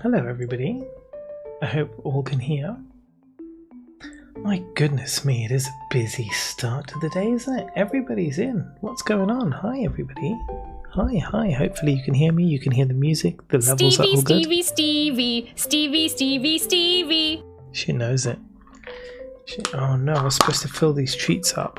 Hello everybody, I hope all can hear. My goodness me, it is a busy start to the day, isn't it? Everybody's in. What's going on? Hi everybody. Hi, hopefully you can hear me, you can hear the music, the levels are all good. Stevie. She knows it. Oh no, I was supposed to fill these treats up.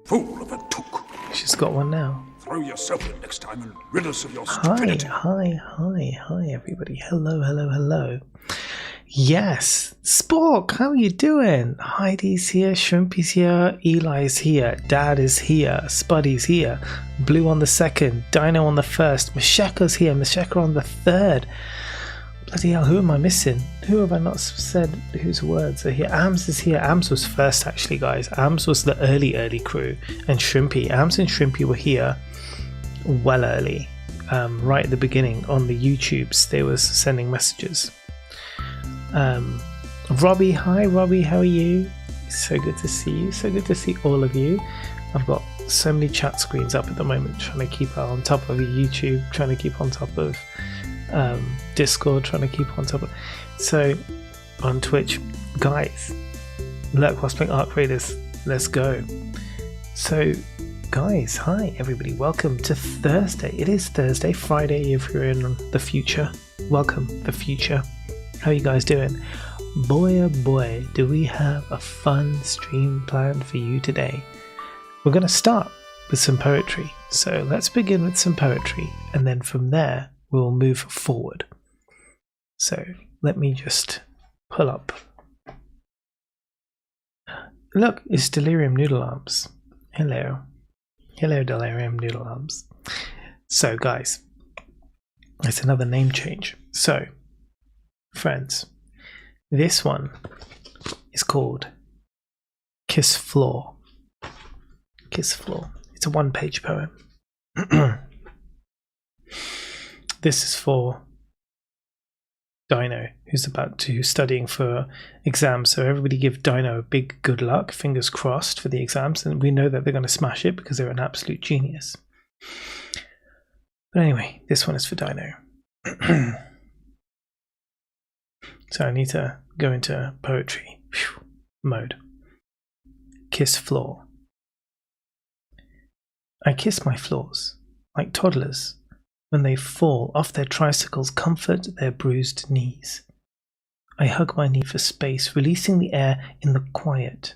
Fool of a took. She's got one now. Throw yourself in next time and rid us of your Hi stupidity. hi everybody. Hello. Yes, Spork, how are you doing? Heidi's here, Shrimpy's here, Eli's here, Dad is here, Spuddy's here, Blue on the 2nd, Dino on the 1st, Masheka's here, Masheka on the 3rd. Bloody hell, who am I missing? Who have I not said whose words are here? Ams is here. Ams was first actually, guys. Ams was the early crew, and Shrimpy. Ams and Shrimpy were here well early, right at the beginning on the YouTubes. They was sending messages. Robbie, hi Robbie, how are you? So good to see you. So good to see all of you. I've got so many chat screens up at the moment, trying to keep on top of YouTube, trying to keep on top of Discord, trying to keep on top of. So on Twitch, guys, look, what's playing Arc Raiders? Let's go. So guys, hi everybody, welcome to Thursday. It is Thursday, Friday if you're in the future. Welcome, the future. How are you guys doing? Boy oh boy, do we have a fun stream planned for you today. We're going to start with some poetry. So let's begin with some poetry, and then from there we'll move forward. So let me just pull up. Look, it's Delirium Noodle Arms. Hello Delirium Noodle Arms. So guys, it's another name change. So friends, this one is called Kiss Floor. Kiss Floor. It's a one-page poem. This is for Dino, who's studying for exams. So everybody give Dino a big good luck, fingers crossed for the exams, and we know that they're going to smash it because they're an absolute genius. But anyway, this one is for Dino. So I need to go into poetry mode. Kiss floor. I kiss my floors like toddlers when they fall off their tricycles, comfort their bruised knees. I hug my knee for space, releasing the air in the quiet.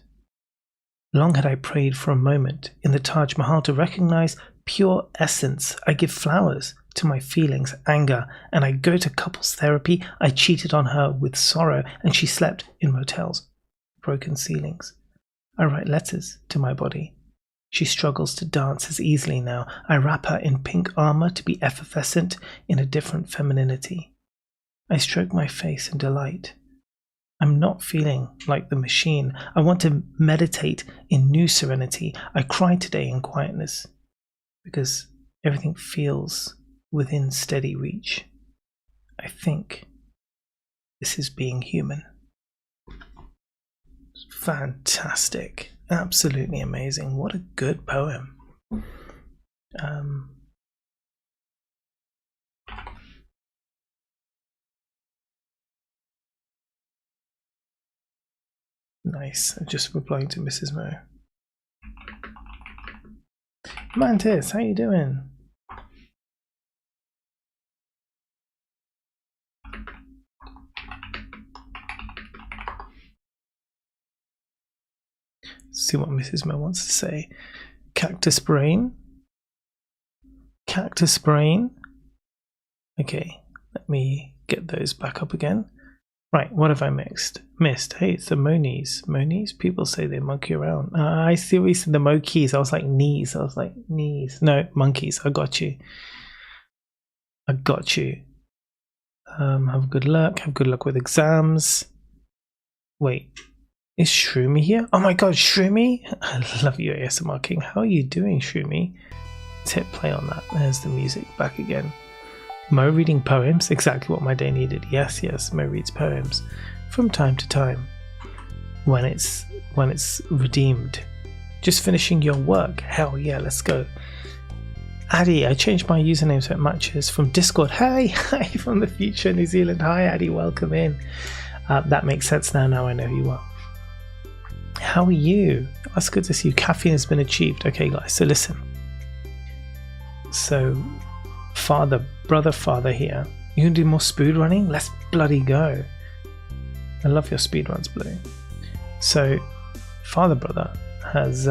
Long had I prayed for a moment in the Taj Mahal to recognize pure essence. I give flowers to my feelings, anger, and I go to couples therapy. I cheated on her with sorrow, and she slept in motels, broken ceilings. I write letters to my body. She struggles to dance as easily now. I wrap her in pink armor to be effervescent in a different femininity. I stroke my face in delight. I'm not feeling like the machine. I want to meditate in new serenity. I cry today in quietness because everything feels within steady reach. I think this is being human. Fantastic. Absolutely amazing. What a good poem. Nice. I'm just replying to Mrs. Mo. Mantis, how you doing? See what Mrs. Mo wants to say. Cactus brain. Cactus brain. Okay, let me get those back up again. Right, what have I missed? Hey, it's the Monies. Monies? People say they monkey around. I see what you said, the Mokeys. I was like knees. No, monkeys. I got you. Have good luck. Have good luck with exams. Wait. Is Shroomy here? Oh my god, Shroomy! I love you, ASMR King. How are you doing, Shroomy? Let's hit play on that. There's the music back again. Mo reading poems? Exactly what my day needed. Yes, Mo reads poems from time to time. When it's redeemed. Just finishing your work. Hell yeah, let's go. Addy, I changed my username so it matches from Discord. Hey, hi from the future, New Zealand. Hi, Addy, welcome in. That makes sense now. Now I know who you are. How are you? That's good to see you. Caffeine has been achieved. Okay, guys, so listen. So, father here. You can do more speed running? Let's bloody go. I love your speed runs, Blue. So, brother has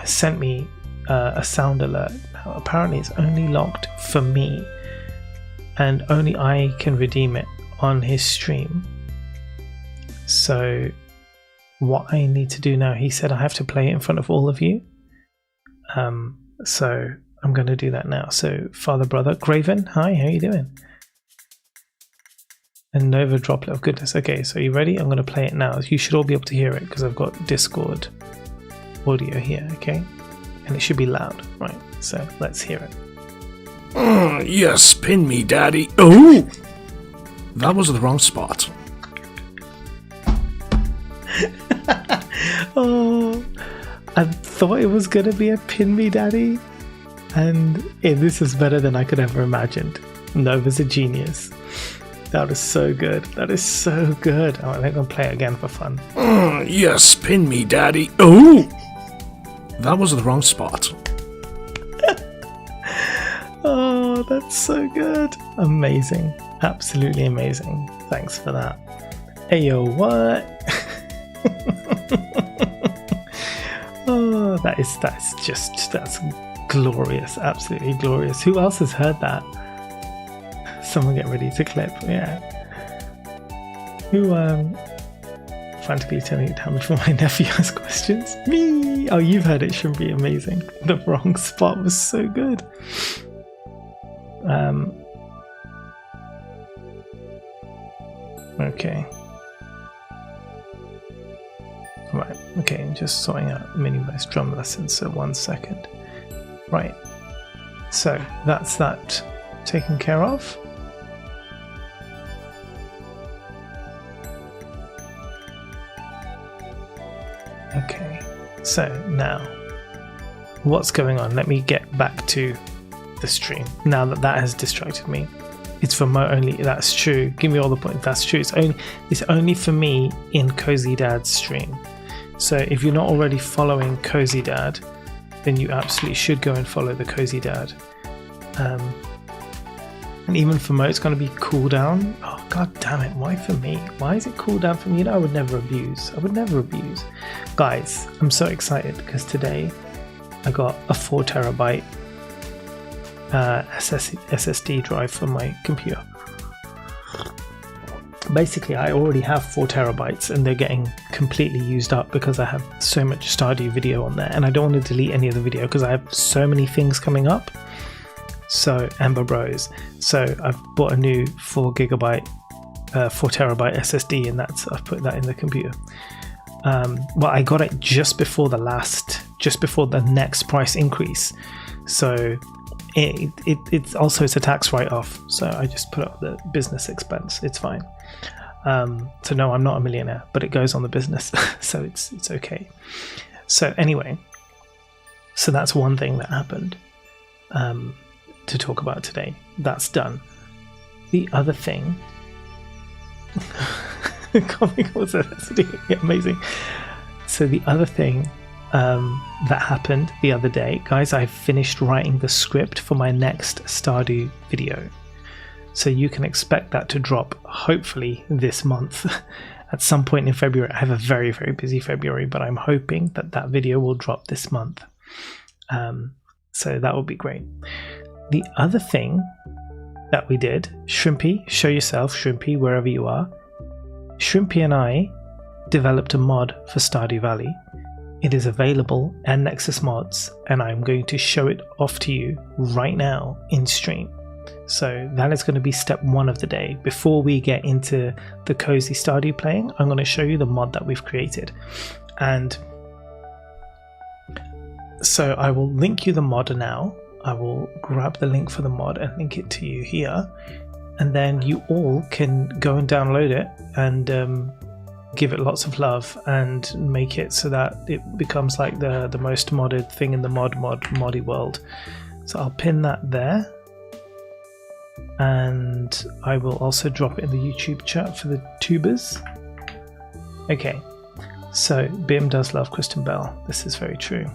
sent me a sound alert. Now, apparently it's only locked for me and only I can redeem it on his stream. So what I need to do now, he said I have to play it in front of all of you. So I'm going to do that now. So brother Graven, hi, how you doing? And Nova Droplet of Goodness. Okay, so you ready? I'm going to play it now. You should all be able to hear it because I've got Discord audio here, okay? And it should be loud, right? So let's hear it. Yes, pin me, Daddy. Oh! That was the wrong spot. Oh, I thought it was going to be a pin me, Daddy. And this is better than I could ever imagined. Nova's a genius. That is so good. That is so good. Oh, I'm going to play it again for fun. Yes, pin me, Daddy. Oh! That was the wrong spot. Oh, that's so good. Amazing. Absolutely amazing. Thanks for that. Hey, yo, what? Oh, that's glorious. Absolutely glorious. Who else has heard that? Someone get ready to clip. Yeah. Who frantically turning it down before my nephew asks questions? Me. Oh, you've heard it. Should be amazing. The wrong spot was so good. Okay. Right. Okay. I'm just sorting out mini-verse drum lessons. So 1 second. Right. So that's that taken care of. Okay, so now what's going on? Let me get back to the stream now that has distracted me. It's for Mo only. That's true. Give me all the points. That's true. It's only for me in Cozy Dad's stream. So if you're not already following Cozy Dad, then you absolutely should go and follow the Cozy Dad. And even for Mo, it's going to be cooldown. Oh, god damn it. Why for me? Why is it cooldown for me? You know, I would never abuse. Guys, I'm so excited because today I got a 4 terabyte SSD drive for my computer. Basically, I already have 4 terabytes and they're getting completely used up because I have so much Stardew video on there and I don't want to delete any of the video because I have so many things coming up. So, Amber Bros. So, I've bought a new 4 terabyte SSD and I've put that in the computer. Well, I got it just before the next price increase. So, it's also it's a tax write-off. So, I just put up the business expense. It's fine. So, no, I'm not a millionaire, but it goes on the business. So, it's okay. So, anyway, so that's one thing that happened. To talk about today. That's done. The other thing amazing. So the other thing that happened the other day, guys, I finished writing the script for my next Stardew video. So you can expect that to drop hopefully this month. At some point in February. I have a very, very busy February, but I'm hoping that video will drop this month. So that would be great. The other thing that we did, Shrimpy, show yourself, Shrimpy, wherever you are. Shrimpy and I developed a mod for Stardew Valley. It is available at Nexus Mods, and I'm going to show it off to you right now in stream. So that is going to be step 1 of the day. Before we get into the cozy Stardew playing, I'm going to show you the mod that we've created. And so I will link you the mod now. I will grab the link for the mod and link it to you here, and then you all can go and download it and give it lots of love and make it so that it becomes like the most modded thing in the moddy world. So I'll pin that there, and I will also drop it in the YouTube chat for the tubers. Okay, so Bim does love Kristen Bell. This is very true.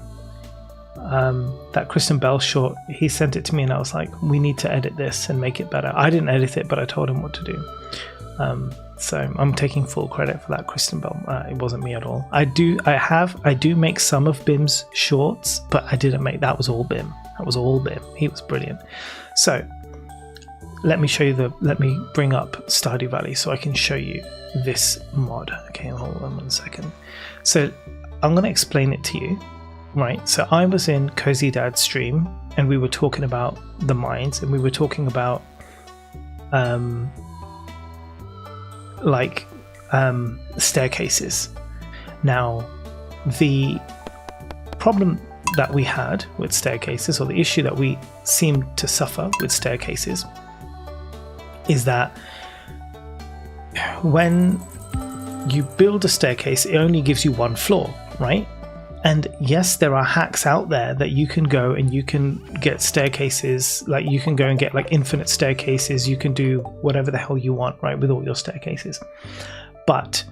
That Kristen Bell short, he sent it to me and I was like, we need to edit this and make it better. I didn't edit it, but I told him what to do. So I'm taking full credit for that, Kristen Bell. It wasn't me at all. I do make some of Bim's shorts, but I didn't make, that was all Bim. That was all Bim. He was brilliant. So let me bring up Stardew Valley so I can show you this mod. Okay, hold on 1 second. So I'm going to explain it to you. Right, so I was in Cozy Dad's stream and we were talking about the mines, and we were talking about staircases. Now, the problem that we had with staircases, or the issue that we seem to suffer with staircases, is that when you build a staircase, it only gives you one floor, right? And yes, there are hacks out there that you can go and you can get staircases, like you can go and get like infinite staircases, you can do whatever the hell you want, right, with all your staircases. But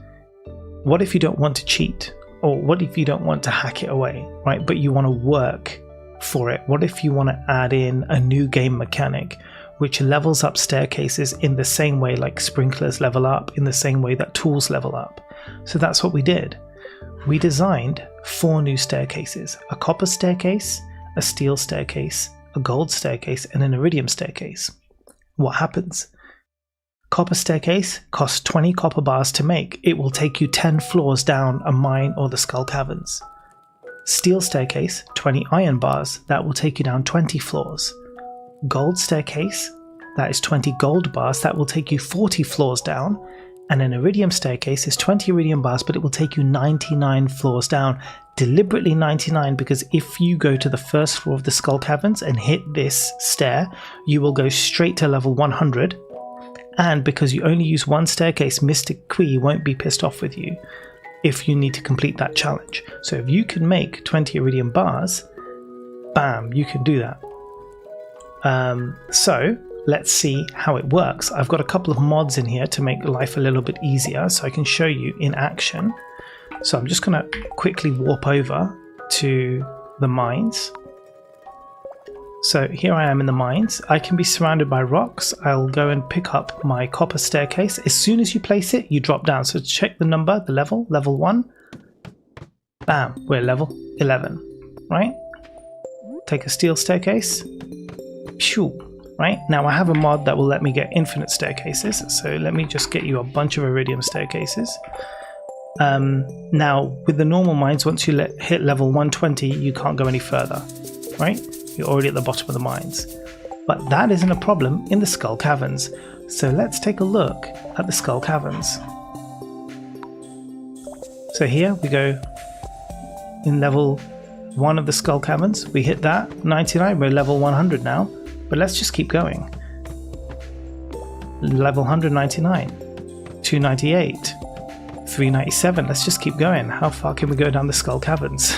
what if you don't want to cheat? Or what if you don't want to hack it away, right, but you want to work for it? What if you want to add in a new game mechanic which levels up staircases in the same way like sprinklers level up, in the same way that tools level up? So that's what we did. We designed 4 new staircases: a copper staircase, a steel staircase, a gold staircase, and an iridium staircase. What happens? Copper staircase costs 20 copper bars to make. It will take you 10 floors down a mine or the Skull Caverns. Steel staircase, 20 iron bars. That will take you down 20 floors. Gold staircase, that is 20 gold bars. That will take you 40 floors down. And an iridium staircase is 20 iridium bars, but it will take you 99 floors down. Deliberately 99, because if you go to the first floor of the Skull Caverns and hit this stair, you will go straight to level 100. And because you only use one staircase, Mr. Quee won't be pissed off with you if you need to complete that challenge. So if you can make 20 iridium bars, bam, you can do that. So let's see how it works. I've got a couple of mods in here to make life a little bit easier so I can show you in action. So I'm just going to quickly warp over to the mines. So here I am in the mines. I can be surrounded by rocks. I'll go and pick up my copper staircase. As soon as you place it, you drop down. So check the number, the level 1. Bam, we're level 11, right? Take a steel staircase. Phew. Right, now I have a mod that will let me get infinite staircases, so let me just get you a bunch of iridium staircases. Now with the normal mines, once you hit level 120, you can't go any further, right? You're already at the bottom of the mines. But that isn't a problem in the Skull Caverns. So let's take a look at the Skull Caverns. So here we go in level 1 of the Skull Caverns. We hit that, 99, we're level 100 now. But let's just keep going. Level 199, 298, 397. Let's just keep going. How far can we go down the Skull Caverns?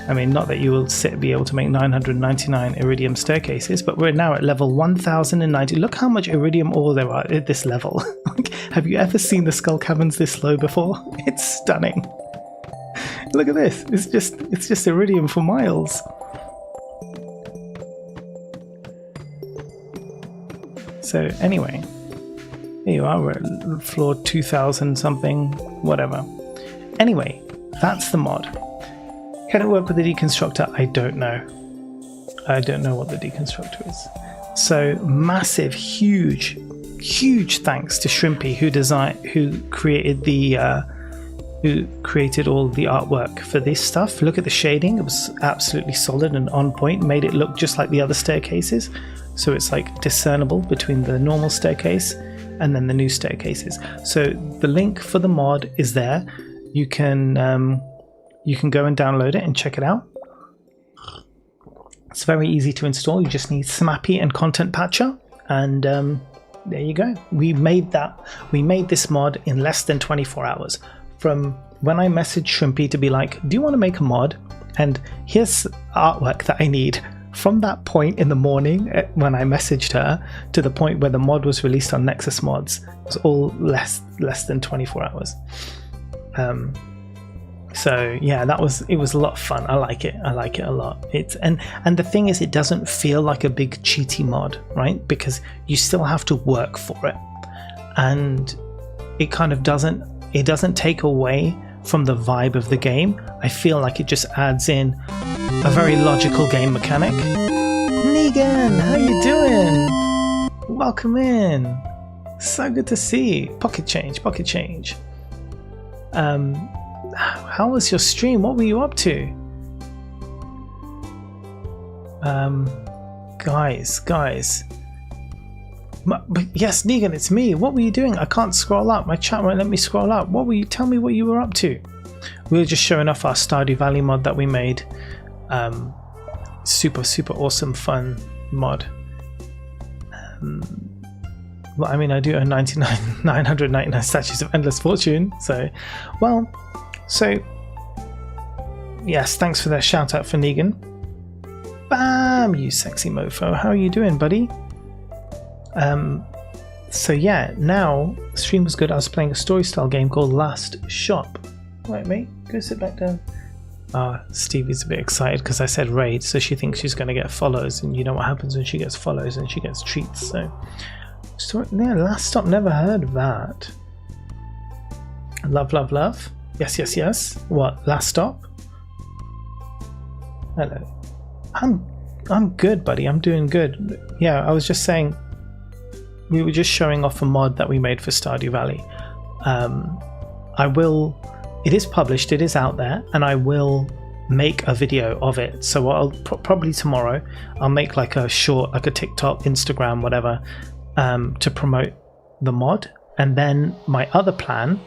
I mean, not that you will be able to make 999 iridium staircases, but we're now at level 1090. Look how much iridium ore there are at this level. Have you ever seen the Skull Caverns this low before? It's stunning. Look at this. It's just iridium for miles. So anyway, here you are, we're at floor 2000 something, whatever. Anyway, that's the mod. Can it work with the deconstructor? I don't know. I don't know what the deconstructor is. So massive, huge thanks to Shrimpy who created all the artwork for this stuff. Look at the shading, it was absolutely solid and on point, made it look just like the other staircases. So it's like discernible between the normal staircase and then the new staircases. So the link for the mod is there. You can go and download it and check it out. It's very easy to install. You just need Smappy and Content Patcher, and there you go. We made this mod in less than 24 hours. From when I messaged Shrimpy to be like, do you want to make a mod? And here's artwork that I need. From that point in the morning when I messaged her to the point where the mod was released on Nexus Mods, it was all less than 24 hours. So yeah, it was a lot of fun. I like it a lot. And the thing is, it doesn't feel like a big cheaty mod, right? Because you still have to work for it, and it kind of doesn't take away from the vibe of the game. I feel like it just adds in a very logical game mechanic. Negan, how you doing? Welcome in. So good to see you. Pocket change. How was your stream? What were you up to? Guys. Yes, Negan, it's me. What were you doing? I can't scroll up. My chat won't let me scroll up. Tell me what you were up to. We were just showing off our Stardew Valley mod that we made. Super awesome fun mod. Well, I mean, I do own 999 statues of endless fortune. So yes, thanks for that shout out for Negan. Bam, you sexy mofo. How are you doing, buddy? So yeah, now the stream was good. I was playing a story style game called Last Shop. Right, mate, go sit back down. Stevie's a bit excited because I said raid, so she thinks she's going to get follows, and you know what happens when she gets follows and she gets treats. So Last Stop, never heard of that. Love. Yes. What, Last Stop? Hello. I'm good, buddy. I'm doing good. Yeah, I was just saying, we were just showing off a mod that we made for Stardew Valley. It is published, it is out there, and I will make a video of it. So I'll probably tomorrow I'll make like a short, like a TikTok, Instagram, whatever, to promote the mod. And then my other plan,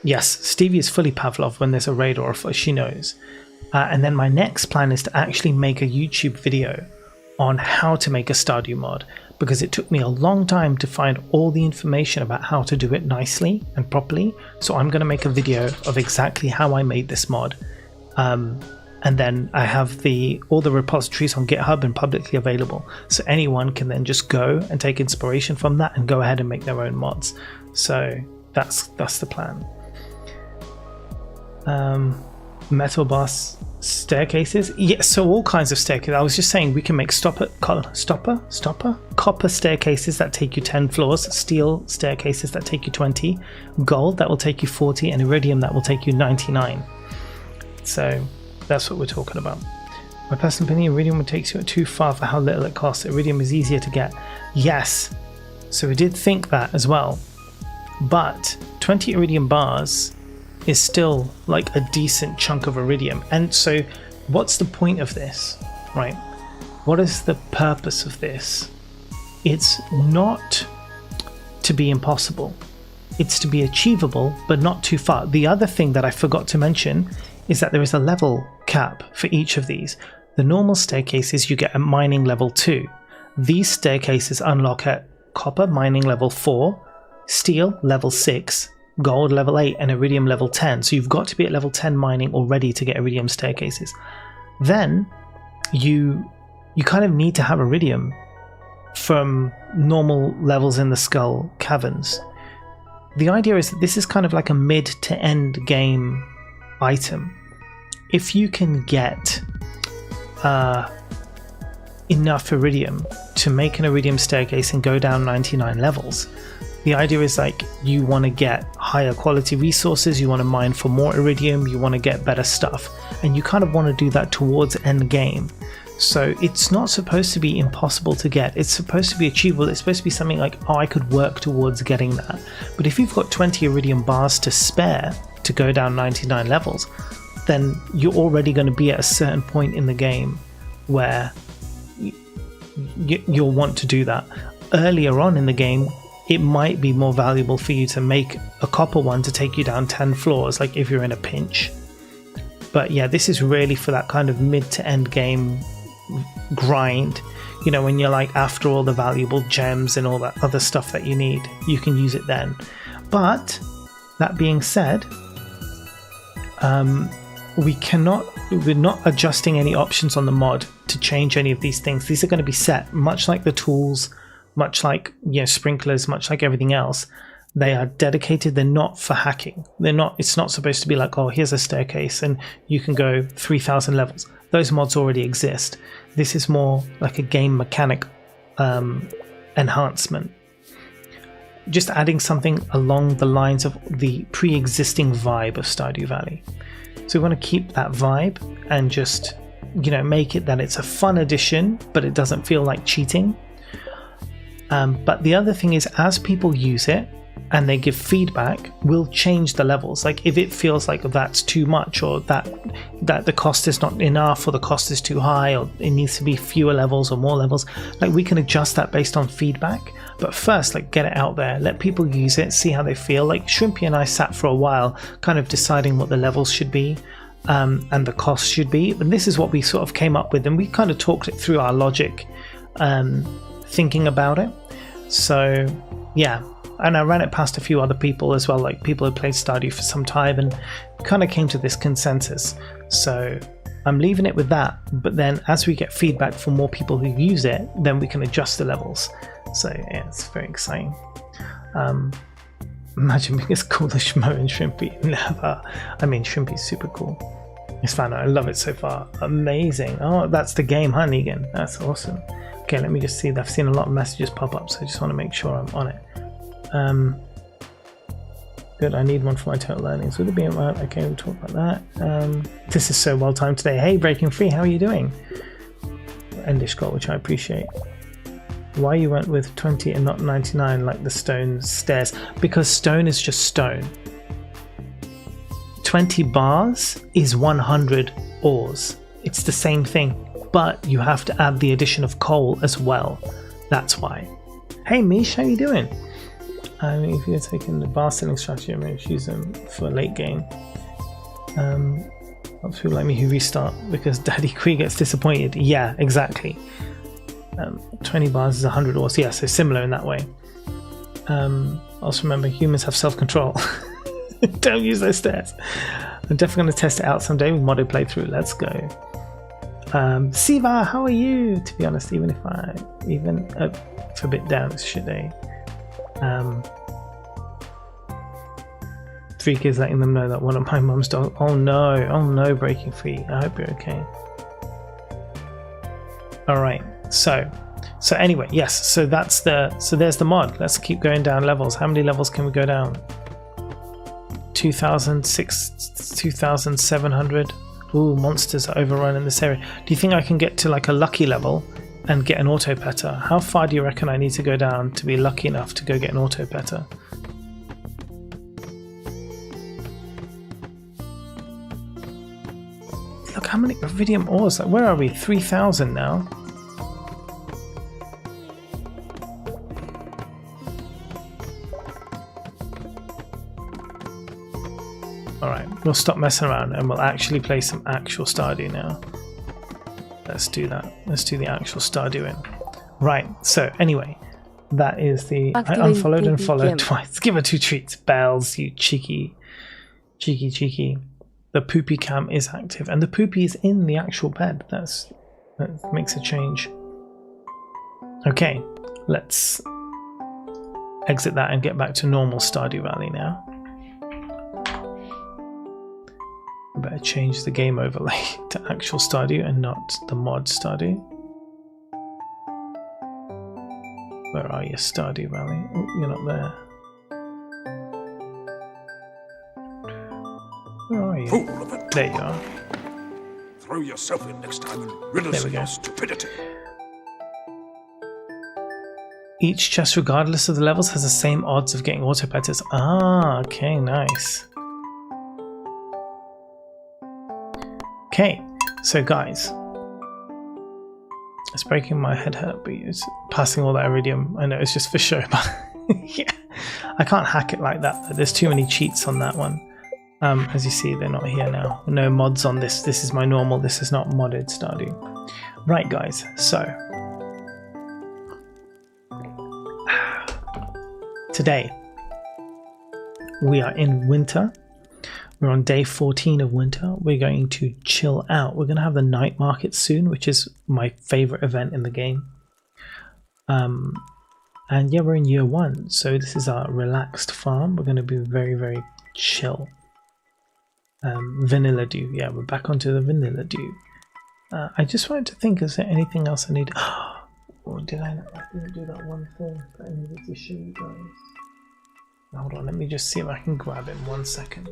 yes, Stevie is fully Pavlov when there's a raid or she knows. And then my next plan is to actually make a YouTube video on how to make a Stardew mod, because it took me a long time to find all the information about how to do it nicely and properly. So I'm going to make a video of exactly how I made this mod. And then I have all the repositories on GitHub and publicly available, so anyone can then just go and take inspiration from that and go ahead and make their own mods. So that's the plan. Metal boss staircases, yeah, so all kinds of staircases. I was just saying we can make copper staircases that take you 10 floors, steel staircases that take you 20, gold that will take you 40, and iridium that will take you 99. So that's what we're talking about. My personal opinion, iridium would take you too far for how little it costs. Iridium is easier to get. Yes, so we did think that as well, but 20 iridium bars is still like a decent chunk of iridium. And so what's the point of this, right? What is the purpose of this? It's not to be impossible. It's to be achievable, but not too far. The other thing that I forgot to mention is that there is a level cap for each of these. The normal staircases you get at mining level 2. These staircases unlock at copper mining level 4, steel level 6, gold level 8, and iridium level 10. So you've got to be at level 10 mining already to get iridium staircases. Then you kind of need to have iridium from normal levels in the Skull Caverns. The idea is that this is kind of like a mid to end game item. If you can get enough iridium to make an iridium staircase and go down 99 levels, the idea is like you want to get higher quality resources, you want to mine for more iridium, you want to get better stuff, and you kind of want to do that towards end game. So it's not supposed to be impossible to get, it's supposed to be achievable. It's supposed to be something like, oh, I could work towards getting that. But if you've got 20 iridium bars to spare to go down 99 levels, then you're already going to be at a certain point in the game where you'll want to do that. Earlier on in the game, it might be more valuable for you to make a copper one to take you down 10 floors, like if you're in a pinch. But yeah, this is really for that kind of mid to end game grind. You know, when you're like after all the valuable gems and all that other stuff that you need, you can use it then. But that being said, we're not adjusting any options on the mod to change any of these things. These are going to be set, much like the tools, much like, you know, sprinklers, much like everything else. They are dedicated. They're not for hacking. It's not supposed to be like, oh, here's a staircase and you can go 3,000 levels. Those mods already exist. This is more like a game mechanic enhancement. Just adding something along the lines of the pre-existing vibe of Stardew Valley. So we want to keep that vibe and just, you know, make it that it's a fun addition, but it doesn't feel like cheating. But the other thing is, as people use it and they give feedback, we'll change the levels. Like if it feels like that's too much, or that the cost is not enough, or the cost is too high, or it needs to be fewer levels or more levels, like we can adjust that based on feedback. But first, like, get it out there, let people use it, see how they feel. Like Shrimpy and I sat for a while kind of deciding what the levels should be and the cost should be. And this is what we sort of came up with, and we kind of talked it through our logic, thinking about it. So yeah, and I ran it past a few other people as well, like people who played Stardew for some time, and kind of came to this consensus. So I'm leaving it with that, but then as we get feedback from more people who use it, then we can adjust the levels. So yeah, it's very exciting. Imagine being as cool as Shmo and Shrimpy. Never. I mean, Shrimpy's super cool. It's fun. I love it so far. Amazing. Oh, that's the game, huh, Negan? That's awesome. Okay, let me just see. I've seen a lot of messages pop up, so I just want to make sure I'm on it. Good, I need one for my total earnings. Would it be about? Okay, we'll talk about that. This is so well timed today. Hey, Breaking Free, how are you doing? Endish goal, which I appreciate. Why you went with 20 and not 99 like the stone stairs? Because stone is just stone. 20 bars is 100 ores. It's the same thing, but you have to add the addition of coal as well. That's why. Hey Mish, how you doing? If you're taking the bar selling strategy, I'm going to use them for late game. Lots of people like me who restart because Daddy Quee gets disappointed. Yeah, exactly. 20 bars is 100 ores. Yeah, so similar in that way. Also remember, humans have self-control. Don't use those stairs. I'm definitely going to test it out someday with modded playthrough. Let's go. Siva, how are you? To be honest, even it's a bit down, it's shit day. 3 kids letting them know that one of my mum's dogs. Oh no, Breaking Free. I hope you're okay. Alright, so anyway, yes, so there's the mod. Let's keep going down levels. How many levels can we go down? 2,700. Ooh, monsters are overrun in this area. Do you think I can get to like a lucky level and get an auto petter? How far do you reckon I need to go down to be lucky enough to go get an auto petter? Look how many iridium ores. Like, where are we? 3,000 now. Alright, we'll stop messing around and we'll actually play some actual Stardew now. Let's do that. Let's do the actual Stardewing. Right, so anyway, that is the... I unfollowed and followed twice. Give her 2 treats. Bells, you cheeky. The poopy cam is active and the poopy is in the actual bed. That makes a change. Okay, let's exit that and get back to normal Stardew Valley now. I better change the game overlay to actual Stardew and not the mod Stardew. Where are you, Stardew Valley? Oh, you're not there. Where are you? Fool of a There you are. Throw yourself in next time and rid us of your stupidity. Each chest, regardless of the levels, has the same odds of getting auto petters. Ah, okay, nice. Okay, so guys, it's breaking my head hurt, but it's passing all that iridium. I know it's just for show, but yeah, I can't hack it like that. There's too many cheats on that one. As you see, they're not here now. No mods on this. This is my normal. This is not modded Stardew. Right, guys, so today we are in winter. We're on day 14 of winter. We're going to chill out. We're going to have the night market soon, which is my favorite event in the game. And yeah, we're in year 1, so this is our relaxed farm. We're going to be very, very chill. Vanilla dew. Yeah, we're back onto the vanilla dew. I just wanted to think, is there anything else I need? Or did I didn't do that one thing that I needed to show you guys? Hold on, let me just see if I can grab it in 1 second.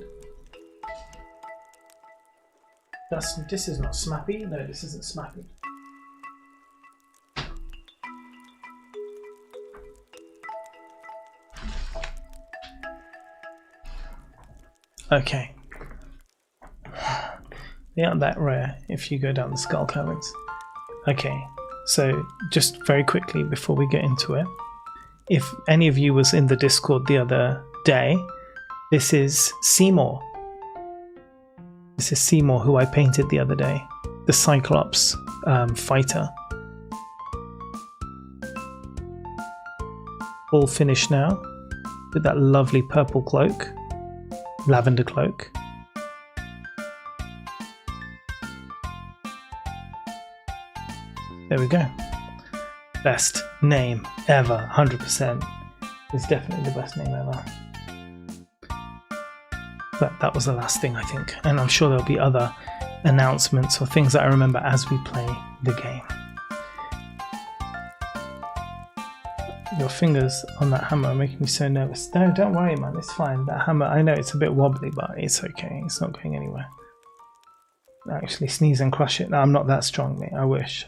This is not Smappy. No, this isn't Smappy. Okay. They aren't that rare if you go down the skull caverns. Okay, so just very quickly before we get into it, if any of you was in the Discord the other day, this is Seymour. This is Seymour, who I painted the other day, the Cyclops fighter. All finished now with that lovely purple cloak, lavender cloak. There we go. Best name ever, 100%. It's definitely the best name ever. But that was the last thing, I think. And I'm sure there'll be other announcements or things that I remember as we play the game. Your fingers on that hammer are making me so nervous. No, don't worry, man. It's fine. That hammer, I know it's a bit wobbly, but it's okay. It's not going anywhere. Actually sneeze and crush it. No, I'm not that strong, mate. I wish.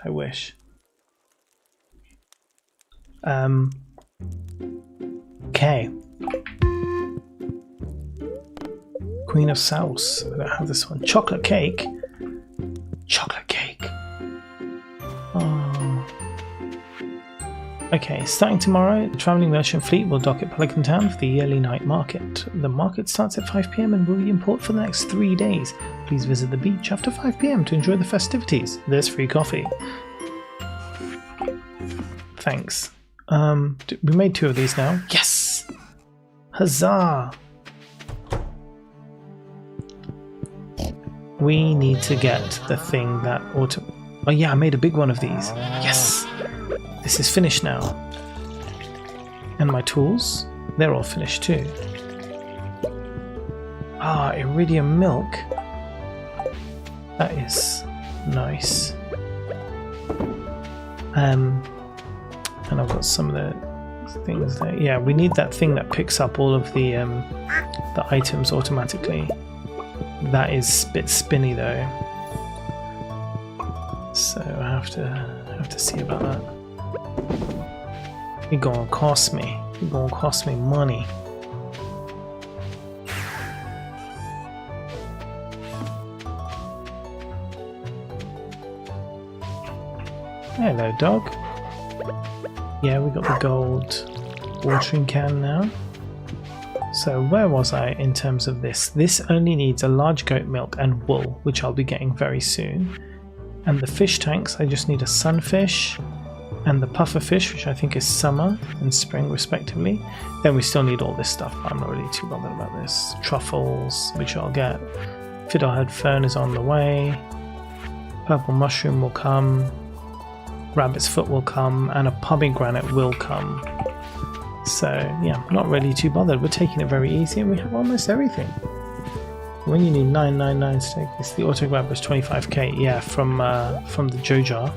Okay. Queen of Sauce. I don't have this one. Chocolate cake. Chocolate cake. Oh. Okay, starting tomorrow, the travelling merchant fleet will dock at Pelican Town for the yearly night market. The market starts at 5 PM and will be in port for the next 3 days. Please visit the beach after 5 PM to enjoy the festivities. There's free coffee. Thanks. We made 2 of these now. Yes! Huzzah! We need to get the thing that Oh yeah, I made a big one of these. Yes! This is finished now. And my tools, they're all finished too. Ah, iridium milk. That is nice. And I've got some of the things there. Yeah, we need that thing that picks up all of the items automatically. That is a bit spinny though. So I have to see about that. It's gonna cost me. It's gonna cost me money. Hello, dog. Yeah, we got the gold watering can now. So where was I in terms of this? This only needs a large goat milk and wool, which I'll be getting very soon. And the fish tanks, I just need a sunfish and the puffer fish, which I think is summer and spring respectively. Then we still need all this stuff, but I'm not really too bothered about this. Truffles, which I'll get. Fiddlehead fern is on the way. Purple mushroom will come. Rabbit's foot will come, and a pomegranate will come. So yeah, not really too bothered. We're taking it very easy, and we have almost everything. When you need 999 status, the auto grab was 25k. Yeah, from the Jojar.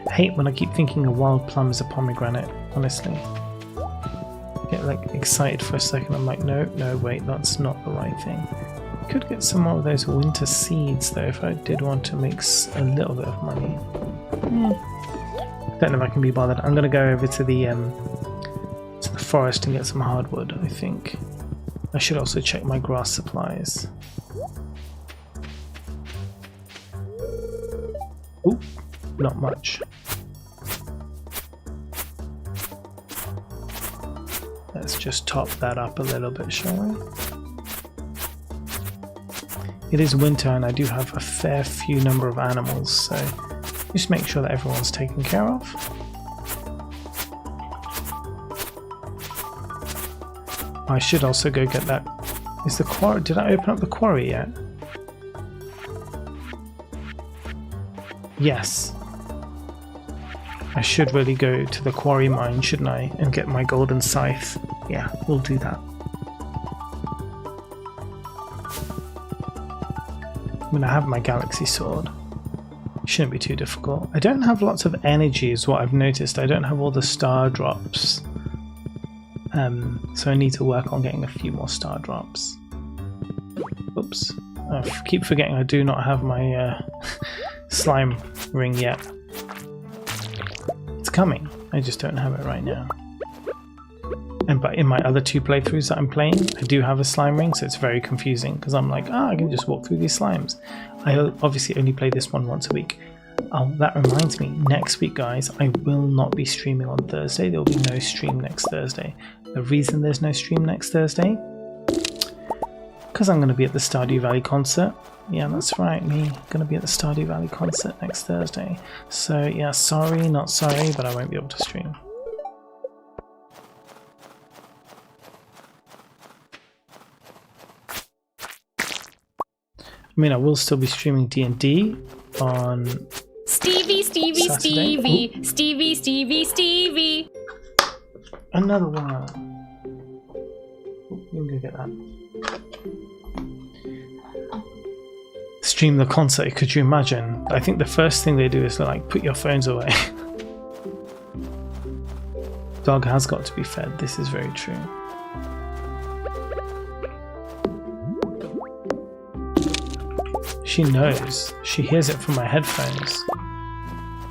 I hate when I keep thinking a wild plum is a pomegranate. Honestly, I get like excited for a second. I'm like, no, wait, that's not the right thing. Could get some more of those winter seeds though if I did want to make a little bit of money. Don't know if I can be bothered. I'm gonna go over to the forest and get some hardwood. I think I should also check my grass supplies. Ooh, not much. Let's just top that up a little bit, shall we? It is winter and I do have a fair few number of animals, so just make sure that everyone's taken care of. I should also go get that. Is the quarry? Did I open up the quarry yet? Yes. I should really go to the quarry mine, shouldn't I? And get my golden scythe. Yeah, we'll do that. I'm gonna have my galaxy sword. Shouldn't be too difficult. I don't have lots of energy is what I've noticed. I don't have all the star drops. So I need to work on getting a few more star drops. Oops. I keep forgetting I do not have my slime ring yet. It's coming. I just don't have it right now. But in my other 2 playthroughs that I'm playing, I do have a slime ring, so it's very confusing because I'm like, I can just walk through these slimes. I obviously only play this one once a week. Oh, that reminds me, next week, guys, I will not be streaming on Thursday. There will be no stream next Thursday. The reason there's no stream next Thursday? Because I'm going to be at the Stardew Valley concert. Yeah, that's right, me. Going to be at the Stardew Valley concert next Thursday. So, yeah, sorry, not sorry, but I won't be able to stream. I mean, I will still be streaming D&D on Stevie, Saturday. Stevie. Another one. You can go get that. Stream the concert, could you imagine? I think the first thing they do is like, put your phones away. Dog has got to be fed, this is very true. She knows. She hears it from my headphones.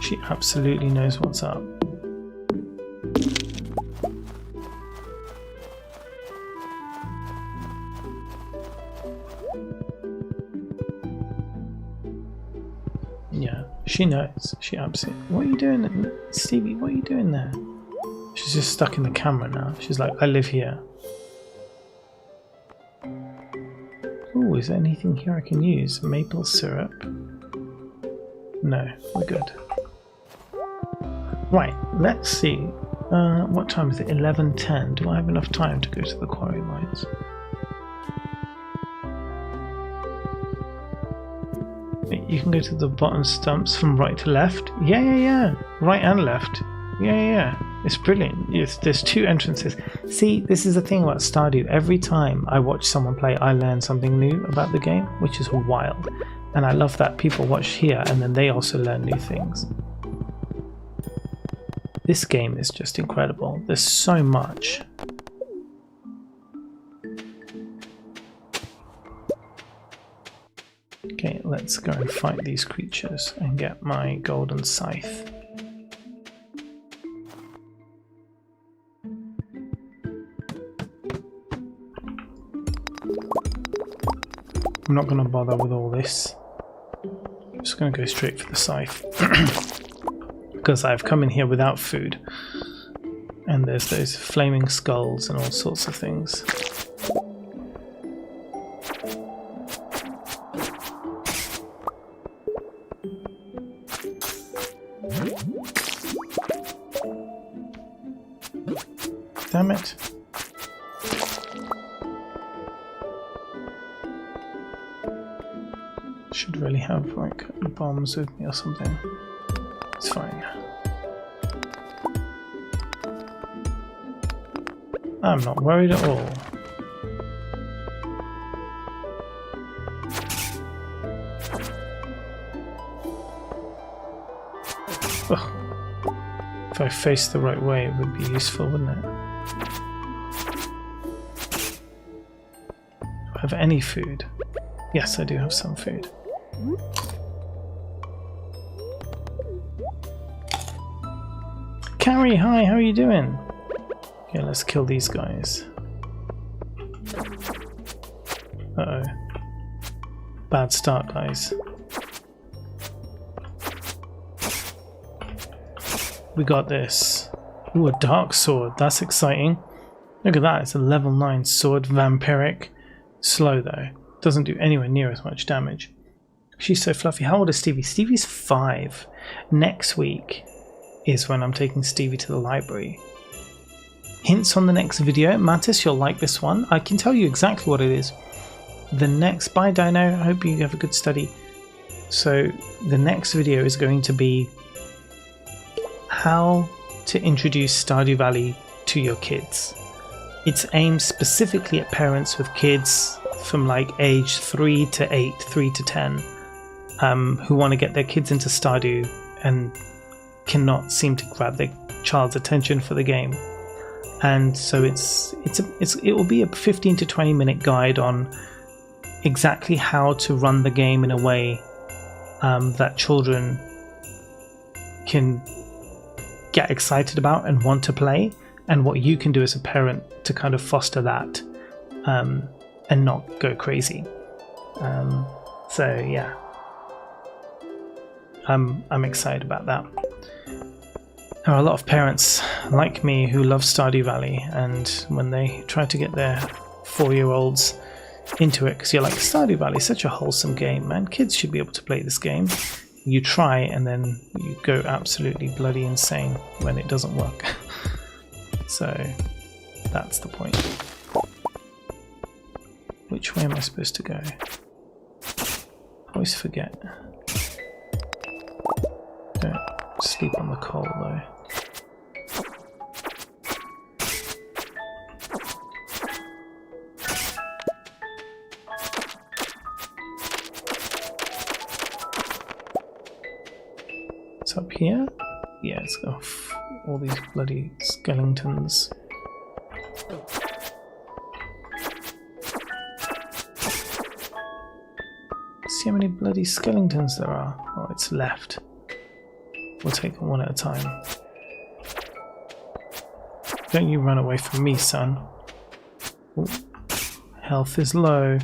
She absolutely knows what's up. Yeah, she knows. She absolutely... What are you doing? Stevie, what are you doing there? She's just stuck in the camera now. She's like, I live here. Ooh, is there anything here I can use? Maple syrup? No, we're good. Right, let's see. What time is it? 11:10. Do I have enough time to go to the quarry mines? You can go to the bottom stumps from right to left. Yeah. Right and left. Yeah. It's brilliant. There's 2 entrances. See, this is the thing about Stardew. Every time I watch someone play, I learn something new about the game, which is wild. And I love that people watch here and then they also learn new things. This game is just incredible. There's so much. Okay, let's go and fight these creatures and get my golden scythe. I'm not going to bother with all this. I'm just going to go straight for the scythe. Because I've come in here without food. And there's those flaming skulls and all sorts of things. Damn it. Should really have like bombs with me or something. It's fine. I'm not worried at all. Ugh. If I faced the right way, it would be useful, wouldn't it? Do I have any food? Yes, I do have some food. Carrie, hi, how are you doing? Okay, let's kill these guys. Uh-oh. Bad start, guys. We got this. Ooh, a dark sword. That's exciting. Look at that. It's a level 9 sword. Vampiric. Slow, though. doesn't do anywhere near as much damage. She's so fluffy. How old is Stevie? Stevie's 5. Next week is when I'm taking Stevie to the library. Hints on the next video. Mantis, you'll like this one. I can tell you exactly what it is. The next... Bye, Dino. I hope you have a good study. So, the next video is going to be how to introduce Stardew Valley to your kids. It's aimed specifically at parents with kids from like age 3 to 8, 3 to 10, who want to get their kids into Stardew and cannot seem to grab their child's attention for the game. And so it will be a 15 to 20 minute guide on exactly how to run the game in a way that children can get excited about and want to play, and what you can do as a parent to kind of foster that and not go crazy. So yeah, I'm excited about that. There are a lot of parents like me who love Stardew Valley, and when they try to get their 4-year-olds into it, because you're like, Stardew Valley is such a wholesome game, man, kids should be able to play this game. You try and then you go absolutely bloody insane when it doesn't work. So that's the point. Which way am I supposed to go? I always forget. Don't sleep on the coal though. It's up here? Yeah, it's got all these bloody skeletons. See how many bloody skeletons there are? Oh, it's left. We'll take them one at a time. Don't you run away from me, son. Ooh. Health is low.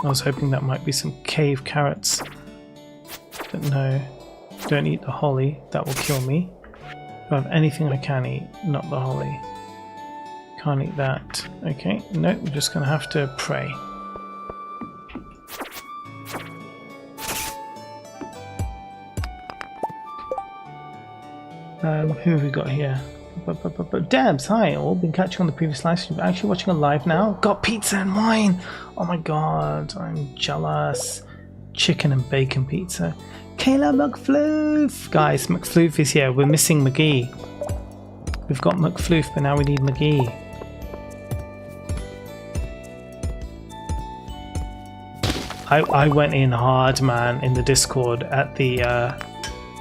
I was hoping that might be some cave carrots. But no, don't eat the holly, that will kill me. If I have anything I can eat, not the holly. Can't eat that. Okay, no, we're just going to have to pray. Who have we got here? Debs, hi all. Been catching on the previous live stream, but actually watching on live now. Got pizza and wine! Oh my god, I'm jealous. Chicken and bacon pizza. Kayla McFloof! Guys, McFloof is here. We're missing McGee. We've got McFloof, but now we need McGee. I went in hard, man, in the Discord at the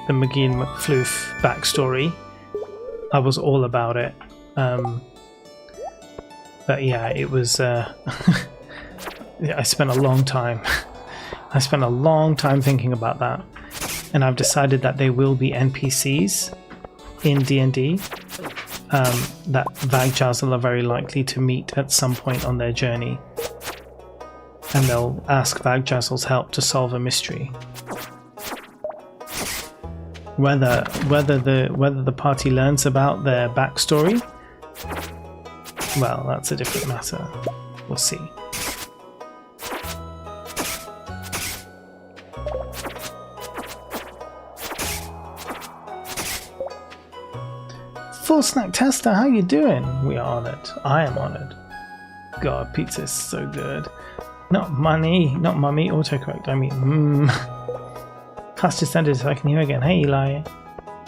McGee and McFloof backstory. I was all about it. But yeah, it was... I spent a long time. I spent a long time thinking about that, and I've decided that they will be NPCs in D&D that Vagjazzle are very likely to meet at some point on their journey, and they'll ask Vagjazzle's help to solve a mystery. Whether the party learns about their backstory, well, that's a different matter. We'll see. Full Snack Tester, how you doing? We are honoured. I am honoured. God, pizza is so good. Not money, not mummy, autocorrect, I mean Cast descended so I can hear again. Hey Eli,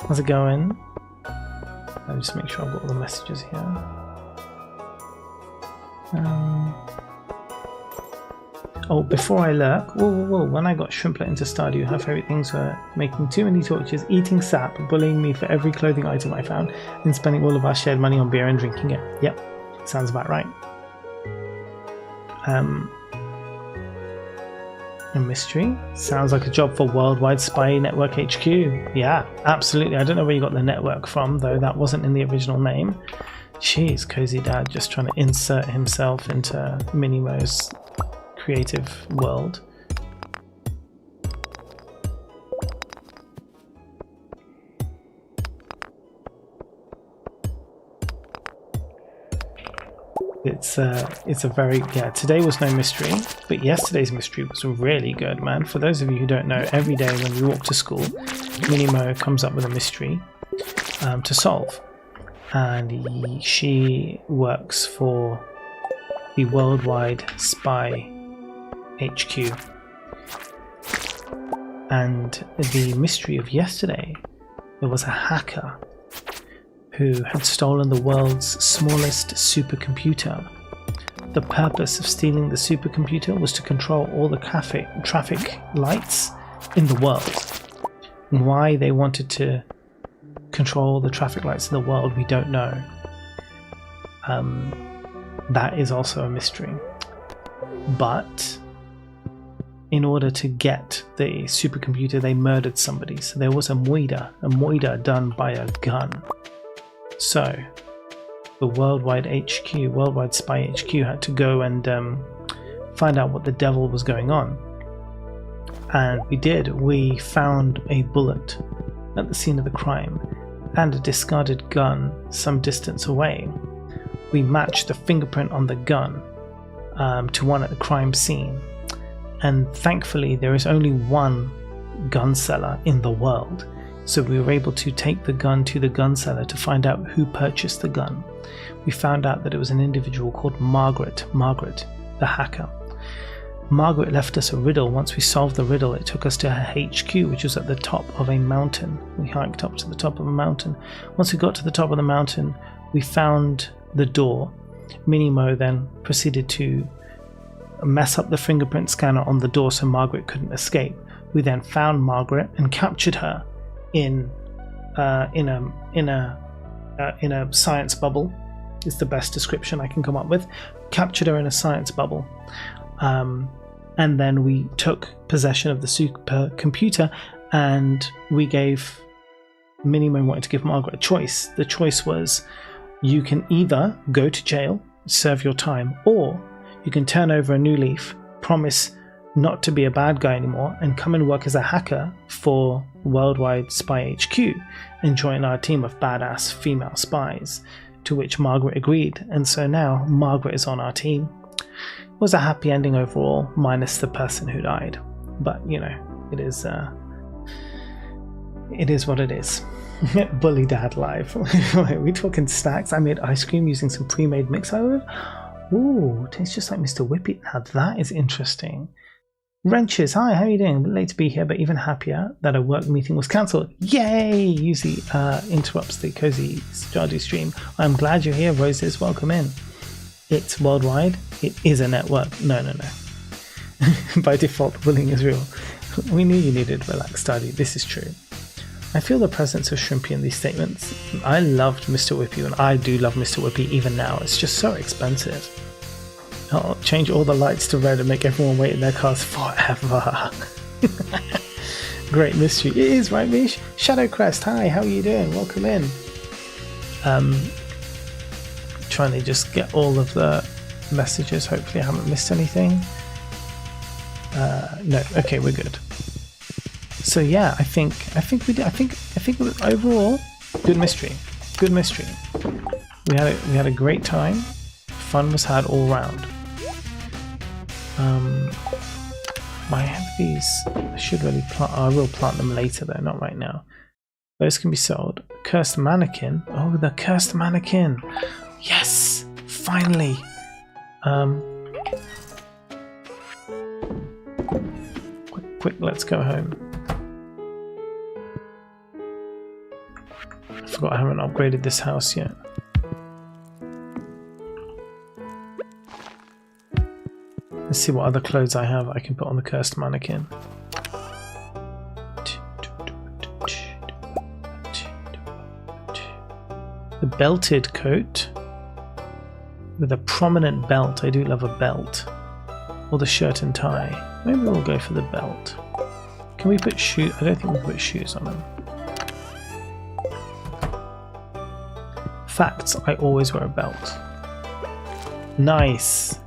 how's it going? Let me just make sure I've got all the messages here. Oh, before I lurk, whoa, when I got Shrimplet into Stardew, her favourite things were making too many torches, eating sap, bullying me for every clothing item I found, and spending all of our shared money on beer and drinking it. Yep, sounds about right. A mystery? Sounds like a job for Worldwide Spy Network HQ. Yeah, absolutely. I don't know where you got the network from, though that wasn't in the original name. Jeez, Cozy Dad just trying to insert himself into Minimo's creative world. it's a very, yeah, today was no mystery, but yesterday's mystery was really good, man. For those of you who don't know, every day when we walk to school, Minimo comes up with a mystery to solve, and she works for the Worldwide Spy HQ. And the mystery of yesterday, there was a hacker who had stolen the world's smallest supercomputer. The purpose of stealing the supercomputer was to control all the traffic lights in the world. And why they wanted to control the traffic lights in the world, we don't know. That is also a mystery. But in order to get the supercomputer, they murdered somebody. So there was a moida done by a gun. So the Worldwide Spy HQ had to go and find out what the devil was going on. And we did. We found a bullet at the scene of the crime and a discarded gun some distance away. We matched the fingerprint on the gun to one at the crime scene. And thankfully there is only one gun seller in the world, so we were able to take the gun to the gun seller to find out who purchased the gun. We found out that it was an individual called Margaret, the hacker. Margaret left us a riddle. Once we solved the riddle, it took us to her HQ, which was at the top of a mountain. We hiked up to the top of a mountain. Once we got to the top of the mountain, we found the door. Minimo then proceeded to mess up the fingerprint scanner on the door so Margaret couldn't escape. We then found Margaret and captured her in a science bubble. Is the best description I can come up with. Captured her in a science bubble, and then we took possession of the supercomputer, and we gave Minimo wanted to give Margaret a choice. The choice was, you can either go to jail, serve your time, or you can turn over a new leaf, promise not to be a bad guy anymore, and come and work as a hacker for Worldwide Spy HQ and join our team of badass female spies. To which Margaret agreed, and so now Margaret is on our team. It was a happy ending overall, minus the person who died. But you know, it is what it is. Bully Dad live. Are we talking snacks? I made ice cream using some pre-made mix. Ooh, tastes just like Mr. Whippy. Now that is interesting. Wrenches, hi, how are you doing? A bit late to be here, but even happier that a work meeting was cancelled. Yay! Usually interrupts the cozy Stardew stream. I'm glad you're here, Roses. Welcome in. It's worldwide. It is a network. No. By default, bullying is real. We knew you needed relaxed Stardew. This is true. I feel the presence of Shrimpy in these statements. I loved Mr. Whippy, and I do love Mr. Whippy even now. It's just so expensive. I'll change all the lights to red and make everyone wait in their cars forever. Great mystery. It is, right, Mish? Shadowcrest, hi, how are you doing? Welcome in. Trying to just get all of the messages. Hopefully I haven't missed anything. No, okay, we're good. So yeah, I think we did. I think it was overall good mystery. Good mystery. We had a great time. Fun was had all round. I have these. I should really plant. I will plant them later though, not right now. Those can be sold. Cursed mannequin. Oh, the cursed mannequin. Yes, finally. Quick, let's go home. I forgot I haven't upgraded this house yet. Let's see what other clothes I have I can put on the cursed mannequin. The belted coat with a prominent belt. I do love a belt. Or the shirt and tie. Maybe we'll go for the belt. Can we put shoes? I don't think we can put shoes on them. Facts, I always wear a belt. Nice.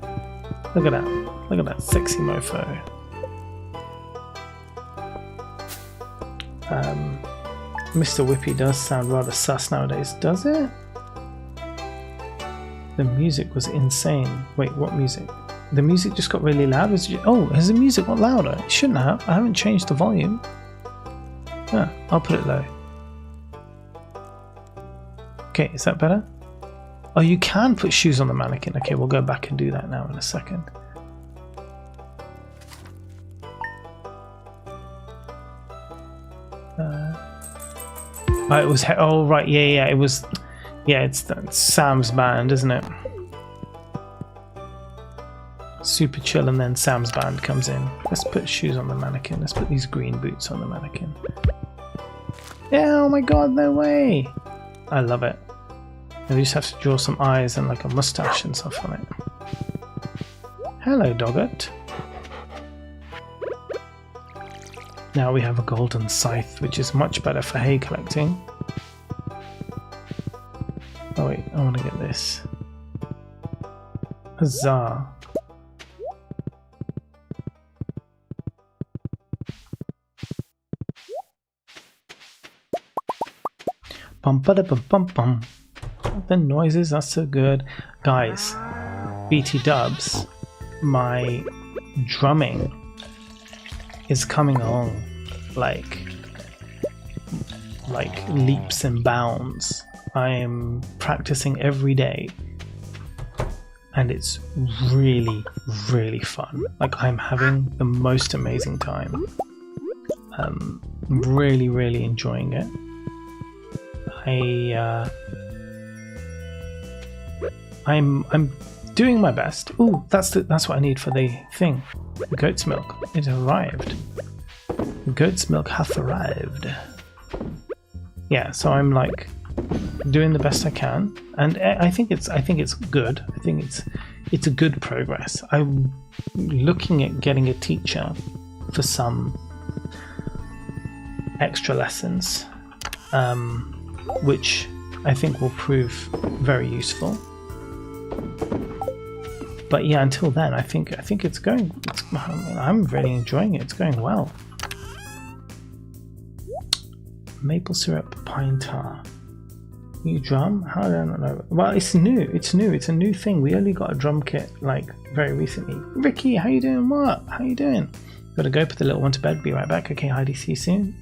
Look at that. Look at that sexy mofo. Mr. Whippy does sound rather sus nowadays, does it? The music was insane. Wait, what music? The music just got really loud? Oh, has the music got louder? It shouldn't have. I haven't changed the volume. Yeah, I'll put it low. Okay, is that better? Oh, you can put shoes on the mannequin. Okay, we'll go back and do that now in a second. It was. Oh, right. Yeah. It was. Yeah, it's Sam's band, isn't it? Super chill, and then Sam's band comes in. Let's put shoes on the mannequin. Let's put these green boots on the mannequin. Yeah, oh my god, no way! I love it. And we just have to draw some eyes and like a mustache and stuff on it. Hello, Doggett. Now we have a golden scythe, which is much better for hay collecting. Oh wait, I want to get this. Huzzah. Bum ba da bum bum bum. The noises are so good. Guys, BT dubs, my drumming is coming along like leaps and bounds. I am practicing every day and it's really, really fun. Like, I'm having the most amazing time. Really, really enjoying it. I'm doing my best. Ooh, that's what I need for the thing. The goat's milk. It arrived. The goat's milk hath arrived. Yeah, so I'm like doing the best I can, and I think it's good. I think it's a good progress. I'm looking at getting a teacher for some extra lessons, which I think will prove very useful. But yeah, until then, I think it's going. I'm really enjoying it. It's going well. Maple syrup, pine tar. New drum? How do I not know? Well, it's new. It's new. It's a new thing. We only got a drum kit like very recently. Ricky, how you doing? What? How you doing? Gotta go put the little one to bed. Be right back. Okay, Heidi. See you soon.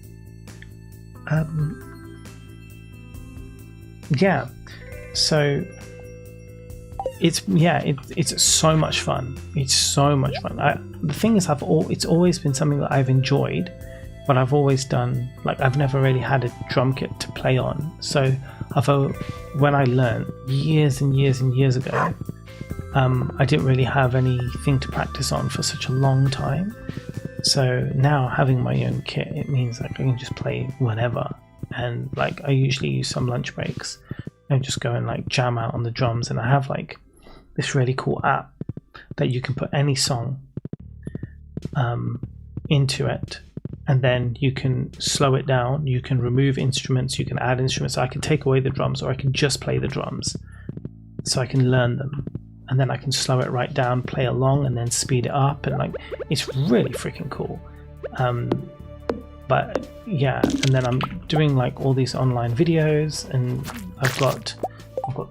Yeah. So. It's so much fun. It's so much fun. The thing is, it's always been something that I've enjoyed, but I've always done, like, I've never really had a drum kit to play on. So when I learned years and years and years ago, I didn't really have anything to practice on for such a long time. So now having my own kit, it means like I can just play whenever. And like I usually use some lunch breaks and just go and like jam out on the drums. And I have like this really cool app that you can put any song into it, and then you can slow it down, you can remove instruments, you can add instruments. So I can take away the drums, or I can just play the drums so I can learn them, and then I can slow it right down, play along, and then speed it up, and like it's really freaking cool. But yeah, and then I'm doing like all these online videos, and I've got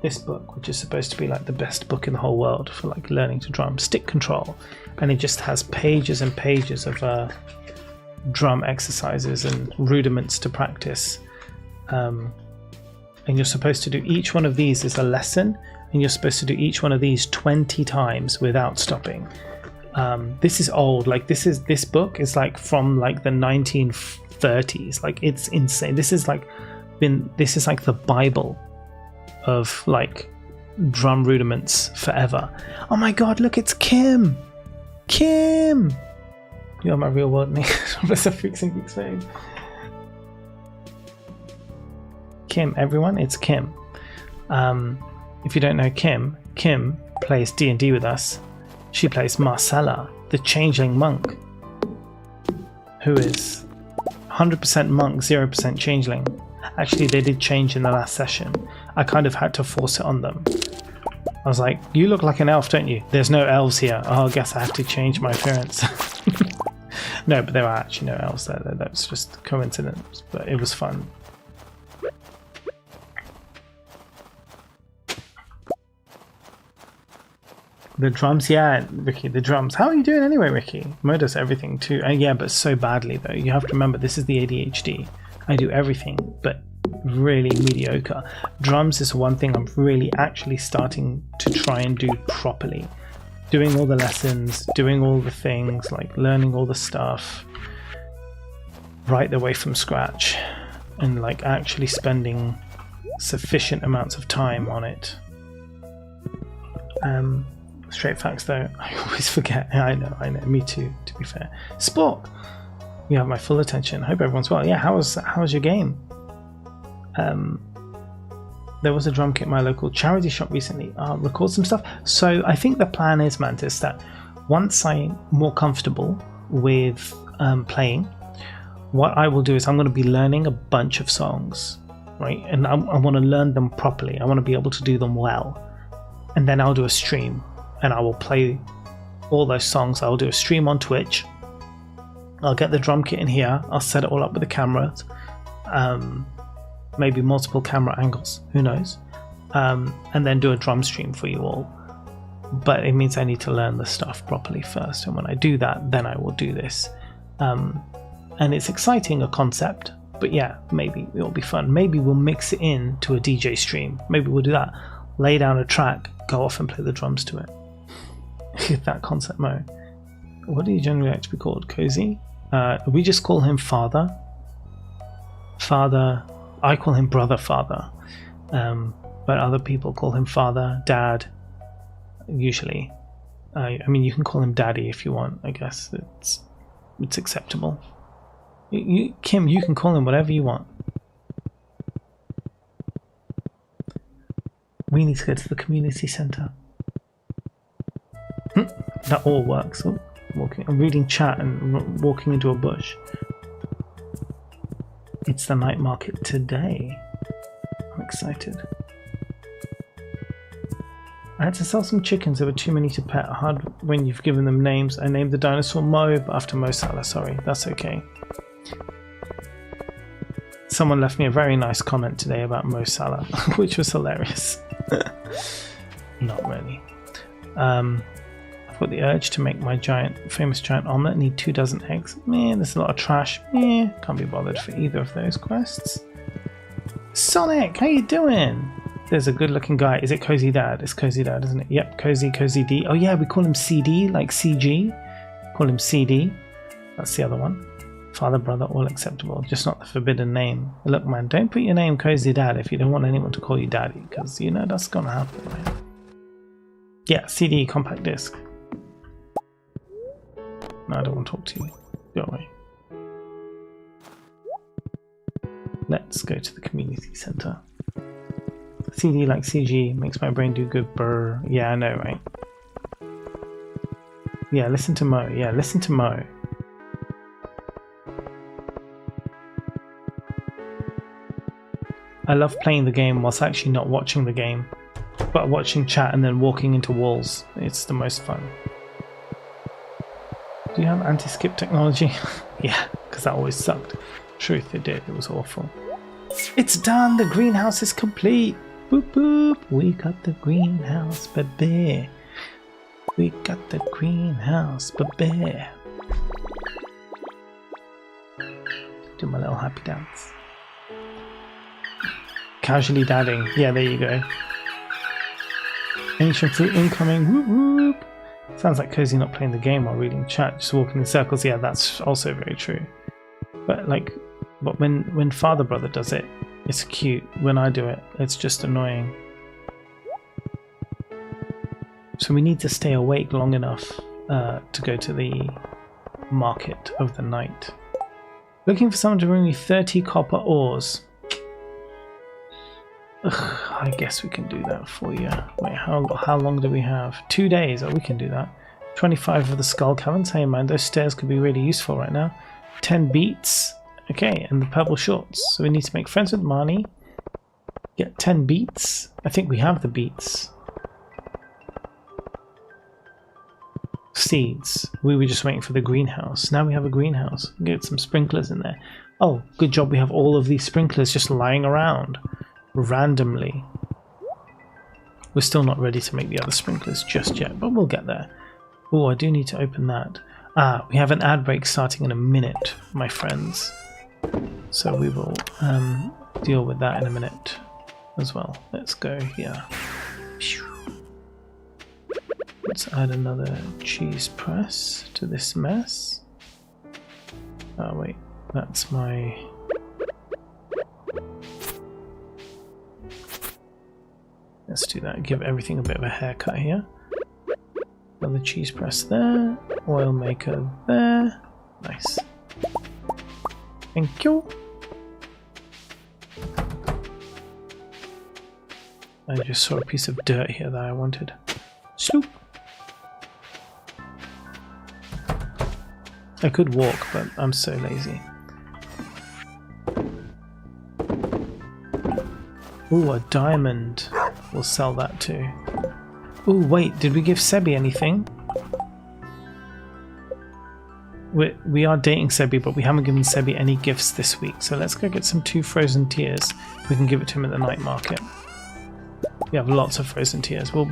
this book, which is supposed to be like the best book in the whole world for like learning to drum, Stick Control, and it just has pages and pages of drum exercises and rudiments to practice. And you're supposed to do each one of these is a lesson, and you're supposed to do each one of these 20 times without stopping. This is old. Like this book is like from like the 1930s. Like it's insane. This is like the Bible of like drum rudiments forever. Oh my god, look, it's Kim. You're my real world name. Professor Freaks and Geeks fame. Kim, everyone, it's Kim. If you don't know Kim plays D&D with us. She plays Marcella, the changeling monk, who is 100% monk, 0% changeling. Actually, they did change in the last session. I kind of had to force it on them. I was like, you look like an elf, don't you? There's no elves here. Oh, I guess I have to change my appearance. No, but there are actually no elves there. That was just coincidence, but it was fun. The drums, yeah, Ricky, the drums. How are you doing anyway, Ricky? Mo does everything too. Yeah, but so badly though. You have to remember, this is the ADHD. I do everything, but really mediocre. Drums is one thing I'm really actually starting to try and do properly. Doing all the lessons, doing all the things, like learning all the stuff right the way from scratch, and like actually spending sufficient amounts of time on it. Straight facts though, I always forget. I know, me too, to be fair. Sport! You have my full attention. Hope everyone's well. Yeah, how was your game? There was a drum kit at my local charity shop recently. Record some stuff. So I think the plan is, Mantis, that once I'm more comfortable with playing, what I will do is I'm going to be learning a bunch of songs, right? And I want to learn them properly. I want to be able to do them well. And then I'll do a stream and I will play all those songs. I'll do a stream on Twitch. I'll get the drum kit in here. I'll set it all up with the cameras. Maybe multiple camera angles. Who knows? And then do a drum stream for you all. But it means I need to learn the stuff properly first. And when I do that, then I will do this. And it's exciting, a concept. But yeah, maybe it'll be fun. Maybe we'll mix it in to a DJ stream. Maybe we'll do that. Lay down a track, go off and play the drums to it. That concept mode. What do you generally like to be called? Cozy? We just call him Father. Father. I call him Brother Father. But other people call him Father, Dad, usually. I mean, you can call him Daddy if you want, I guess. It's acceptable. Kim, you can call him whatever you want. We need to go to the community centre. That all works. Oh, I'm reading chat and walking into a bush. It's the night market today. I'm excited. I had to sell some chickens that were too many to pet. Hard when you've given them names. I named the dinosaur Mo, but after Mo Salah. Sorry, that's okay. Someone left me a very nice comment today about Mo Salah, which was hilarious. Not really. I've got the urge to make my famous giant omelette. Need 2 dozen eggs. Man, there's a lot of trash. Can't be bothered for either of those quests. Sonic, how you doing? There's a good-looking guy. Is it Cozy Dad? It's Cozy Dad, isn't it? Yep, Cozy D. Oh yeah, we call him CD, like CG. Call him CD. That's the other one. Father, brother, all acceptable. Just not the forbidden name. Look, man, don't put your name Cozy Dad if you don't want anyone to call you Daddy, because you know that's gonna happen, right? Yeah, CD, compact disc. No, I don't want to talk to you. Go away. Let's go to the community centre. CD like CG makes my brain do good brr. Yeah, I know, right? Yeah, listen to Mo. Yeah, listen to Mo. I love playing the game whilst actually not watching the game, but watching chat and then walking into walls. It's the most fun. Do you have anti-skip technology? Yeah, because that always sucked. Truth, it did. It was awful. It's done! The greenhouse is complete! Boop boop! We got the greenhouse, baby! We got the greenhouse, baby! Do my little happy dance. Casually dadding. Yeah, there you go. Ancient fruit incoming. Whoop whoop! Sounds like Cozy not playing the game while reading chat, just walking in circles. Yeah, that's also very true. But when Father Brother does it, it's cute. When I do it, it's just annoying. So we need to stay awake long enough to go to the market of the night. Looking for someone to bring me 30 copper ores. Ugh, I guess we can do that for you. Wait, how long do we have? 2 days. Oh, we can do that. 25 of the skull caverns. Hey man, those stairs could be really useful right now. 10 beats. Okay, and the purple shorts. So we need to make friends with Marnie. Get 10 beats. I think we have the beats. Seeds. We were just waiting for the greenhouse. Now we have a greenhouse. Get some sprinklers in there. Oh, good job we have all of these sprinklers just lying around randomly. We're still not ready to make the other sprinklers just yet, but we'll get there. Oh, I do need to open that. We have an ad break starting in a minute, my friends. So we will deal with that in a minute as well. Let's go here. Let's add another cheese press to this mess. Oh wait, that's my... Let's do that, give everything a bit of a haircut here. Another cheese press there, oil maker there. Nice. Thank you. I just saw a piece of dirt here that I wanted. Sloop. I could walk, but I'm so lazy. Ooh, a diamond. We'll sell that too. Ooh, wait, did we give Sebi anything? We are dating Sebi, but we haven't given Sebi any gifts this week. So let's go get some 2 frozen tears. We can give it to him at the night market. We have lots of frozen tears. We'll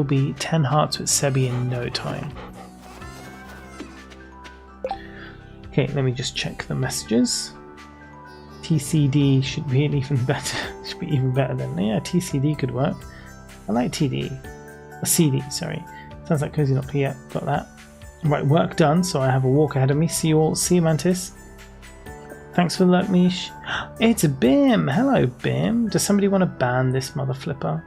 be 10 hearts with Sebi in no time. Okay, let me just check the messages. TCD should be even better. Should be even better than, yeah, TCD could work. I like TD. A CD, sorry. Sounds like cozy not here. Got that. Right, work done. So I have a walk ahead of me. See you all. See you, Mantis. Thanks for the luck, Mish. It's Bim. Hello, Bim. Does somebody want to ban this mother flipper?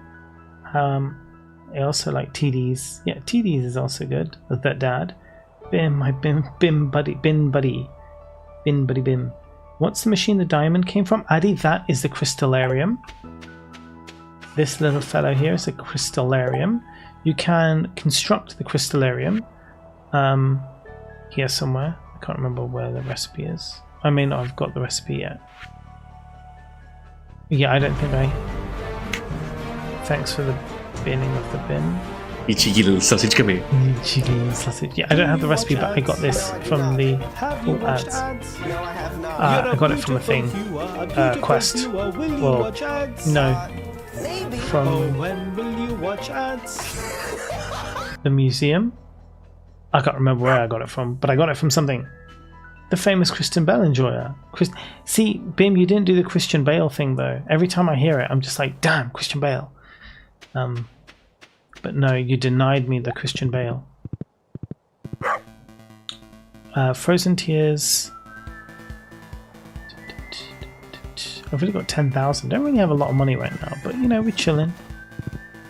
I also like TDs. Yeah, TDs is also good. With that dad. Bim, my Bim buddy. Bin buddy. Bim. What's the machine the diamond came from? Addy, that is the crystallarium. This little fellow here is a crystallarium. You can construct the crystallarium here somewhere. I can't remember where the recipe is. I may not have got the recipe yet. Yeah, I don't think I... Thanks for the binning of the bin. You cheeky little sausage, come here. You cheeky little sausage. Yeah, I don't have the recipe, but I got this from the ads. I got it from a thing. Quest. Well, no. From the museum. I can't remember where I got it from, but I got it from something. The famous Christian Bale enjoyer. See, Bim, you didn't do the Christian Bale thing though. Every time I hear it, I'm just like, damn, Christian Bale. But no, you denied me the Christian Bale. Frozen Tears. I've really got 10,000. Don't really have a lot of money right now, but you know, we're chilling.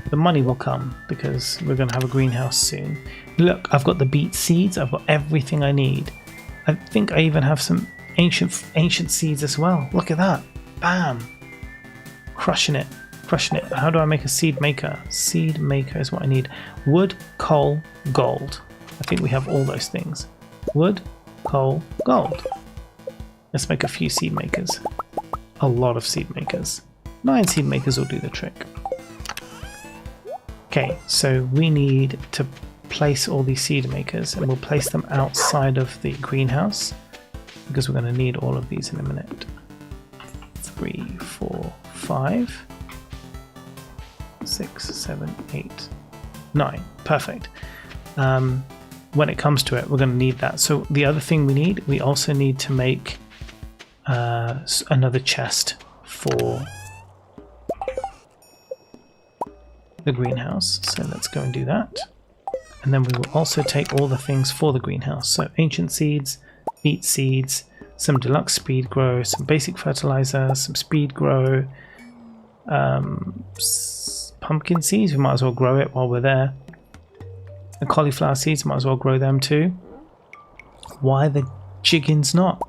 The money will come because we're going to have a greenhouse soon. Look, I've got the beet seeds. I've got everything I need. I think I even have some ancient seeds as well. Look at that. Bam. Crushing it. How do I make a seed maker? Seed maker is what I need. Wood, coal, gold. I think we have all those things. Wood, coal, gold. Let's make a few seed makers. A lot of seed makers. 9 seed makers will do the trick. Okay, so we need to place all these seed makers and we'll place them outside of the greenhouse because we're going to need all of these in a minute. 3, 4, 5, 6, 7, 8, 9. Perfect. When it comes to it, we're going to need that. So the other thing we also need to make another chest for the greenhouse. So let's go and do that. And then we will also take all the things for the greenhouse. So ancient seeds, beet seeds, some deluxe speed grow, some basic fertilizer, some speed grow, pumpkin seeds, we might as well grow it while we're there. The cauliflower seeds, might as well grow them too. Why the jiggins not?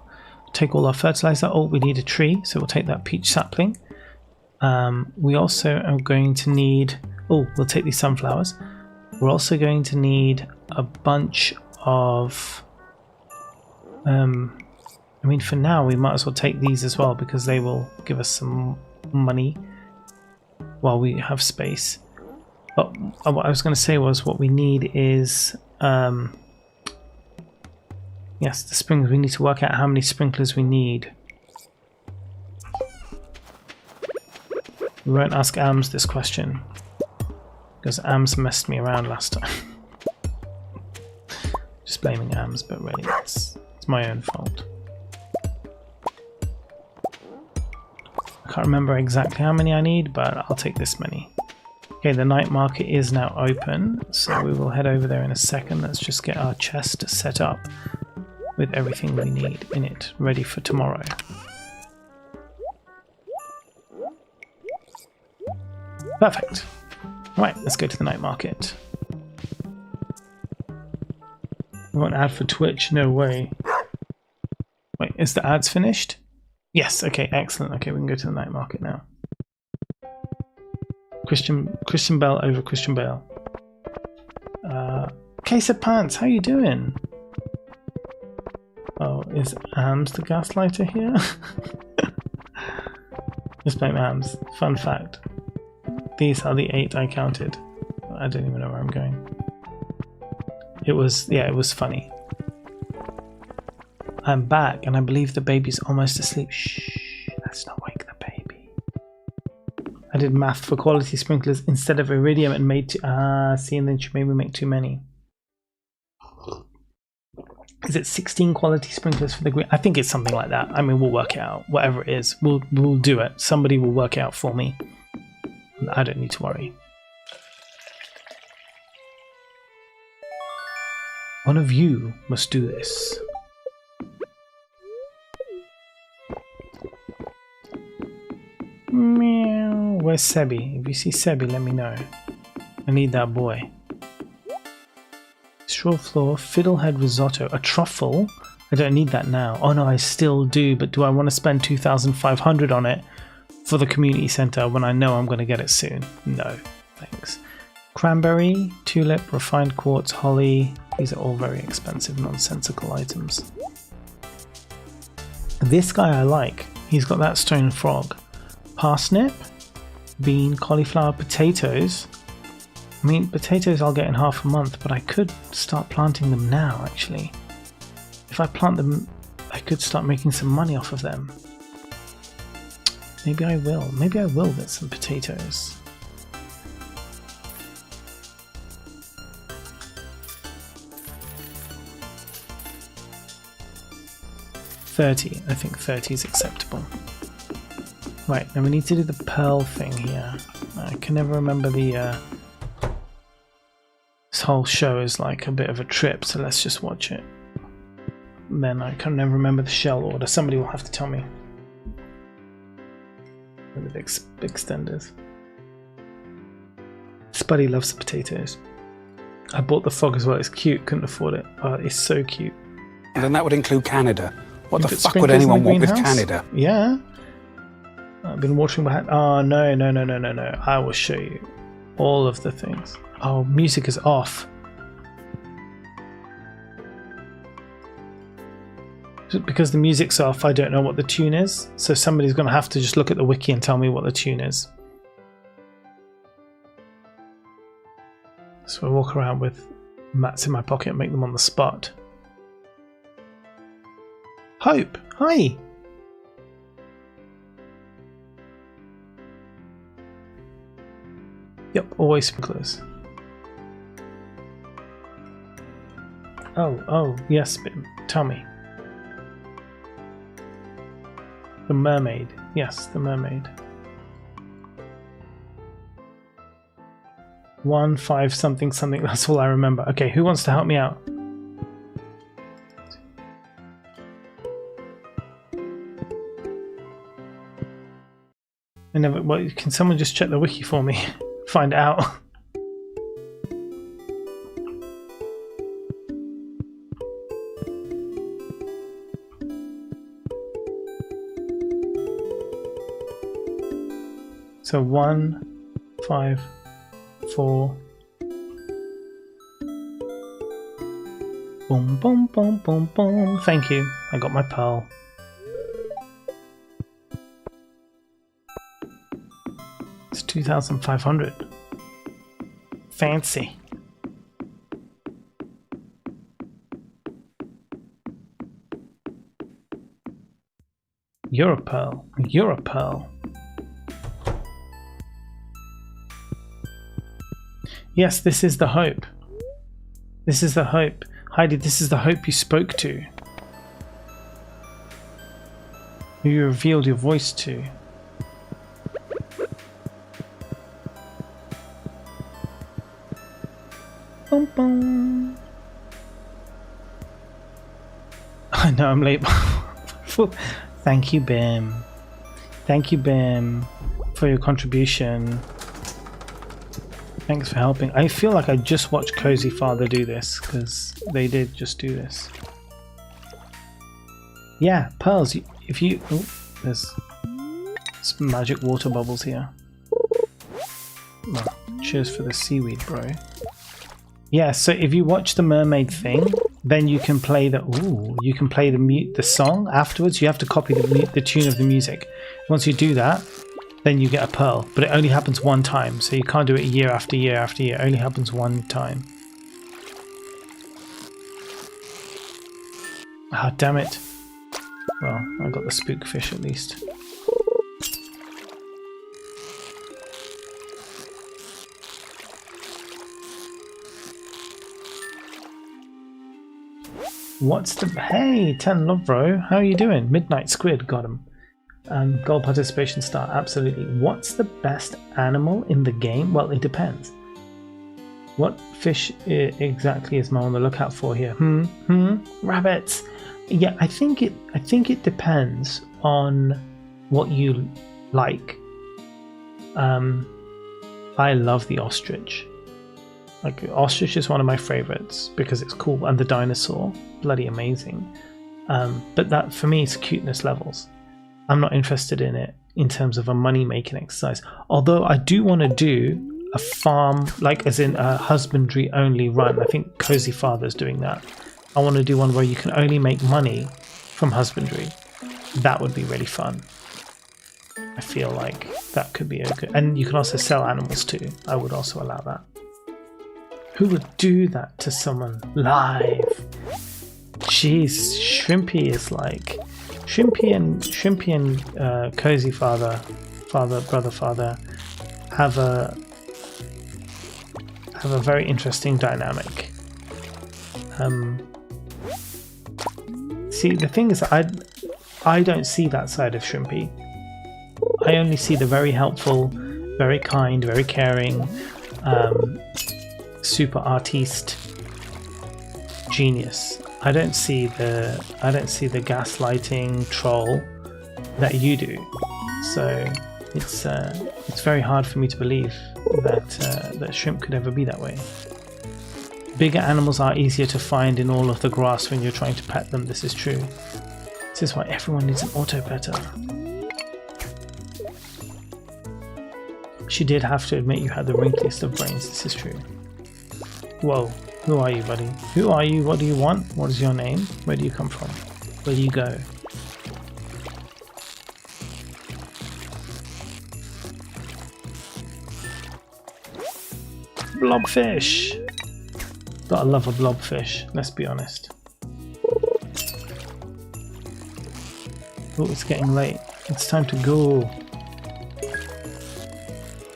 Take all our fertilizer. Oh, we need a tree, so we'll take that peach sapling. We also are going to need... Oh, we'll take these sunflowers. We're also going to need a bunch of... I mean, for now, we might as well take these as well because they will give us some money while we have space. But what I was going to say was what we need is... yes, the sprinklers. We need to work out how many sprinklers we need. We won't ask AMS this question. because Ams messed me around last time. Just blaming Ams, but really it's my own fault. I can't remember exactly how many I need, but I'll take this many. Okay, the night market is now open, so we will head over there in a second. Let's just get our chest set up with everything we need in it, ready for tomorrow. Perfect. Right, let's go to the night market. We want an ad for Twitch? No way. Wait, is the ads finished? Yes, okay, excellent. Okay, we can go to the night market now. Christian Bale over Christian Bale. Case of Pants, how you doing? Oh, is Ams the gaslighter here? Just blame Ams. Fun fact. These are the 8 I counted. I don't even know where I'm going. It was funny. I'm back and I believe the baby's almost asleep. Shh, let's not wake the baby. I did math for quality sprinklers instead of iridium and made see, and then she made me make too many. Is it 16 quality sprinklers for the green? I think it's something like that. I mean, we'll work it out. Whatever it is, we'll do it. Somebody will work it out for me. I don't need to worry. One of you must do this. Meow. Where's Sebi? If you see Sebi, let me know. I need that boy. Straw floor, fiddlehead risotto, a truffle. I don't need that now. Oh no, I still do, but do I want to spend 2,500 on it for the community center when I know I'm going to get it soon? No, thanks. Cranberry, tulip, refined quartz, holly. These are all very expensive, nonsensical items. This guy I like. He's got that stone frog. Parsnip, bean, cauliflower, potatoes. I mean, potatoes I'll get in half a month, but I could start planting them now, actually. If I plant them, I could start making some money off of them. Maybe I will. Maybe I will get some potatoes. $30. I think 30 is acceptable. Right, now we need to do the pearl thing here. I can never remember the... This whole show is like a bit of a trip, so let's just watch it. Then I can never remember the shell order. Somebody will have to tell me. The big extenders. Spuddy loves the potatoes. I bought the frog as well. It's cute. Couldn't afford it. It's so cute. And then that would include Canada. What the fuck would anyone want with Canada? Yeah. I've been watching behind. Oh, no. I will show you all of the things. Oh, music is off. Because the music's off, I don't know what the tune is. So somebody's going to have to just look at the wiki and tell me what the tune is. So I walk around with mats in my pocket and make them on the spot. Hope, hi! Yep, always sprinklers. Oh, yes, Bim, tell me. The mermaid. Yes, the mermaid. 1, 5, something, that's all I remember. Okay, who wants to help me out? I never... Well, can someone just check the wiki for me? Find out. So 1, 5, 4. Boom, boom, boom, boom, boom. Thank you. I got my pearl. It's 2,500. Fancy. You're a pearl. You're a pearl. Yes, this is the hope. This is the hope. Heidi, this is the hope you spoke to. Who you revealed your voice to. Boom, boom. I know I'm late. Thank you, Bim. Thank you, Bim, for your contribution. Thanks for helping. I feel like I just watched Cozy Father do this, because they did just do this. Yeah, pearls. If you... Oh, there's some magic water bubbles here. Well, cheers for the seaweed, bro. Yeah, so if you watch the mermaid thing, then you can play the... Ooh, you can play the song afterwards. You have to copy the tune of the music. Once you do that, then you get a pearl, but it only happens one time, so you can't do it year after year after year. It only happens one time. Ah, damn it. Well, I got the spook fish at least. What's the... Hey, 10 love, bro. How are you doing? Midnight Squid, got him. Gold participation star, absolutely. What's the best animal in the game? Well, it depends. What fish exactly is Mo on the lookout for here? Rabbits. Yeah, I think it depends on what you like. I love the ostrich. Like, ostrich is one of my favorites because it's cool, and the dinosaur, bloody amazing. But that for me is cuteness levels. I'm not interested in it in terms of a money-making exercise. Although I do want to do a farm, like as in a husbandry-only run. I think Cozy Father's doing that. I want to do one where you can only make money from husbandry. That would be really fun. I feel like that could be a good... And you can also sell animals too. I would also allow that. Who would do that to someone live? Jeez, Shrimpy is like... Shrimpy and Cozy Father have a very interesting dynamic. See, the thing is, I don't see that side of Shrimpy. I only see the very helpful, very kind, very caring, super artiste genius. I don't see the gaslighting troll that you do. So it's very hard for me to believe that shrimp could ever be that way. Bigger animals are easier to find in all of the grass when you're trying to pet them. This is true. This is why everyone needs an auto petter. She did have to admit you had the wrinkliest of brains. This is true. Whoa. Who are you, buddy? Who are you? What do you want? What is your name? Where do you come from? Where do you go? Blobfish! Gotta love a blobfish, let's be honest. Oh, it's getting late. It's time to go.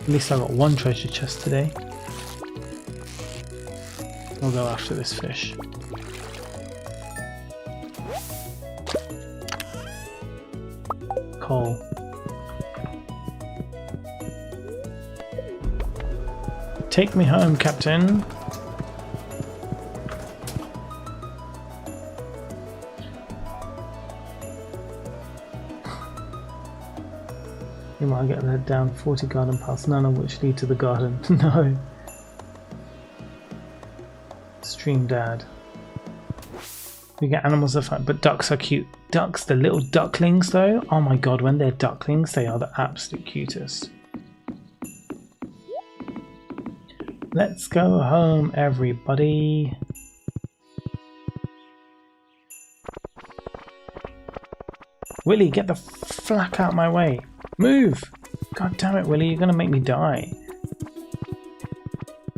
At least I got one treasure chest today. We'll go after this fish. Coal. Take me home, Captain. You might get led down 40 garden paths, none of which lead to the garden. No. Stream dad. We get animals are fun, but ducks are cute. Ducks, the little ducklings though, oh my god, when they're ducklings, they are the absolute cutest. Let's go home, everybody. Willy, get the flack out my way. Move! God damn it, Willy, you're gonna make me die.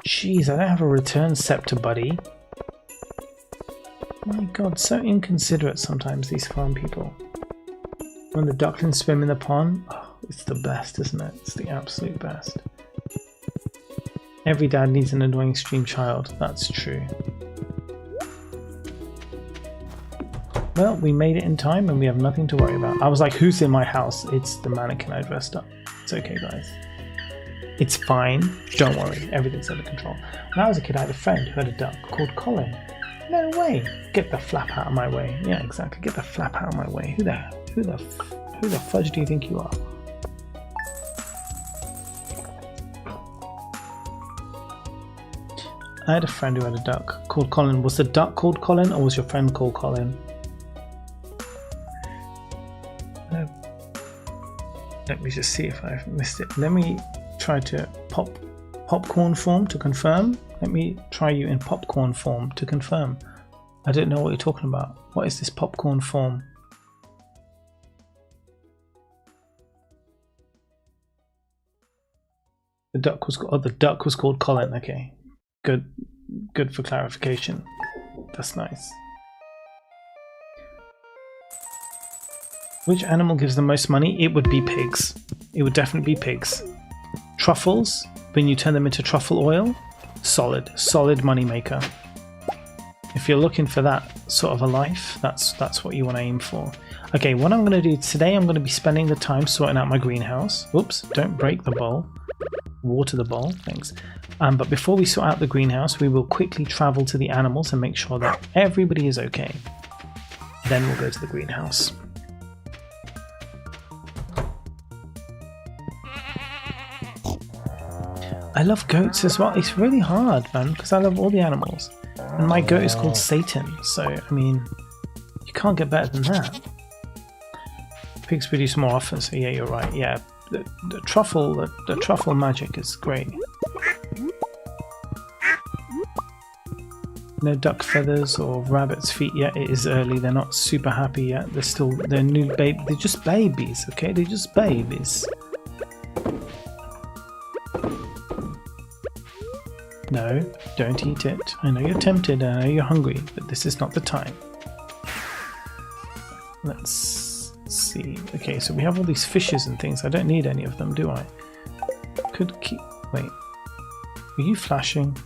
Jeez, I don't have a return scepter, buddy. My god, so inconsiderate sometimes, these farm people. When the ducklings swim in the pond, oh, it's the best, isn't it? It's the absolute best. Every dad needs an annoying stream child. That's true. Well, we made it in time and we have nothing to worry about. I was like, who's in my house? It's the mannequin I dressed up. It's okay, guys. It's fine. Don't worry. Everything's under control. When I was a kid, I had a friend who had a duck called Colin. No way. Get the flap out of my way. Yeah, exactly. Get the flap out of my way. Who the fudge do you think you are? I had a friend who had a duck called Colin. Was the duck called Colin or was your friend called Colin? Let me just see if I've missed it. Let me try to popcorn form to confirm. Let me try you in popcorn form to confirm. I don't know what you're talking about. What is this popcorn form? The duck was called Colin. Okay, good for clarification. That's nice. Which animal gives the most money? It would be pigs. It would definitely be pigs. Truffles, when you turn them into truffle oil, solid money maker. If you're looking for that sort of a life, that's what you want to aim for. Okay, what I'm going to do today, I'm going to be spending the time sorting out my greenhouse. Oops, don't break the bowl. Water the bowl, thanks. But before we sort out the greenhouse, we will quickly travel to the animals and make sure that everybody is okay. Then we'll go to the greenhouse. I love goats as well. It's really hard, man, because I love all the animals. And my goat is called Satan, so, I mean, you can't get better than that. Pigs produce more often, so yeah, you're right. Yeah, the truffle magic is great. No duck feathers or rabbit's feet yet. It is early. They're not super happy yet. They're new baby. They're just babies, okay? They're just babies. No, don't eat it. I know you're tempted, I know you're hungry, but this is not the time. Let's see. Okay, so we have all these fishes and things. I don't need any of them, do I? Could keep... Wait. Were you flashing?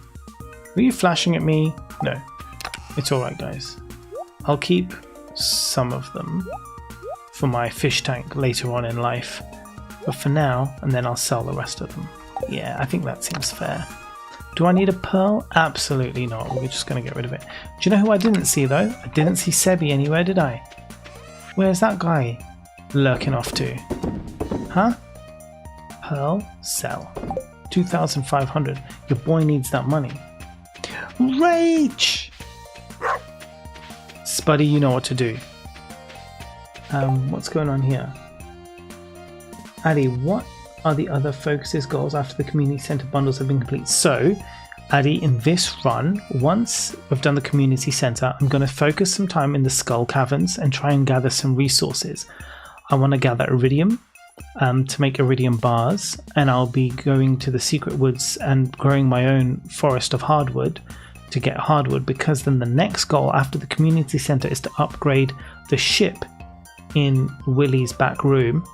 Were you flashing at me? No. It's alright, guys. I'll keep some of them for my fish tank later on in life. But for now, and then I'll sell the rest of them. Yeah, I think that seems fair. Do I need a pearl? Absolutely not. We're just going to get rid of it. Do you know who I didn't see though? I didn't see Sebi anywhere, did I? Where's that guy lurking off to? Huh? Pearl? Sell. 2,500. Your boy needs that money. Rage! Spuddy, you know what to do. What's going on here? Addy, what are the other focuses goals after the community center bundles have been complete? So, Addy, in this run, once we've done the community center, I'm going to focus some time in the skull caverns and try and gather some resources. I want to gather iridium to make iridium bars, and I'll be going to the secret woods and growing my own forest of hardwood to get hardwood, because then the next goal after the community center is to upgrade the ship in Willy's back room,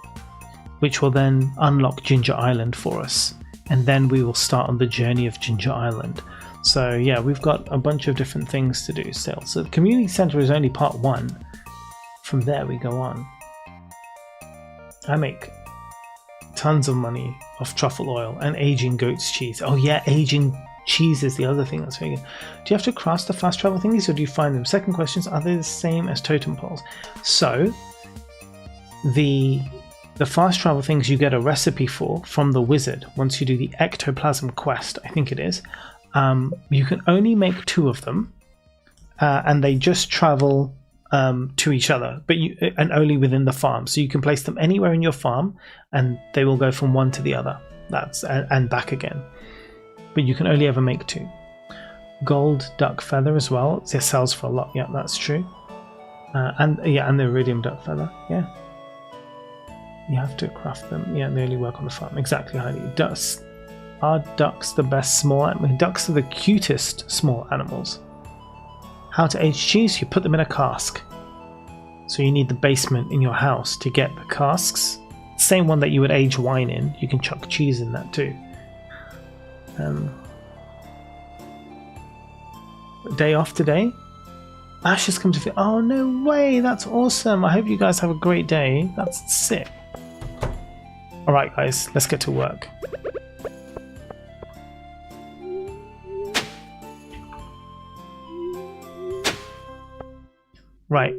which will then unlock Ginger Island for us, and then we will start on the journey of Ginger Island. So yeah, we've got a bunch of different things to do still. So the community center is only part 1. From there we go on. I make tons of money off truffle oil and aging goat's cheese. Oh yeah, aging cheese is the other thing that's very good. Do you have to craft the fast travel thingies, or do you find them? Second question is, are they the same as totem poles? So the fast travel things you get a recipe for from the wizard once you do the ectoplasm quest, I think it is. You can only make 2 of them, and they just travel to each other, but and only within the farm. So you can place them anywhere in your farm, and they will go from one to the other. And back again. But you can only ever make 2. Gold duck feather as well. It sells for a lot. Yeah, that's true. And the iridium duck feather. Yeah. You have to craft them. Yeah, they only work on the farm. Exactly, Heidi. Are ducks the best small animals? Ducks are the cutest small animals. How to age cheese? You put them in a cask. So you need the basement in your house to get the casks. Same one that you would age wine in. You can chuck cheese in that too. day off today. Ash has come to feel. Oh, no way. That's awesome. I hope you guys have a great day. That's sick. Alright, guys. Let's get to work. Right.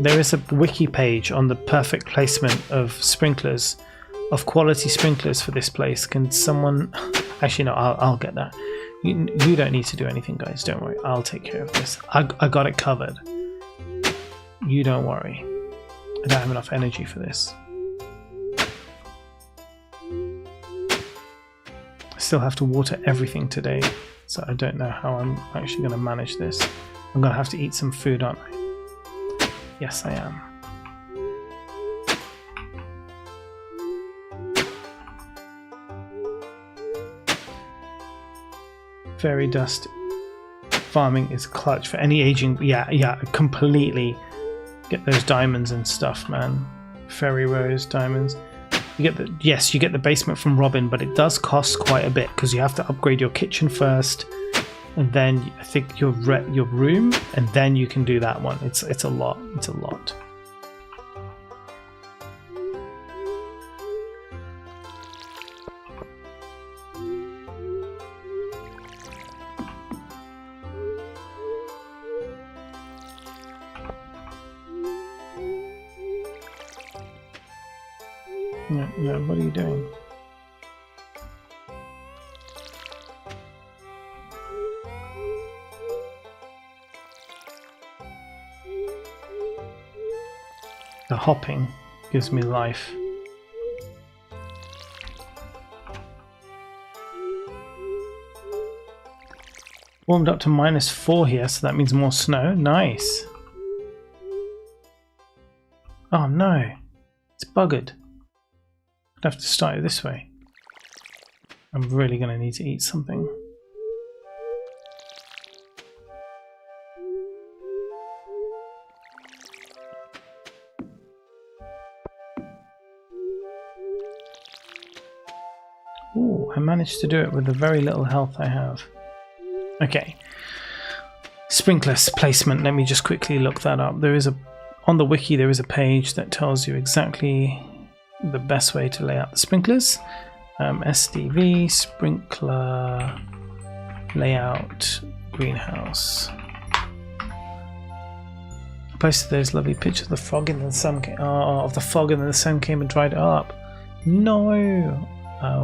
There is a wiki page on the perfect placement of sprinklers, of quality sprinklers for this place. Can someone... Actually, no, I'll get that. You don't need to do anything, guys. Don't worry. I'll take care of this. I got it covered. You don't worry. I don't have enough energy for this. I still have to water everything today, so I don't know how I'm actually going to manage this. I'm going to have to eat some food, aren't I? Yes, I am. Fairy dust farming is clutch for any aging. Yeah, completely. Get those diamonds and stuff, man. Fairy rose diamonds. You get the you get the basement from Robin, but it does cost quite a bit because you have to upgrade your kitchen first, and then I think your room, and then you can do that one. It's a lot. It's a lot. Yeah, what are you doing? The hopping gives me life. Warmed up to -4 here, so that means more snow. Nice. Oh no, it's buggered. I'd have to start it this way. I'm really going to need to eat something. Ooh, I managed to do it with the very little health I have. Okay. Sprinkler placement. Let me just quickly look that up. On the wiki there is a page that tells you exactly the best way to lay out the sprinklers. SDV sprinkler layout greenhouse. I posted those lovely pictures of the fog and then the sun came, of the fog and then the sun came and dried it up. No,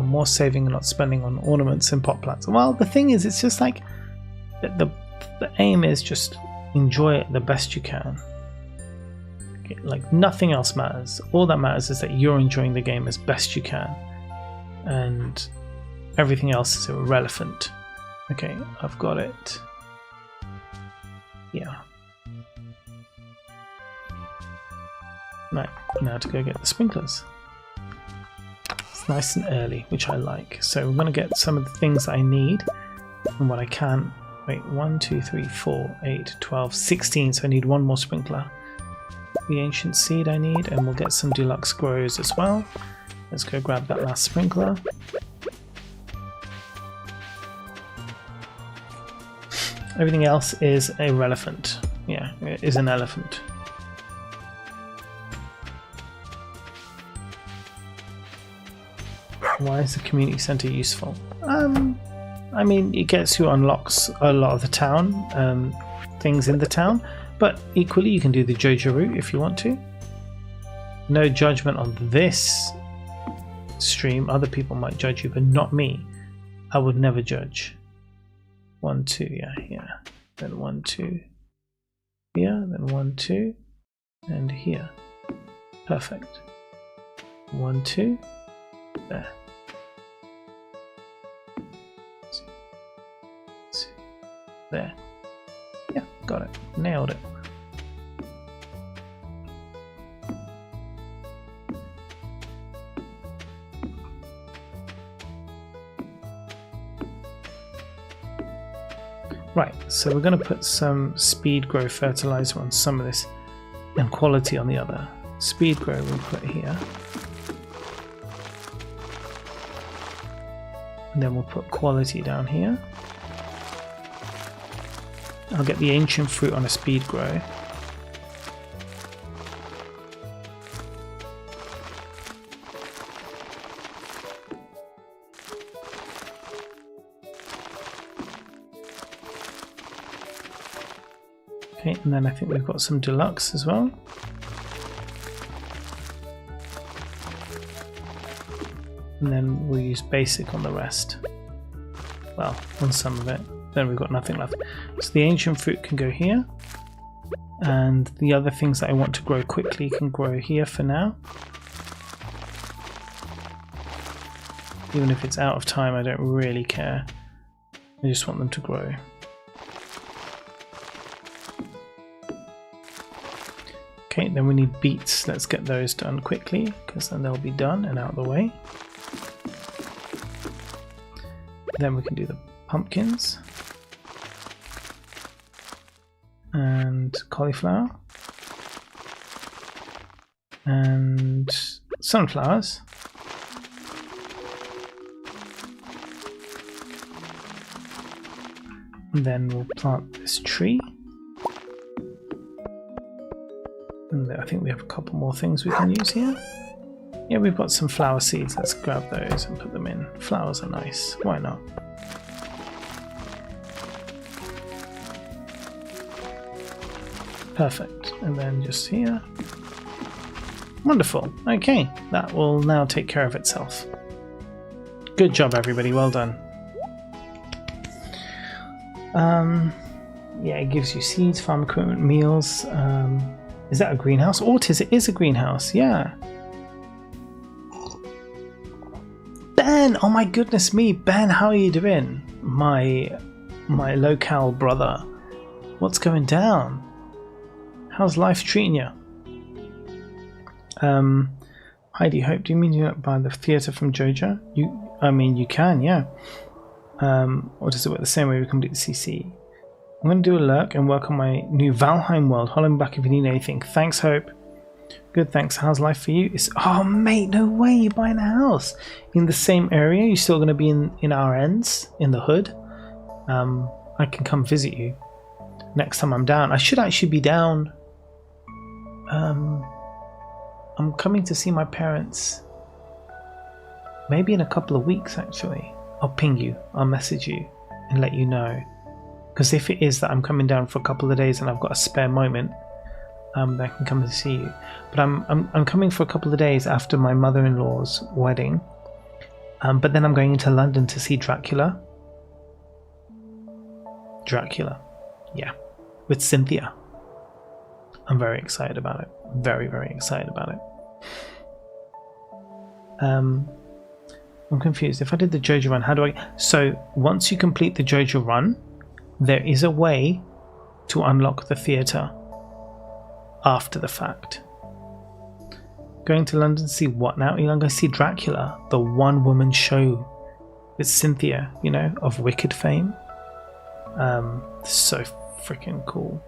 more saving and not spending on ornaments and pot plants. Well, the thing is, it's just like the aim is just enjoy it the best you can. Like nothing else matters. All that matters is that you're enjoying the game as best you can, and everything else is irrelevant. Okay, I've got it. Yeah. Right, now to go get the sprinklers. It's nice and early, which I like. So I'm going to get some of the things that I need and what I can. Wait, 1, 2, 3, 4, 8, 12, 16. So I need one more sprinkler. The ancient seed I need, and we'll get some deluxe grows as well. Let's go grab that last sprinkler. Everything else is irrelevant. Yeah, it is an elephant. Why is the community center useful? I mean, it gets you unlocks a lot of the town, things in the town. But equally, you can do the Jojo route if you want to. No judgment on this stream. Other people might judge you, but not me. I would never judge. 1, 2, yeah. Then 1, 2. Here, then 1, 2. And here. Perfect. 1, 2. There. 2. There. Yeah, got it. Nailed it. Right, so we're going to put some speed grow fertilizer on some of this and quality on the other. Speed grow we'll put here. And then we'll put quality down here. I'll get the ancient fruit on a speed grow. Okay, and then I think we've got some deluxe as well. And then we'll use basic on the rest. Well, on some of it. Then we've got nothing left. So the ancient fruit can go here. And the other things that I want to grow quickly can grow here for now. Even if it's out of time, I don't really care. I just want them to grow. Okay, then we need beets. Let's get those done quickly, because then they'll be done and out of the way. Then we can do the pumpkins. And cauliflower. And sunflowers. And then we'll plant this tree. And I think we have a couple more things we can use here. Yeah, we've got some flower seeds. Let's grab those and put them in. Flowers are nice. Why not? Perfect. And then just here. Wonderful. Okay, that will now take care of itself. Good job, everybody. Well done. Yeah, it gives you seeds, farm equipment, meals. Is that a greenhouse? Oh, it is a greenhouse. Yeah. Ben! Oh my goodness me. Ben, how are you doing? My locale brother. What's going down? How's life treating you? Heidi Hope, do you mean you're by the theatre from Jojo? I mean, you can, yeah. Or does it work the same way we complete the CC? I'm going to do a lurk and work on my new Valheim world. Holler me back if you need anything. Thanks, Hope. Good, thanks. How's life for you? Oh, mate, no way. You're buying a house in the same area. You're still going to be in our ends, in the hood. I can come visit you next time I'm down. I should actually be down. I'm coming to see my parents maybe in a couple of weeks, actually. I'll ping you. I'll message you and let you know. Because if it is that I'm coming down for a couple of days and I've got a spare moment, then I can come and see you. But I'm coming for a couple of days after my mother-in-law's wedding. But then I'm going into London to see Dracula. Yeah. With Cynthia. I'm very excited about it. Very, very excited about it. I'm confused. If I did the Jojo run, how do I... So, once you complete the Jojo run, there is a way to unlock the theatre after the fact. Going to London to see what now? You're going to see Dracula, the one-woman show with Cynthia, you know, of Wicked fame. So freaking cool.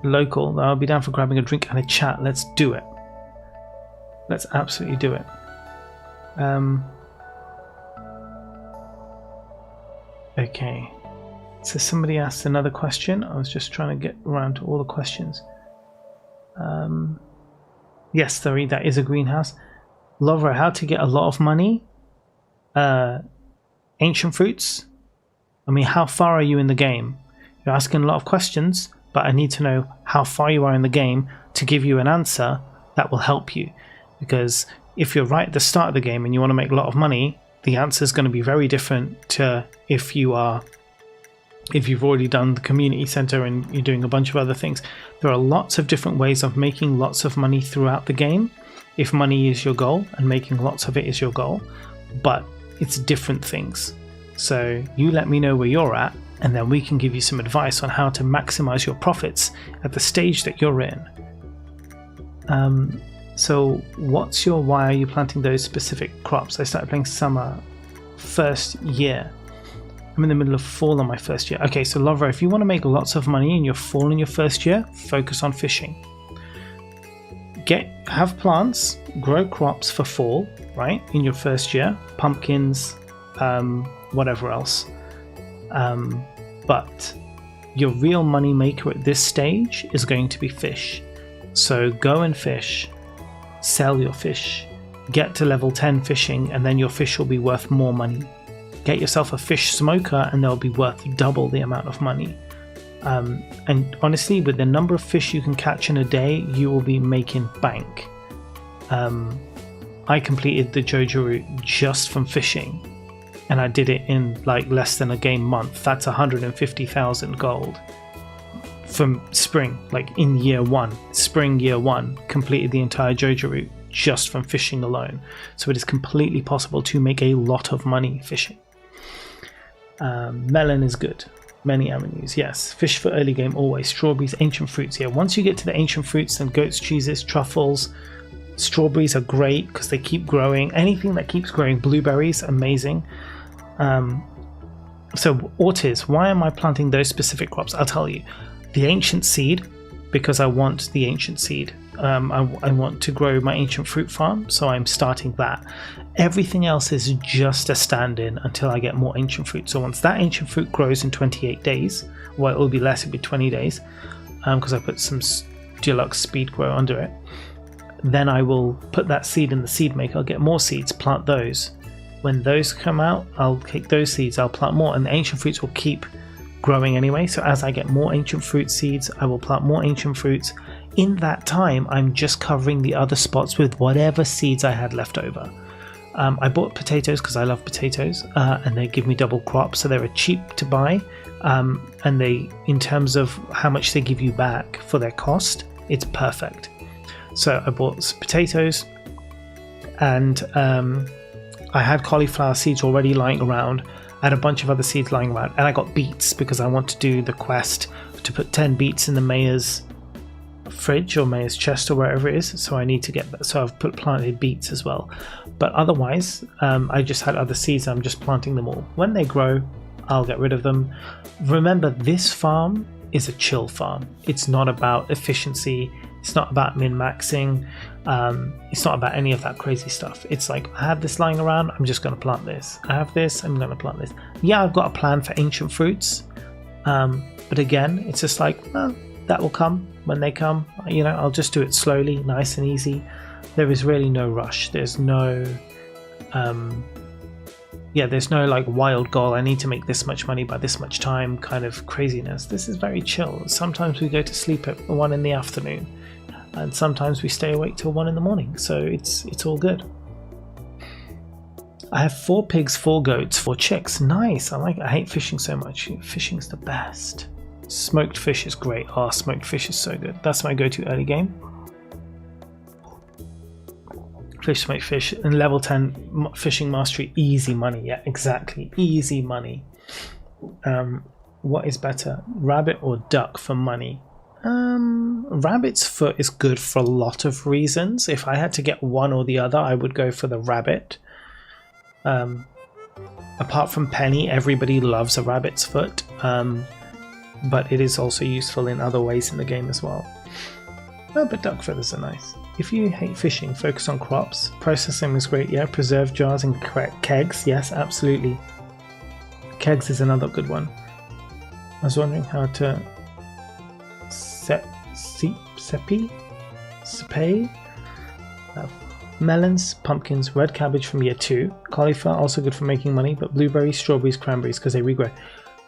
Local, I'll be down for grabbing a drink and a chat. Let's do it. Let's absolutely do it. Okay. So somebody asked another question. I was just trying to get around to all the questions. Yes, sorry, that is a greenhouse. Lovro, how to get a lot of money? Ancient fruits? I mean, how far are you in the game? You're asking a lot of questions, but I need to know how far you are in the game to give you an answer that will help you. Because if you're right at the start of the game and you want to make a lot of money, the answer is going to be very different to if you've already done the community center and you're doing a bunch of other things. There are lots of different ways of making lots of money throughout the game, if money is your goal and making lots of it is your goal, but it's different things. So you let me know where you're at, and then we can give you some advice on how to maximize your profits at the stage that you're in. So why are you planting those specific crops? I started playing summer first year. I'm in the middle of fall on my first year. Okay, so Lovro, if you want to make lots of money in your fall in your first year, focus on fishing. Have plants, grow crops for fall, right? In your first year, pumpkins, whatever else. But your real money maker at this stage is going to be fish. So go and fish, sell your fish, get to level 10 fishing, and then your fish will be worth more money. Get yourself a fish smoker and they'll be worth double the amount of money. And honestly, with the number of fish you can catch in a day, you will be making bank. I completed the Jojo route just from fishing, and I did it in like less than a game month. That's 150,000 gold from spring, like in spring year one, completed the entire Jojo route just from fishing alone. So it is completely possible to make a lot of money fishing. Melon is good. Many avenues, yes. Fish for early game always. Strawberries, ancient fruits. Yeah, once you get to the ancient fruits, then goats, cheeses, truffles, strawberries are great because they keep growing. Anything that keeps growing. Blueberries, amazing. So ortiz, why am I planting those specific crops? I'll tell you. The ancient seed, because I want the ancient seed. I want to grow my ancient fruit farm, so I'm starting that. Everything else is just a stand-in until I get more ancient fruit. So once that ancient fruit grows in 28 days, well, it will be less, it'll be 20 days, because I put some deluxe speed grow under it. Then I will put that seed in the seed maker. I'll get more seeds, plant those. When those come out, I'll take those seeds, I'll plant more, and the ancient fruits will keep growing anyway. So as I get more ancient fruit seeds, I will plant more ancient fruits. In that time, I'm just covering the other spots with whatever seeds I had left over. I bought potatoes because I love potatoes, and they give me double crop, so they're cheap to buy, and they, in terms of how much they give you back for their cost, it's perfect. So I bought some potatoes, and I had cauliflower seeds already lying around. I had a bunch of other seeds lying around, and I got beets because I want to do the quest to put 10 beets in the mayor's fridge or mayor's chest or wherever it is, so I need to get that. So I've planted beets as well, but otherwise I just had other seeds. I'm just planting them all. When they grow, I'll get rid of them. Remember, this farm is a chill farm. It's not about efficiency, it's not about min-maxing, it's not about any of that crazy stuff. It's like, I have this lying around, I'm just going to plant this. I have this, I'm going to plant this. Yeah, I've got a plan for ancient fruits, but again, it's just like, well, that will come when they come. You know, I'll just do it slowly, nice and easy. There is really no rush. There's no there's no like wild goal, I need to make this much money by this much time kind of craziness. This is very chill. Sometimes we go to sleep at 1 in the afternoon, and sometimes we stay awake till 1 in the morning, so it's all good. I have 4 pigs, 4 goats, 4 chicks. Nice. I hate fishing so much. Fishing's the best. Smoked fish is great. Oh, smoked fish is so good. That's my go-to early game. Fish, smoked fish, and level 10 fishing mastery, easy money. Yeah, exactly, easy money. What is better, rabbit or duck for money? Rabbit's foot is good for a lot of reasons. If I had to get one or the other, I would go for the rabbit. Apart from Penny, everybody loves a rabbit's foot. But it is also useful in other ways in the game as well. Oh, but duck feathers are nice. If you hate fishing, focus on crops. Processing is great, yeah. Preserve jars and kegs, yes, absolutely. Kegs is another good one. I was wondering how to sepe? Melons, pumpkins, red cabbage from year 2. Cauliflower, also good for making money, but blueberries, strawberries, cranberries, because they regrow.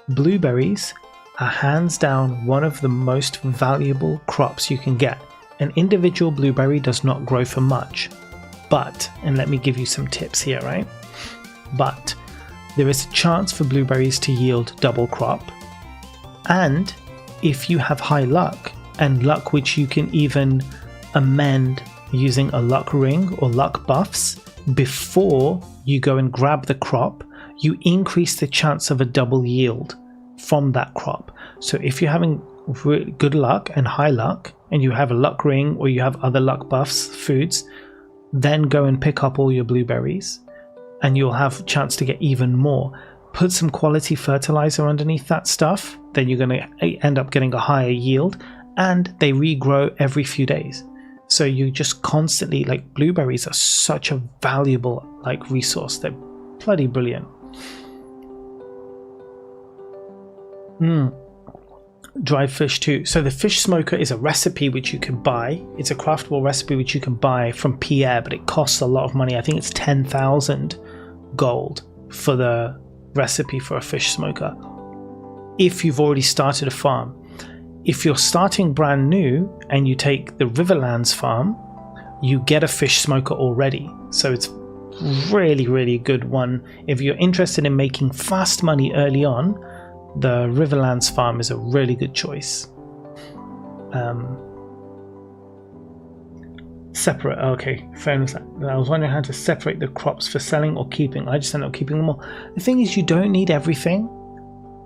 Blueberries are hands down one of the most valuable crops you can get. An individual blueberry does not grow for much, but, and let me give you some tips here, right? But there is a chance for blueberries to yield double crop, and if you have high luck, and luck which you can even amend using a luck ring or luck buffs, before you go and grab the crop, you increase the chance of a double yield from that crop. So if you're having good luck and high luck, and you have a luck ring or you have other luck buffs, foods, then go and pick up all your blueberries and you'll have a chance to get even more. Put some quality fertilizer underneath that stuff, then you're going to end up getting a higher yield, and they regrow every few days. So you just constantly, like, blueberries are such a valuable like resource. They're bloody brilliant. dried fish too. So the fish smoker is a recipe which you can buy. It's a craftable recipe which you can buy from Pierre, but it costs a lot of money. I think it's 10,000 gold for the recipe for a fish smoker if you've already started a farm. If you're starting brand new and you take the Riverlands farm, you get a fish smoker already. So it's really, really good one. If you're interested in making fast money early on, the Riverlands farm is a really good choice. Separate, okay, fair enough. I was wondering how to separate the crops for selling or keeping. I just ended up keeping them all. The thing is, you don't need everything.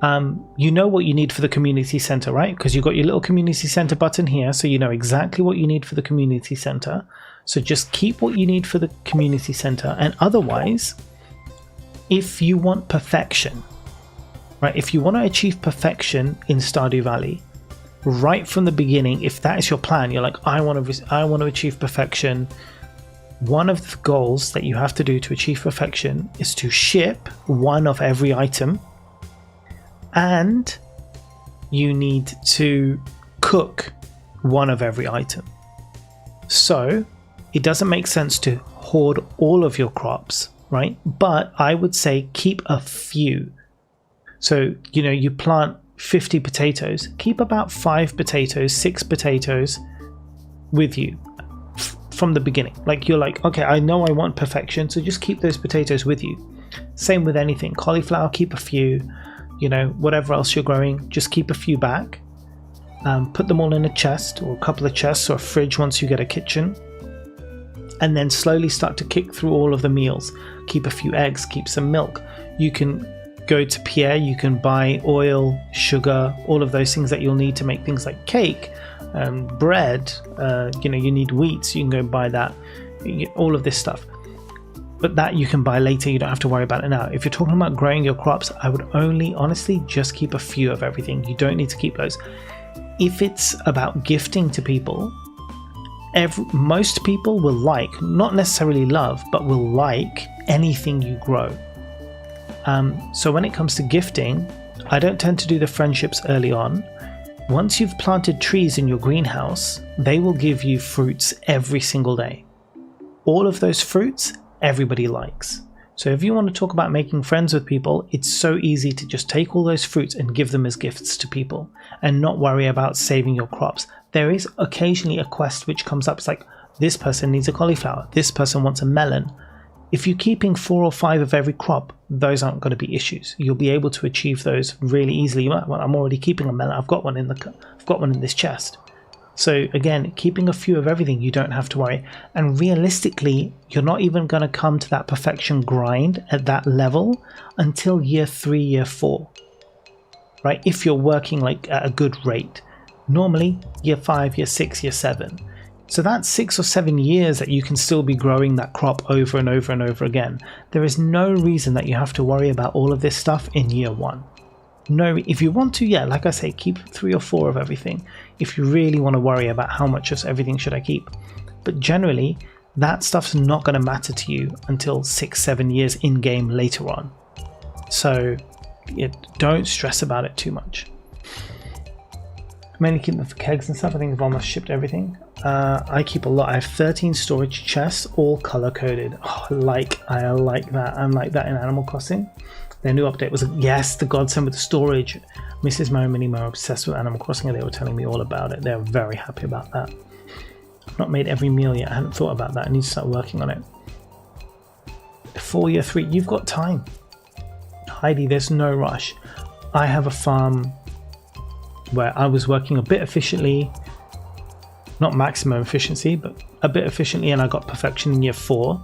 You know what you need for the community center, right? Because you've got your little community center button here, so you know exactly what you need for the community center. So just keep what you need for the community center, and otherwise, if you want perfection, right? If you want to achieve perfection in Stardew Valley, right from the beginning, if that is your plan, you're like, I want to achieve perfection. One of the goals that you have to do to achieve perfection is to ship one of every item. And you need to cook one of every item. So it doesn't make sense to hoard all of your crops, right? But I would say keep a few. So, you know, you plant 50 potatoes, keep about 5 potatoes, 6 potatoes with you from the beginning. Like, you're like, okay, I know I want perfection, so just keep those potatoes with you. Same with anything. Cauliflower, keep a few. You know, whatever else you're growing, just keep a few back. Put them all in a chest or a couple of chests or a fridge once you get a kitchen. And then slowly start to kick through all of the meals. Keep a few eggs, keep some milk. You can go to Pierre, you can buy oil, sugar, all of those things that you'll need to make things like cake, bread. You know, you need wheat, so you can go buy that. All of this stuff. But that you can buy later, you don't have to worry about it now. If you're talking about growing your crops, I would only honestly just keep a few of everything. You don't need to keep those. If it's about gifting to people, most people will like, not necessarily love, but will like anything you grow. So when it comes to gifting, I don't tend to do the friendships early on. Once you've planted trees in your greenhouse, they will give you fruits every single day. All of those fruits everybody likes. So if you want to talk about making friends with people, it's so easy to just take all those fruits and give them as gifts to people and not worry about saving your crops. There is occasionally a quest which comes up. It's like, this person needs a cauliflower, this person wants a melon. If you're keeping 4 or 5 of every crop, those aren't going to be issues. You'll be able to achieve those really easily. Well, I'm already keeping a melon. I've got one in this chest. So again, keeping a few of everything, you don't have to worry. And realistically, you're not even going to come to that perfection grind at that level until year 3, year 4, right? If you're working like at a good rate. Normally, year 5, year 6, year 7. So that's 6 or 7 years that you can still be growing that crop over and over and over again. There is no reason that you have to worry about all of this stuff in year 1. No, if you want to, yeah, like I say, keep 3 or 4 of everything if you really want to worry about how much of everything should I keep. But generally, that stuff's not going to matter to you until 6-7 years in game later on. So don't stress about it too much. Mainly keep them for kegs and stuff. I think I've almost shipped everything. I keep a lot. I have 13 storage chests, all color coded. Oh, I like that. I'm like that in Animal Crossing. Their new update was, yes, the godsend with the storage. Mrs. Mo and Minnie Mo are obsessed with Animal Crossing, and they were telling me all about it. They're very happy about that. I've not made every meal yet. I hadn't thought about that. I need to start working on it. 4 year 3, you've got time. Heidi, there's no rush. I have a farm where I was working a bit efficiently, not maximum efficiency, but a bit efficiently, and I got perfection in year 4.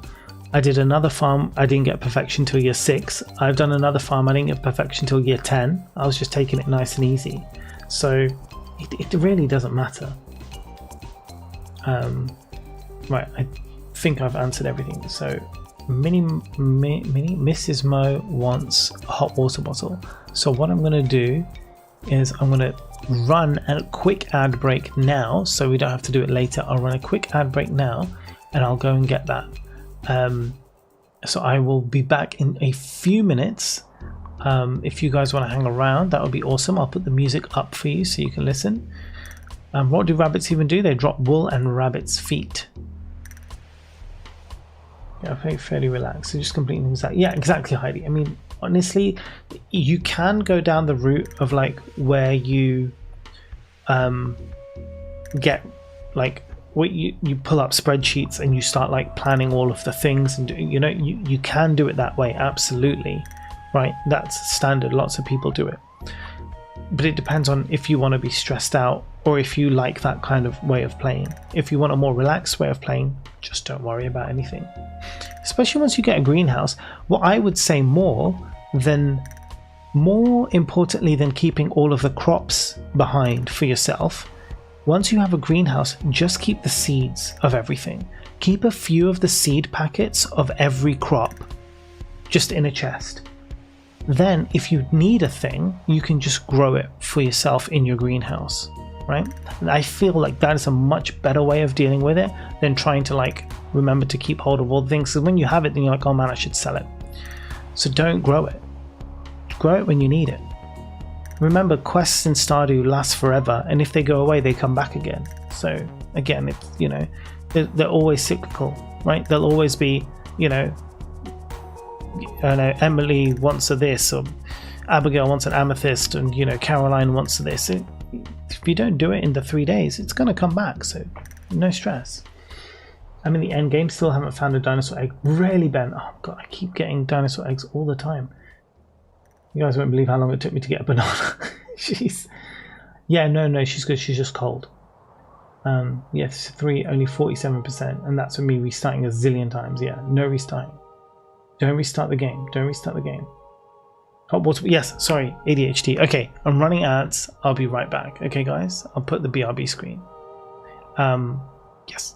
I did another farm, I didn't get perfection till year 6. I've done another farm, I didn't get perfection till year 10. I was just taking it nice and easy. So it really doesn't matter. Right, I think I've answered everything. So Mrs. Mo wants a hot water bottle. So what I'm going to do is I'm going to run a quick ad break now, so we don't have to do it later. I'll run a quick ad break now and I'll go and get that. So I will be back in a few minutes. if you guys want to hang around, that would be awesome. I'll put the music up for you so you can listen. What do rabbits even do? They drop wool and rabbits' feet. Yeah, fairly relaxed. So just completing things out. Yeah, exactly, Heidi. I mean, honestly, you can go down the route of like where you get like what you pull up spreadsheets and you start like planning all of the things, and you know you can do it that way, absolutely, right? That's standard. Lots of people do it, but it depends on if you want to be stressed out or if you like that kind of way of playing. If you want a more relaxed way of playing, just don't worry about anything, especially once you get a greenhouse. What I would say more importantly than keeping all of the crops behind for yourself, once you have a greenhouse, just keep the seeds of everything. Keep a few of the seed packets of every crop just in a chest. Then if you need a thing, you can just grow it for yourself in your greenhouse, right? And I feel like that is a much better way of dealing with it than trying to like remember to keep hold of all the things. So when you have it, then you're like, oh man, I should sell it. So don't grow it. Grow it when you need it. Remember, quests in Stardew last forever, and if they go away, they come back again. So again, it's, you know, they're always cyclical, right? They'll always be, you know, I know Emily wants a this, or Abigail wants an amethyst, and you know Caroline wants this. If you don't do it in the 3 days, it's going to come back. So no stress. I'm in the end game, still haven't found a dinosaur egg. Really, Ben? Oh god, I keep getting dinosaur eggs all the time. You guys won't believe how long it took me to get a banana. Jeez. Yeah, no, she's good. She's just cold. Yes, 3, only 47%, and that's with me restarting a zillion times. Yeah, no restarting. Don't restart the game. Don't restart the game. Hot water. Yes, sorry, ADHD. Okay, I'm running ads. I'll be right back. Okay, guys, I'll put the BRB screen. Yes.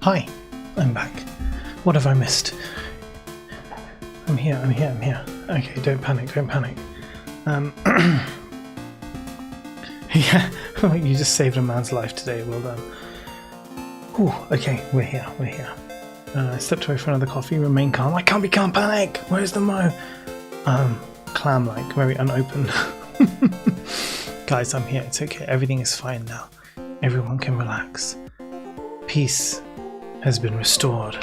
Hi, I'm back. What have I missed? I'm here. Okay, don't panic. Yeah, you just saved a man's life today, well done. Ooh, okay, we're here. I stepped away for another coffee, remain calm. I can't panic! Where's the mo? Clam-like, very unopened. Guys, I'm here, it's okay, everything is fine now. Everyone can relax. Peace has been restored.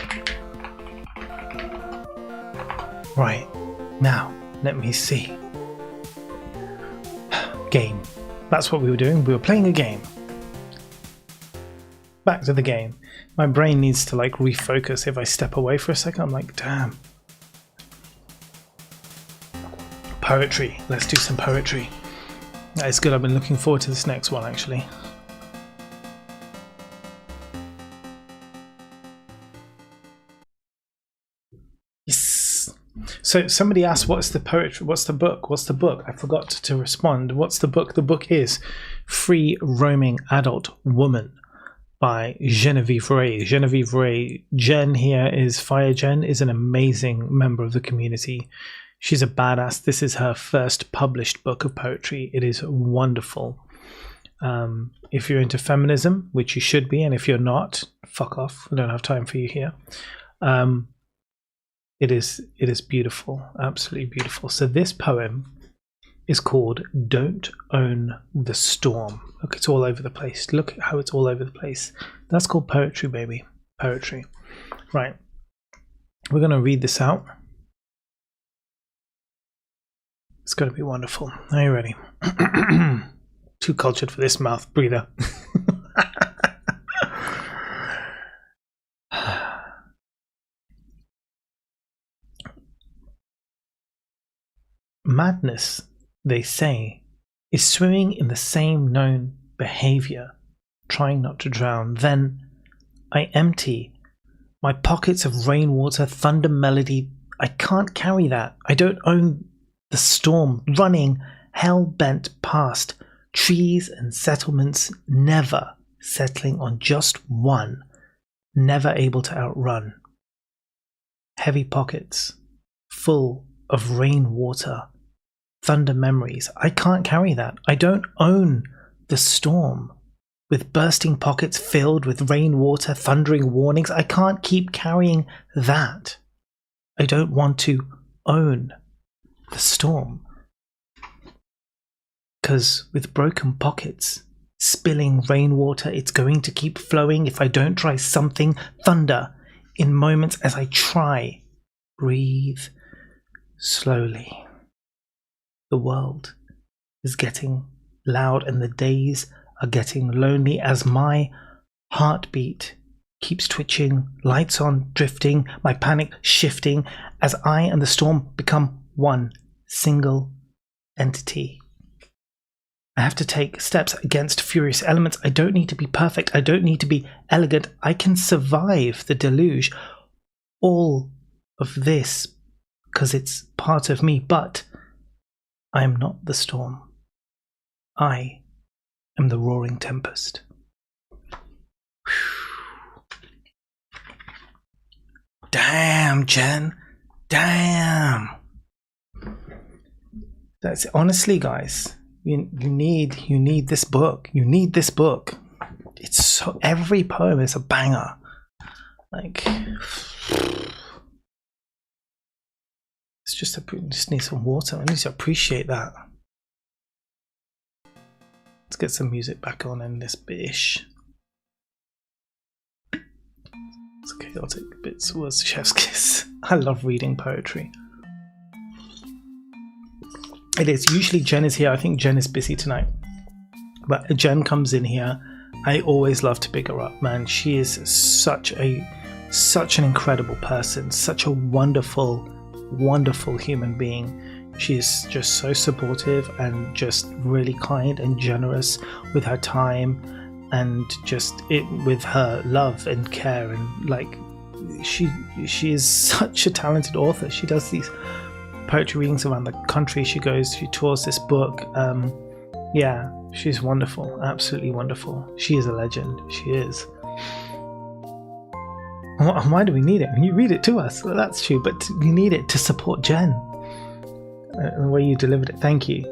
Right, now, let me see. Game. That's what we were doing, we were playing a game. Back to the game. My brain needs to like refocus. If I step away for a second, I'm like, damn. Poetry. Let's do some poetry. That is good. I've been looking forward to this next one actually. Yes. So somebody asked, what's the poetry? What's the book? I forgot to respond. What's the book? The book is Free Roaming Adult Woman by Genevieve Ray. Genevieve Ray. Jen here is Fire Jen, is an amazing member of the community. She's a badass. This is her first published book of poetry. It is wonderful. If you're into feminism, which you should be, and if you're not, fuck off. I don't have time for you here. It is beautiful, absolutely beautiful. So this poem is called Don't Own the Storm. Look, it's all over the place. Look at how it's all over the place. That's called poetry, baby. Poetry. Right. We're going to read this out. It's going to be wonderful. Are you ready? Too cultured for this mouth breather. Madness, they say, is swimming in the same known behavior, trying not to drown. Then I empty my pockets of rainwater, thunder melody. I can't carry that. I don't own the storm, running hell-bent past trees and settlements, never settling on just one, never able to outrun. Heavy pockets, full of rainwater, thunder memories. I can't carry that. I don't own the storm. With bursting pockets filled with rainwater, thundering warnings, I can't keep carrying that. I don't want to own the storm. 'Cause with broken pockets, spilling rainwater, it's going to keep flowing if I don't try something. Thunder in moments as I try. Breathe slowly. The world is getting loud and the days are getting lonely as my heartbeat keeps twitching, lights on, drifting, my panic shifting as I and the storm become one single entity. I have to take steps against furious elements. I don't need to be perfect. I don't need to be elegant. I can survive the deluge. All of this because it's part of me, but I am not the storm. I am the roaring tempest. Damn, Jen. Damn. That's honestly, guys. You need this book. You need this book. It's so, every poem is a banger. Like, it's just need some water. I need to appreciate that. Let's get some music back on in this bish. It's chaotic bits was Chef's Kiss. I love reading poetry. It is. Usually Jen is here. I think Jen is busy tonight. But Jen comes in here. I always love to pick her up, man. She is such an incredible person. Such a wonderful, wonderful human being. She's just so supportive and just really kind and generous with her time and just with her love and care, and like she is such a talented author. She does these poetry readings around the country. She tours this book. Yeah, she's wonderful, absolutely wonderful. She is a legend. She is. Why do we need it? You read it to us. Well, that's true, but we need it to support Jen. The way you delivered it. Thank you.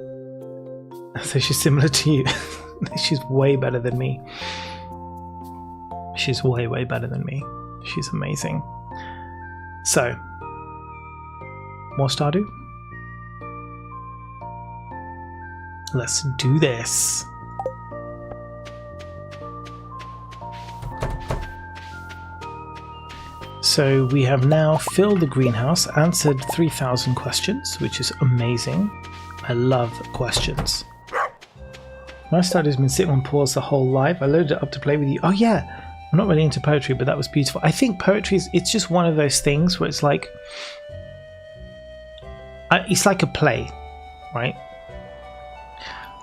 So she's similar to you. She's way better than me. She's way, way better than me. She's amazing. So, more Stardew? Let's do this. So we have now filled the greenhouse, answered 3,000 questions, which is amazing. I love questions. My Stardew's been sitting on pause the whole life. I loaded it up to play with you. Oh yeah, I'm not really into poetry, but that was beautiful. I think poetry it's just one of those things where it's like a play, right?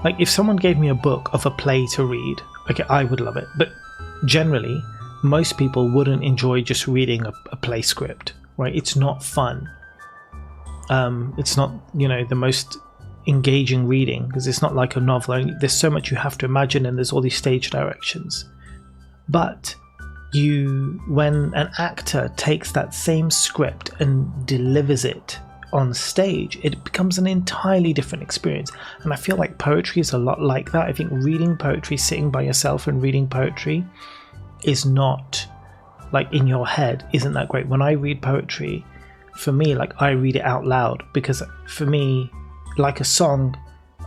Like if someone gave me a book of a play to read, okay, I would love it. But generally, most people wouldn't enjoy just reading a play script, right? It's not fun. It's not, the most engaging reading because it's not like a novel. There's so much you have to imagine and there's all these stage directions. But when an actor takes that same script and delivers it on stage, it becomes an entirely different experience. And I feel like poetry is a lot like that. I think reading poetry, sitting by yourself and reading poetry is not like in your head, isn't that great. When I read poetry, for me, like I read it out loud because for me, like a song,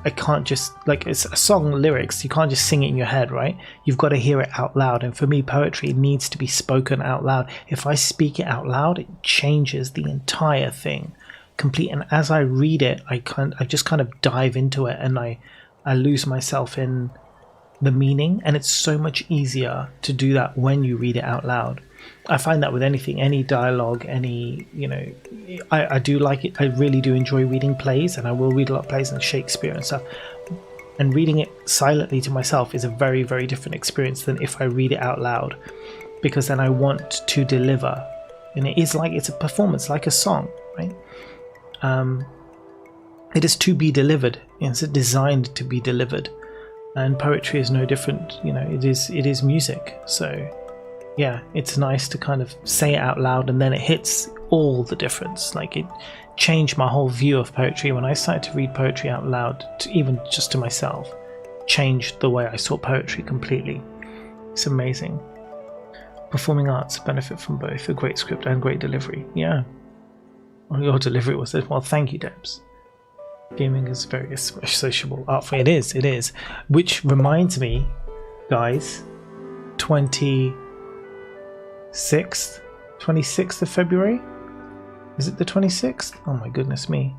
I can't just, like it's a song lyrics, you can't just sing it in your head, right? You've got to hear it out loud. And for me, poetry needs to be spoken out loud. If I speak it out loud, it changes the entire thing complete. And as I read it, I just kind of dive into it and I lose myself in the meaning, and it's so much easier to do that when you read it out loud. I find that with anything, any dialogue, any, I do like it. I really do enjoy reading plays, and I will read a lot of plays and Shakespeare and stuff. And reading it silently to myself is a very, very different experience than if I read it out loud, because then I want to deliver. And it's a performance, like a song, right? It is to be delivered. It's designed to be delivered. And poetry is no different, it is music. So yeah, it's nice to kind of say it out loud, and then it hits all the difference. Like it changed my whole view of poetry when I started to read poetry out loud, even just to myself. Changed the way I saw poetry completely. It's amazing. Performing arts benefit from both a great script and great delivery. Yeah. Well, your delivery was it. Well, thank you, Debs. Gaming is very sociable art form. It is. Which reminds me, guys, 26th of February? Is it the 26th? Oh my goodness me.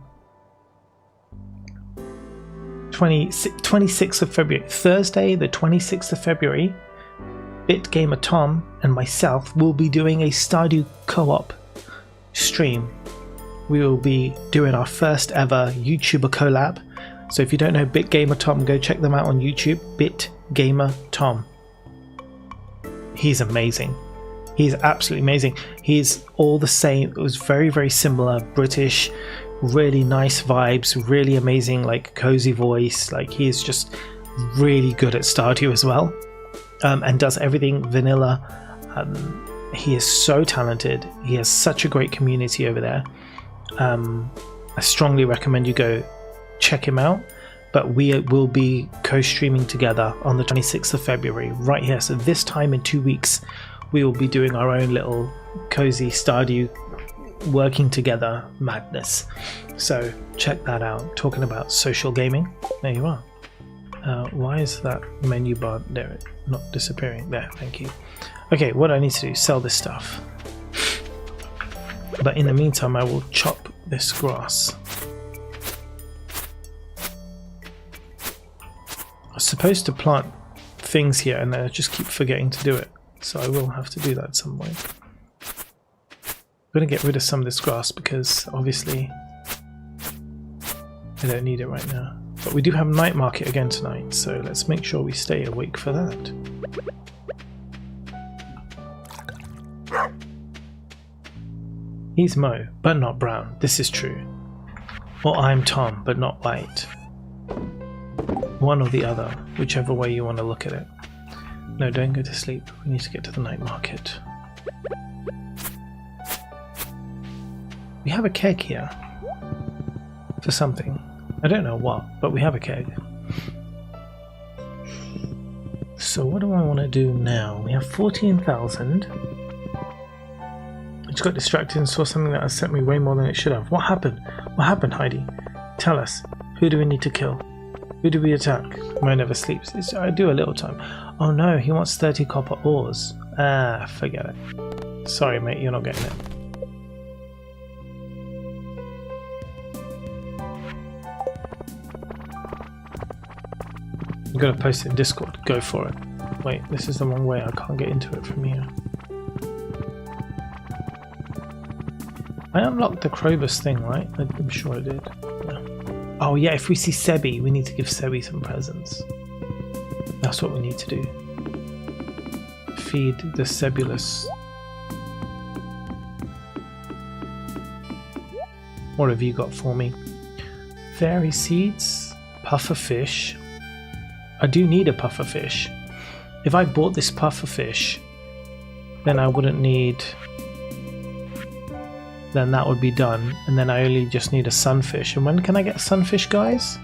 26th of February. Thursday, the 26th of February, BitGamer Tom and myself will be doing a Stardew co-op stream. We will be doing our first ever YouTuber collab. So if you don't know BitGamer Tom, go check them out on YouTube. BitGamer Tom. He's amazing. He's absolutely amazing. He's all the same. It was very, very similar. British, really nice vibes, really amazing, like cozy voice. Like he's just really good at Stardew as well. And does everything vanilla. He is so talented. He has such a great community over there. I strongly recommend you go check him out, but we will be co-streaming together on the 26th of February right here. So this time in 2 weeks we will be doing our own little cozy Stardew working together madness. So check that out. Talking about social gaming, there you are. Why is that menu bar there not disappearing? There, thank you. Okay, what I need to do is sell this stuff. But in the meantime, I will chop this grass. I was supposed to plant things here and then I just keep forgetting to do it. So I will have to do that some way. I'm going to get rid of some of this grass because obviously I don't need it right now. But we do have night market again tonight, so let's make sure we stay awake for that. He's Mo, but not brown. This is true. Or I'm Tom, but not white. One or the other, whichever way you want to look at it. No, don't go to sleep. We need to get to the night market. We have a keg here. For something. I don't know what, but we have a keg. So what do I want to do now? We have 14,000. I just got distracted and saw something that has sent me way more than it should have. What happened? What happened, Heidi? Tell us. Who do we need to kill? Who do we attack? Mo never sleeps. I do a little time. Oh no, he wants 30 copper ores. Ah, forget it. Sorry mate, you're not getting it. I'm gonna post it in Discord. Go for it. Wait, this is the wrong way. I can't get into it from here. I unlocked the Krobus thing, right? I'm sure I did. Yeah. Oh yeah, if we see Sebi, we need to give Sebi some presents. That's what we need to do. Feed the Sebulus. What have you got for me? Fairy seeds, puffer fish. I do need a puffer fish. If I bought this puffer fish, then I wouldn't need... Then that would be done, and then I only just need a sunfish. And when can I get sunfish, guys?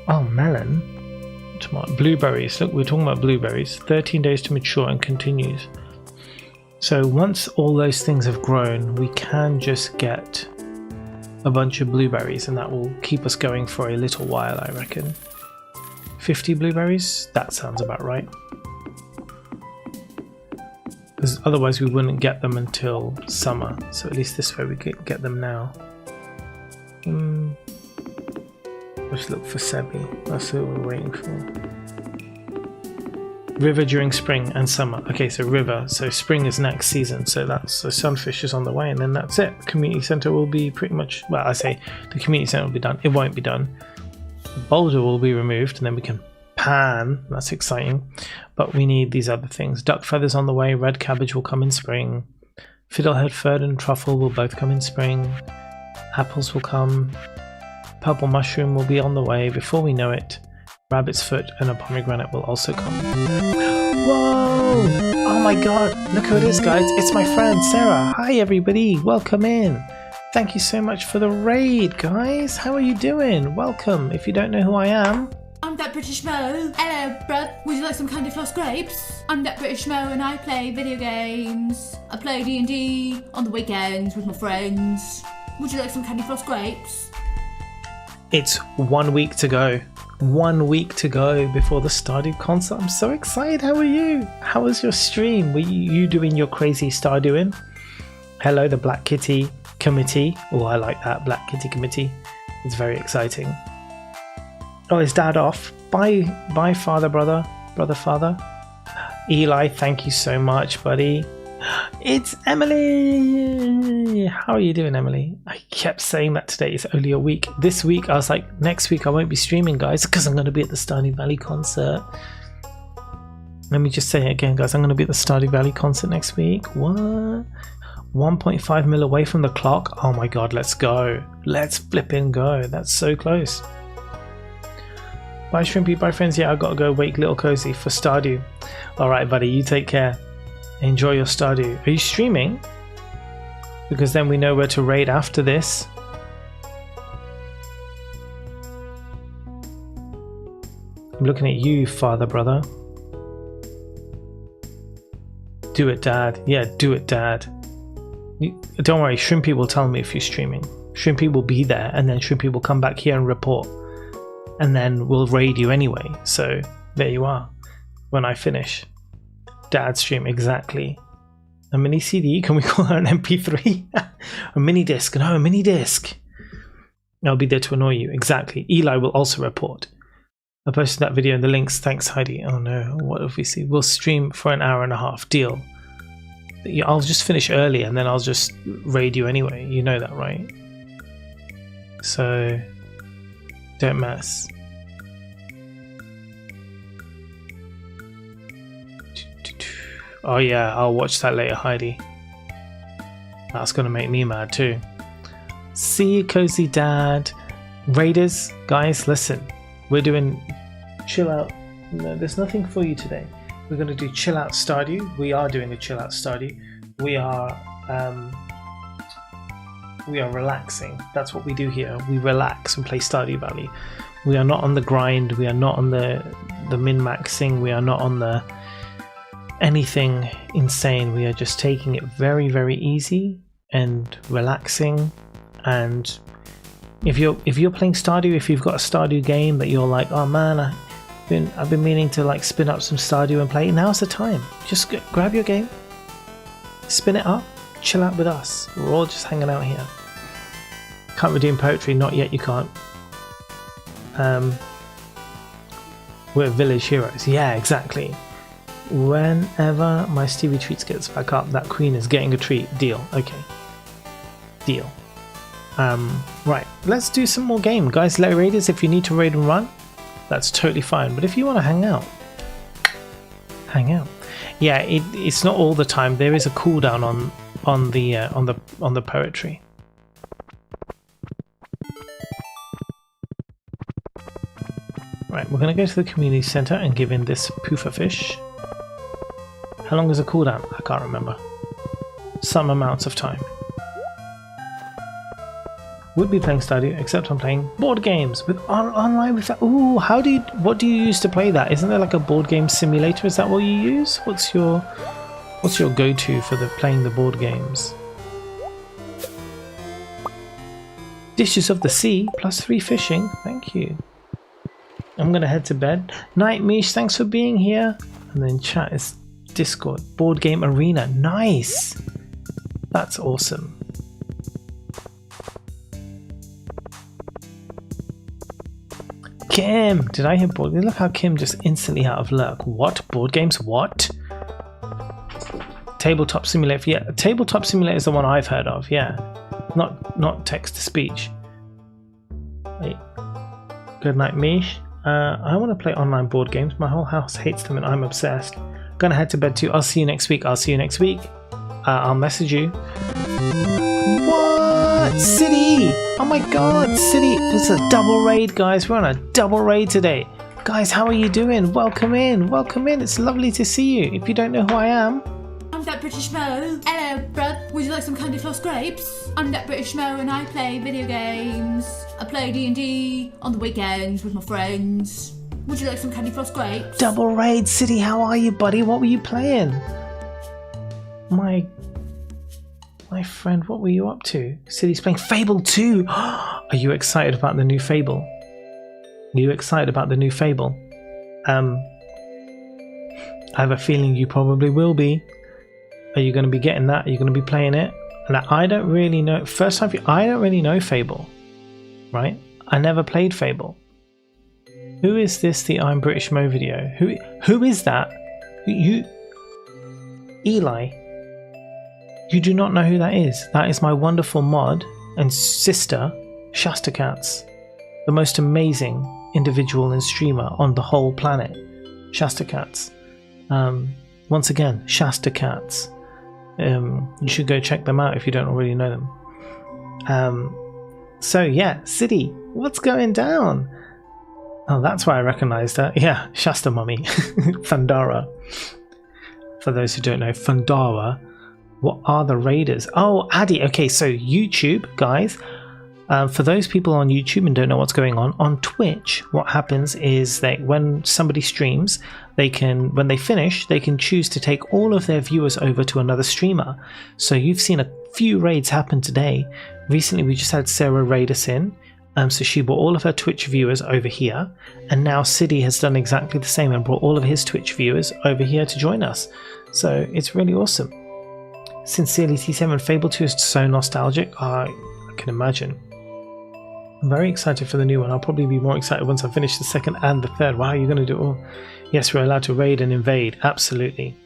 Oh, melon. Tomato. Blueberries. Look, we're talking about blueberries. 13 days to mature and continues. So once all those things have grown, we can just get a bunch of blueberries, and that will keep us going for a little while, I reckon. 50 blueberries? That sounds about right. Because otherwise we wouldn't get them until summer, so at least this way we can get them now. Let's look for Sebi. That's what we're waiting for. River during spring and summer. Okay, so river. So spring is next season. So sunfish is on the way, and then that's it. Community center will be pretty much. Well, I say the community center will be done. It won't be done. The boulder will be removed, and then we can pan. That's exciting. But we need these other things. Duck feathers on the way. Red cabbage will come in spring. Fiddlehead fern and truffle will both come in spring. Apples will come. Purple mushroom will be on the way. Before we know it, rabbit's foot and a pomegranate will also come. Whoa! Oh my god, look who it is, guys. It's my friend Sarah. Hi everybody, welcome in. Thank you so much for the raid, guys. How are you doing? Welcome. If you don't know who I am, I'm that British Mo. Hello, bruv. Would you like some candy floss grapes? I'm that British Mo and I play video games. I play D&D on the weekends with my friends. Would you like some candy floss grapes? it's 1 week to go. 1 week to go before the Stardew concert. I'm so excited. How are you? How was your stream? Were you doing your crazy Stardewing? Hello, the Black Kitty Committee. Oh, I like that. Black Kitty Committee. It's very exciting. Oh, is Dad off? Bye, father, brother, father. Eli, thank you so much, buddy. It's Emily! How are you doing, Emily? I kept saying that today. It's only a week. This week, I was like, next week I won't be streaming, guys, because I'm going to be at the Stardew Valley concert. Let me just say it again, guys. I'm going to be at the Stardew Valley concert next week. What? 1.5 mil away from the clock? Oh my god, let's go. Let's flipping go. That's so close. Bye, Shrimpy. Bye, friends. Yeah, I got to go wake Little Cozy for Stardew. Alright, buddy. You take care. Enjoy your Stardew. Are you streaming? Because then we know where to raid after this. I'm looking at you, father, brother. Do it, Dad. Yeah, do it, Dad. Don't worry, Shrimpy will tell me if you're streaming. Shrimpy will be there, and then Shrimpy will come back here and report. And then we'll raid you anyway. So there you are. When I finish. Dad stream, exactly. A mini CD, can we call her an MP3? A mini disc, no, a mini disc. I'll be there to annoy you, exactly. Eli will also report. I posted that video in the links, thanks Heidi. Oh no, what if we see? We'll stream for an hour and a half, deal. I'll just finish early and then I'll just raid you anyway, you know that, right? So, don't mess. Oh yeah, I'll watch that later, Heidi. That's gonna make me mad too. See you, Cozy Dad. Raiders, guys, listen. We're doing chill out. No, there's nothing for you today. We're going to do chill out Stardew. We are doing a chill out Stardew. We are relaxing. That's what we do here. We relax and play Stardew Valley. We are not on the grind. We are not on the min-maxing. We are not on the anything insane. We are just taking it very, very easy and relaxing. And if you're playing Stardew, if you've got a Stardew game that you're like, oh man, I've been meaning to like spin up some Stardew and play, now's the time. Just grab your game, spin it up, chill out with us. We're all just hanging out here. Can't redeem poetry, not yet, you can't. We're village heroes. Yeah, exactly. Whenever my Stevie Treats gets back up, that queen is getting a treat. Deal. Okay. Deal. Right, let's do some more game. Guys, let raiders, if you need to raid and run, that's totally fine. But if you want to hang out, hang out. Yeah, it's not all the time. There is a cooldown on the poetry. Right, we're going to go to the community center and give in this poofer fish. How long is a cooldown? I can't remember. Some amounts of time. Would be playing Stardew, except I'm playing board games with online with that. Ooh, what do you use to play that? Isn't there like a board game simulator? Is that what you use? What's your go-to for playing the board games? Dishes of the Sea +3 fishing. Thank you. I'm gonna head to bed. Night Mish, thanks for being here. And then chat is Discord. Board game arena. Nice. That's awesome. Kim! Did I hear board games? Look how Kim just instantly out of luck. What? Board games? What? Tabletop Simulator. Yeah, Tabletop Simulator is the one I've heard of. Yeah. Not text to speech. Wait. Good night, Mish. I want to play online board games. My whole house hates them and I'm obsessed. Gonna head to bed too. I'll see you next week. I'll message you. What? City! Oh my god, City! It's a double raid, guys. We're on a double raid today. Guys, how are you doing? Welcome in. Welcome in. It's lovely to see you. If you don't know who I am, I'm that British Mo. Hello, bruv. Would you like some candy floss grapes? I'm that British Mo and I play video games. I play D&D on the weekends with my friends. Would you like some candy floss grapes? double raid, City. How are you, buddy? What were you playing? My friend, what were you up to? City's playing Fable 2. Are you excited about the new Fable? Are you excited about the new Fable? I have a feeling you probably will be. Are you going to be getting that? Are you going to be playing it? And I don't really know. First time, I don't really know Fable, right? I never played Fable. Who is this? The I'm British Mo video. Who is that? Eli. You do not know who that is. That is my wonderful mod and sister, Shasta Cats, the most amazing individual and streamer on the whole planet. Shasta Cats. Once again, Shasta Cats. You should go check them out if you don't already know them. So yeah, City, what's going down? Oh, that's why I recognized her. Yeah, Shasta Mummy. Fundara. For those who don't know, Fundara. What are the raiders? Oh, Addy. Okay, so YouTube, guys. For those people on YouTube and don't know what's going on Twitch, what happens is that when somebody streams, when they finish, they can choose to take all of their viewers over to another streamer. So you've seen a few raids happen today. Recently, we just had Sarah raid us in. So she brought all of her Twitch viewers over here, and now City has done exactly the same and brought all of his Twitch viewers over here to join us. So it's really awesome. Sincerely T7, Fable 2 is so nostalgic. I can imagine. I'm very excited for the new one. I'll probably be more excited once I finish the second and the third. Wow, you're going to do it all. Yes, we're allowed to raid and invade. Absolutely.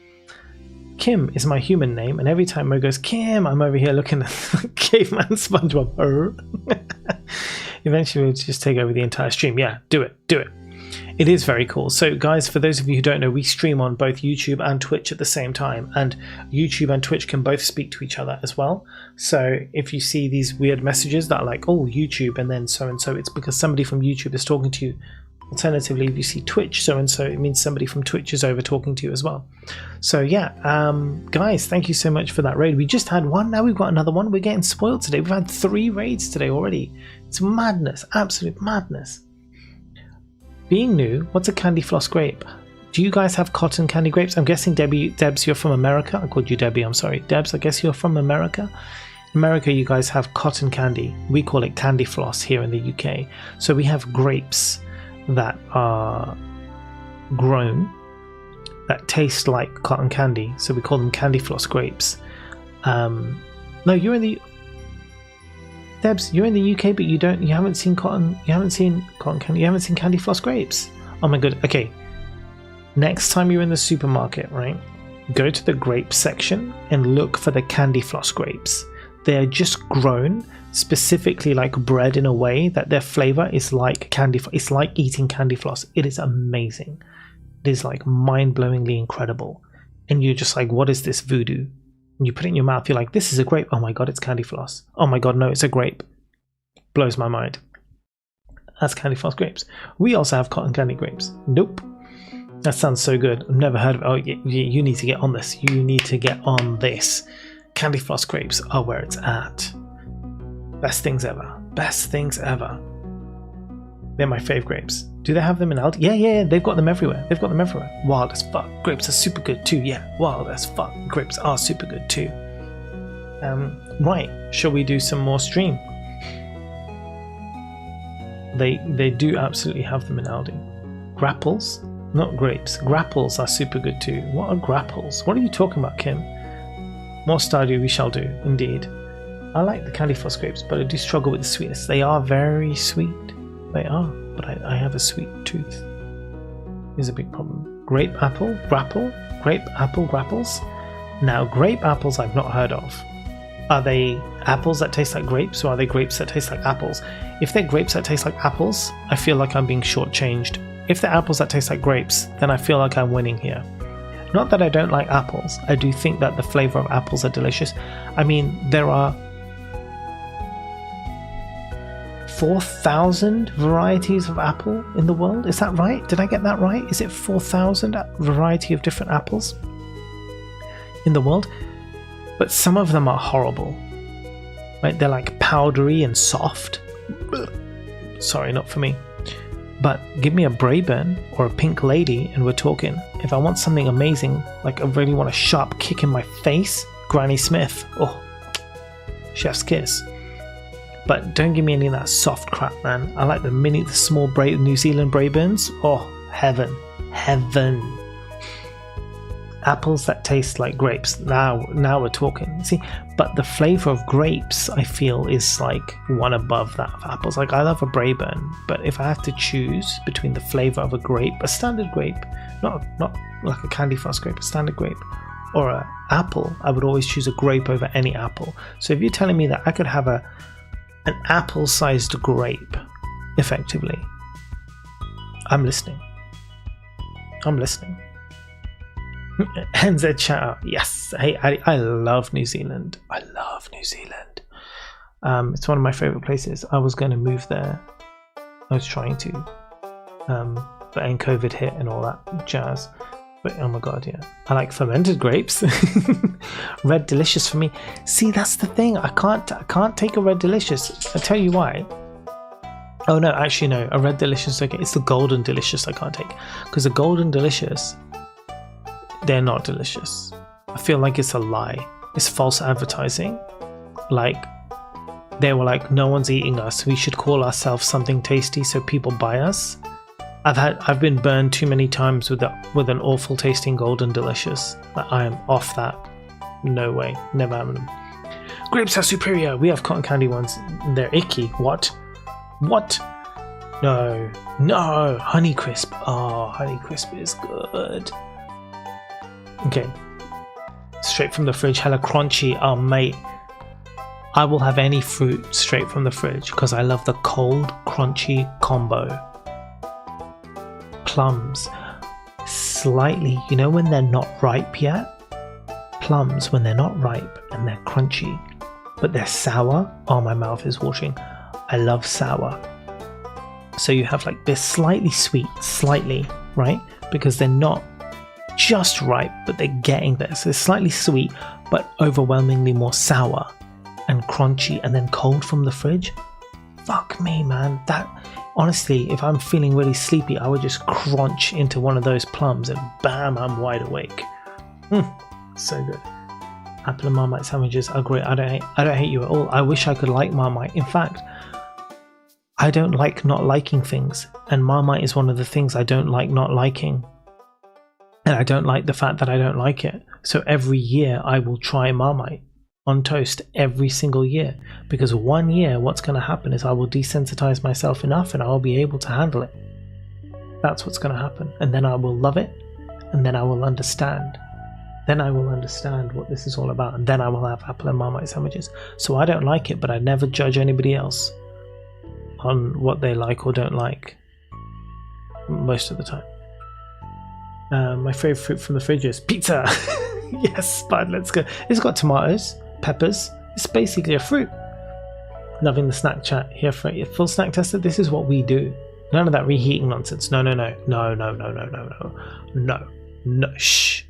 Kim is my human name, and every time Mo goes, Kim, I'm over here looking at Caveman SpongeBob. Eventually we'll just take over the entire stream. Yeah, do it. It is very cool. So guys, for those of you who don't know, we stream on both YouTube and Twitch at the same time, and YouTube and Twitch can both speak to each other as well. So if you see these weird messages that are like, oh, YouTube and then so and so, it's because somebody from YouTube is talking to you. Alternatively, if you see Twitch so and so, it means somebody from Twitch is over talking to you as well. So yeah, guys, thank you so much for that raid. We just had one, now we've got another one. We're getting spoiled today. We've had 3 raids today already. It's madness, absolute madness. Being new, what's a candy floss grape? Do you guys have cotton candy grapes? I'm guessing Debs, you're from America. I called you Debbie, I'm sorry. Debs, I guess you're from America. In America, you guys have cotton candy. We call it candy floss here in the UK. So we have grapes that are grown that taste like cotton candy. So we call them candy floss grapes. No, you're in the... Debs, you're in the UK, but you haven't seen cotton candy, you haven't seen candy floss grapes. Oh my god, okay. Next time you're in the supermarket, right, go to the grape section and look for the candy floss grapes. They're just grown specifically like bread in a way that their flavor is like candy. It's like eating candy floss. It is amazing. It is like mind-blowingly incredible. And you're just like, what is this voodoo? And you put it in your mouth, you're like, this is a grape. Oh my god, it's candy floss. Oh my god, no, it's a grape. Blows my mind. That's candy floss grapes. We also have cotton candy grapes. Nope. That sounds so good. I've never heard of it. Oh, you need to get on this. You need to get on this. Candy floss grapes are where it's at. Best things ever. Best things ever. They're my fave grapes. Do they have them in Aldi? Yeah, they've got them everywhere. They've got them everywhere. Wild as fuck. Grapes are super good too. Yeah, wild as fuck. Grapes are super good too. Right, shall we do some more stream? They do absolutely have them in Aldi. Grapples? Not grapes. Grapples are super good too. What are grapples? What are you talking about, Kim? More Stardew we shall do, indeed. I like the candy floss grapes, but I do struggle with the sweetness. They are very sweet. They are, but I have a sweet tooth. Is a big problem. Grape apple? Grapple? Grape apple grapples? Now, grape apples I've not heard of. Are they apples that taste like grapes, or are they grapes that taste like apples? If they're grapes that taste like apples, I feel like I'm being shortchanged. If they're apples that taste like grapes, then I feel like I'm winning here. Not that I don't like apples. I do think that the flavor of apples are delicious. I mean, there are 4,000 varieties of apple in the world. Is that right? Did I get that right? Is it 4,000 variety of different apples in the world? But some of them are horrible. Right? They're like powdery and soft. Sorry, not for me. But give me a Braeburn or a Pink Lady and we're talking. If I want something amazing, like I really want a sharp kick in my face, Granny Smith. Oh, chef's kiss. But don't give me any of that soft crap, man. I like the small New Zealand Braeburns. Oh, heaven. Heaven. Apples that taste like grapes. Now we're talking. See, but the flavor of grapes, I feel, is like one above that of apples. Like, I love a Braeburn, but if I have to choose between the flavor of a grape, a standard grape, not like a candy floss grape, a standard grape, or an apple, I would always choose a grape over any apple. So if you're telling me that I could have an apple-sized grape, effectively, I'm listening. NZ chat out. Yes. Hey, I love New Zealand. I love New Zealand. It's one of my favorite places. I was going to move there. I was trying to. But then COVID hit and all that jazz. But oh my god, yeah. I like fermented grapes. Red Delicious for me. See, that's the thing. I can't take a Red Delicious. I'll tell you why. Oh no, actually no. A Red Delicious, okay. It's the Golden Delicious I can't take. Because the Golden Delicious, they're not delicious. I feel like it's a lie. It's false advertising. Like, they were like, no one's eating us. We should call ourselves something tasty so people buy us. I've been burned too many times with an awful tasting Golden Delicious. I am off that. No way. Never having them. Grapes are superior. We have cotton candy ones. They're icky. What? No. Honeycrisp. Oh, Honeycrisp is good. Okay. Straight from the fridge. Hella crunchy. Oh, mate. I will have any fruit straight from the fridge because I love the cold, crunchy combo. plums. Slightly, you know when they're not ripe yet? Plums, when they're not ripe and they're crunchy, but they're sour. Oh, my mouth is watering. I love sour. So you have like, they're slightly sweet, slightly, right? Because they're not just ripe, but they're getting there. So they're slightly sweet, but overwhelmingly more sour and crunchy, and then cold from the fridge. Fuck me, man. That, honestly, if I'm feeling really sleepy, I would just crunch into one of those plums and bam, I'm wide awake. So good. Apple and Marmite sandwiches are great. I don't hate you at all. I wish I could like Marmite. In fact, I don't like not liking things, and Marmite is one of the things I don't like not liking. And I don't like the fact that I don't like it. So every year I will try Marmite on toast every single year, because one year what's going to happen is I will desensitize myself enough and I'll be able to handle it. That's what's going to happen. And then I will love it, and then I will understand. Then I will understand what this is all about, and then I will have apple and Marmite sandwiches. So I don't like it, but I never judge anybody else on what they like or don't like most of the time. My favorite fruit from the fridge is pizza. Yes, bud, let's go. It's got tomatoes, peppers. It's basically a fruit. Loving the snack chat here for a full snack tester. This is what we do. None of that reheating nonsense. No. Shh.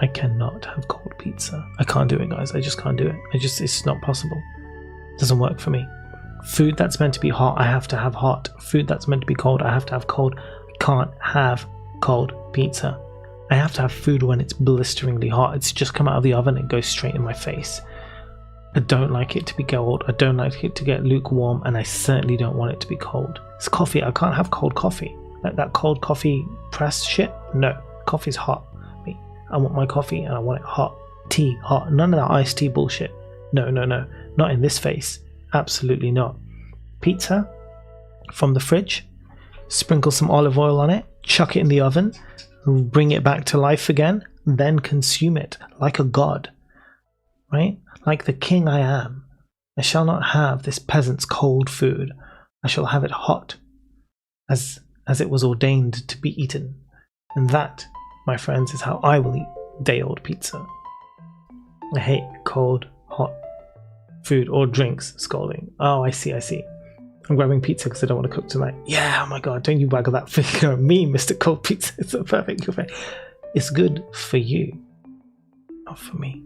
I cannot have cold pizza. I can't do it, guys. I just can't do it. It's not possible. It doesn't work for me. Food that's meant to be hot, I have to have hot. Food that's meant to be cold, I have to have cold. I can't have cold pizza. I have to have food when it's blisteringly hot. It's just come out of the oven and goes straight in my face. I don't like it to be cold. I don't like it to get lukewarm, and I certainly don't want it to be cold. It's coffee. I can't have cold coffee. Like that cold coffee press shit. No, coffee's hot. I want my coffee and I want it hot. Tea, hot. None of that iced tea bullshit. No. Not in this face. Absolutely not. Pizza from the fridge. Sprinkle some olive oil on it. Chuck it in the oven. Bring it back to life again. Then consume it like a god. Right? Like the king I am. I shall not have this peasant's cold food. I shall have it hot. As it was ordained to be eaten. And that, my friends, is how I will eat day-old pizza. I hate cold, hot food or drinks scalding. Oh, I see. I'm grabbing pizza because I don't want to cook tonight. Yeah, oh my god, don't you waggle that finger at me, Mr. Cold Pizza. It's so perfect. It's good for you, not for me.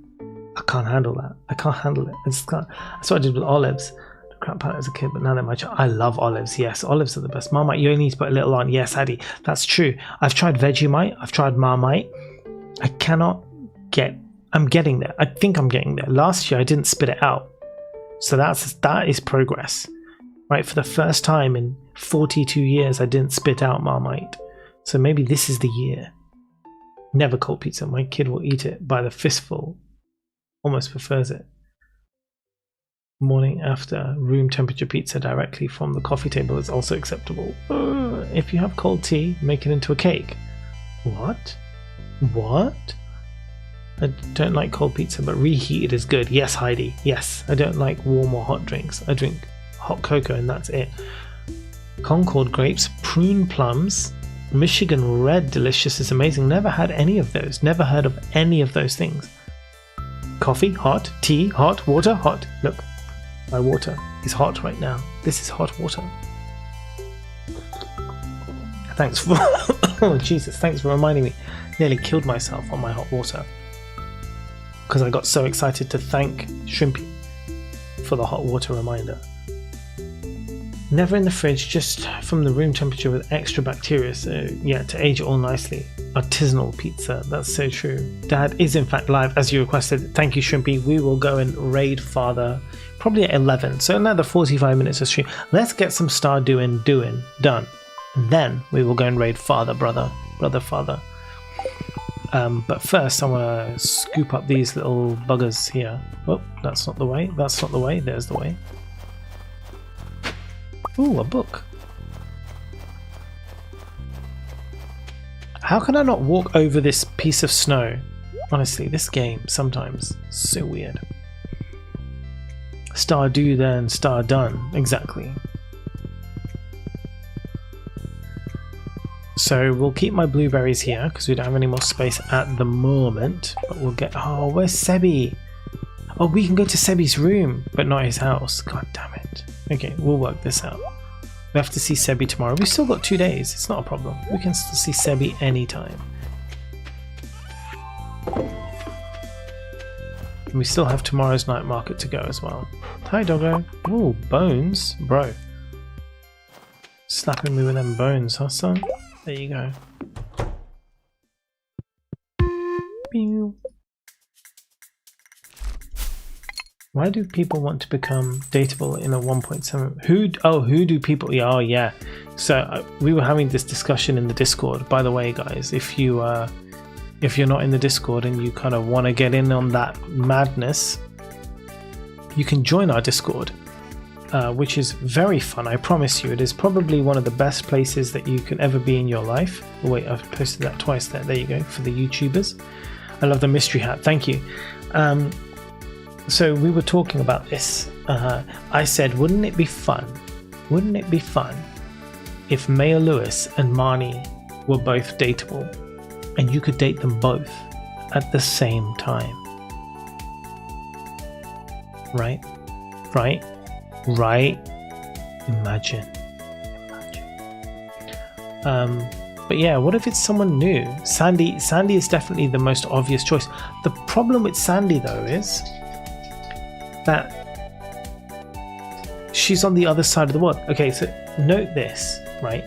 I can't handle that. I can't handle it. I just can't. That's what I did with olives. The crap pan as a kid, but now they're my child. I love olives. Yes, olives are the best. Marmite, you only need to put a little on. Yes, Addy, that's true. I've tried Vegemite. I've tried Marmite. I cannot get. I'm getting there. I think I'm getting there. Last year I didn't spit it out, so that is progress. Right, for the first time in 42 years, I didn't spit out Marmite. So maybe this is the year. Never cold pizza. My kid will eat it by the fistful. Almost prefers it. Morning after room temperature pizza directly from the coffee table is also acceptable. If you have cold tea, make it into a cake. What? I don't like cold pizza, but reheated is good. Yes, Heidi. Yes. I don't like warm or hot drinks. I drink hot cocoa and that's it. Concord grapes, prune plums, Michigan red delicious is amazing. Never had any of those. Never heard of any of those things. Coffee, hot. Tea, hot. Water, hot. Look. My water is hot right now. This is hot water. Thanks for oh Jesus, thanks for reminding me. Nearly killed myself on my hot water because I got so excited to thank Shrimpy for the hot water reminder. Never in the fridge, just from the room temperature with extra bacteria, so yeah, to age it all nicely. Artisanal pizza, that's so true. Dad is in fact live as you requested. Thank you, Shrimpy. We will go and raid Father probably at 11, so another 45 minutes of stream. Let's get some Stardew done. And then we will go and raid Father. But first I want to scoop up these little buggers here. Oh, that's not the way. There's the way. Ooh, a book. How can I not walk over this piece of snow? Honestly, this game sometimes so weird. Stardew then, star done. Exactly. So we'll keep my blueberries here because we don't have any more space at the moment. But we'll get... Oh, where's Sebi? Oh, we can go to Sebi's room, but not his house. God damn it. Okay, we'll work this out. We have to see Sebi tomorrow. We've still got 2 days. It's not a problem. We can still see Sebi anytime. And we still have tomorrow's night market to go as well. Hi, doggo. Ooh, bones. Bro. Slapping me with them bones, huh, son? There you go. Pew. Why do people want to become dateable in a 1.7? Who do people? Yeah, oh yeah. So we were having this discussion in the Discord. By the way, guys, if you're not in the Discord and you kind of want to get in on that madness, you can join our Discord, which is very fun. I promise you, it is probably one of the best places that you can ever be in your life. Oh, wait, I've posted that twice there. There you go, for the YouTubers. I love the mystery hat. Thank you. So we were talking about this. I said, wouldn't it be fun? Wouldn't it be fun if Maya Lewis and Marnie were both dateable and you could date them both at the same time? Right? Right? Right? Imagine. But yeah, what if it's someone new? Sandy is definitely the most obvious choice. The problem with Sandy though is that she's on the other side of the world. Okay, so note this, right?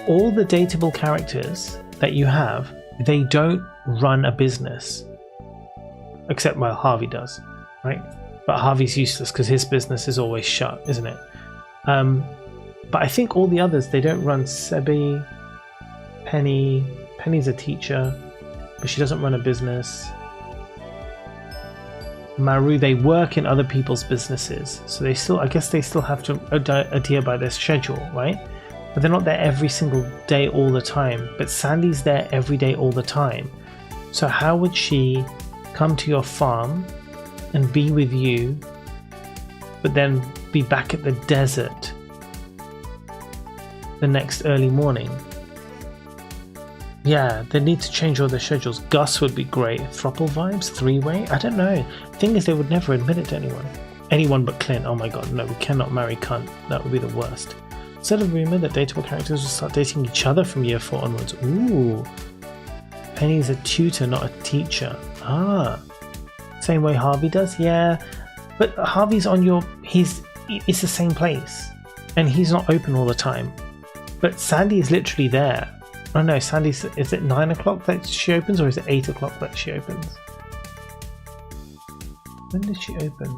All the dateable characters that you have, they don't run a business. Except, well, Harvey does, right? But Harvey's useless because his business is always shut, isn't it? But I think all the others, they don't run. Sebi, Penny's a teacher, but she doesn't run a business. Maru, they work in other people's businesses, so I guess they still have to adhere by their schedule, right? But they're not there every single day all the time. But Sandy's there every day all the time. So how would she come to your farm and be with you, but then be back at the desert the next early morning? Yeah, they need to change all their schedules. Gus would be great. Throuple vibes? 3-way? I don't know. Thing is, they would never admit it to anyone. Anyone but Clint. Oh my god, no, we cannot marry cunt. That would be the worst. Instead of rumor that dateable characters will start dating each other from year 4 onwards. Ooh. Penny's a tutor, not a teacher. Ah. Same way Harvey does? Yeah. But Harvey's on it's the same place. And he's not open all the time. But Sandy is literally there. Oh no, Sandy's, is it 9 o'clock that she opens or is it 8 o'clock that she opens? When did she open?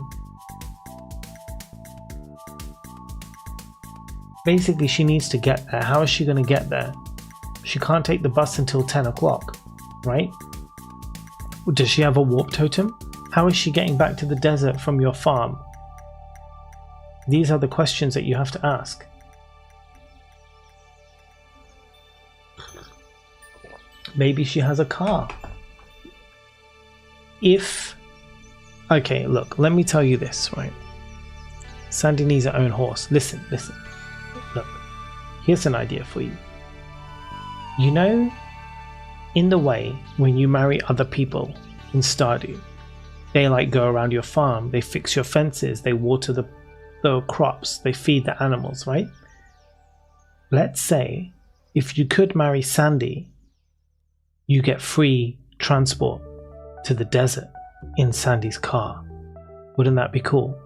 Basically, she needs to get there. How is she going to get there? She can't take the bus until 10 o'clock, right? Does she have a warp totem? How is she getting back to the desert from your farm? These are the questions that you have to ask. Maybe she has a car. Okay, look, let me tell you this, right? Sandy needs her own horse. Listen. Look, here's an idea for you. You know, in the way when you marry other people in Stardew, they like go around your farm, they fix your fences, they water the crops, they feed the animals, right? Let's say if you could marry Sandy, you get free transport to the desert in Sandy's car. Wouldn't that be cool?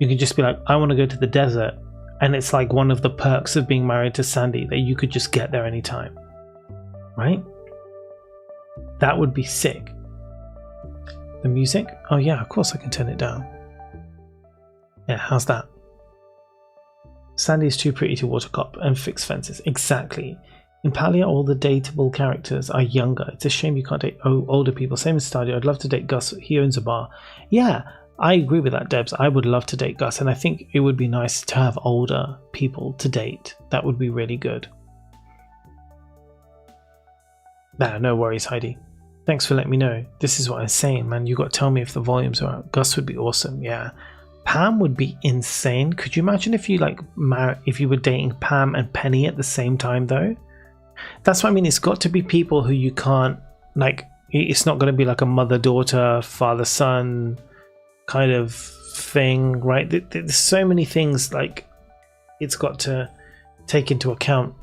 You could just be like, I want to go to the desert, and it's like one of the perks of being married to Sandy that you could just get there anytime. Right? That would be sick. The music? Oh yeah, of course I can turn it down. Yeah, how's that? Sandy's too pretty to water cop and fix fences. Exactly. In Palia, all the dateable characters are younger. It's a shame you can't date older people. Same as Stardew. I'd love to date Gus. He owns a bar. Yeah, I agree with that, Debs. I would love to date Gus, and I think it would be nice to have older people to date. That would be really good. Nah, no worries, Heidi. Thanks for letting me know. This is what I'm saying, man. You got to tell me if the volumes are out. Gus would be awesome, yeah. Pam would be insane. Could you imagine if you if you were dating Pam and Penny at the same time, though? That's what I mean. It's got to be people who you can't, like, it's not going to be like a mother-daughter, father-son kind of thing, right? There's so many things, like, it's got to take into account.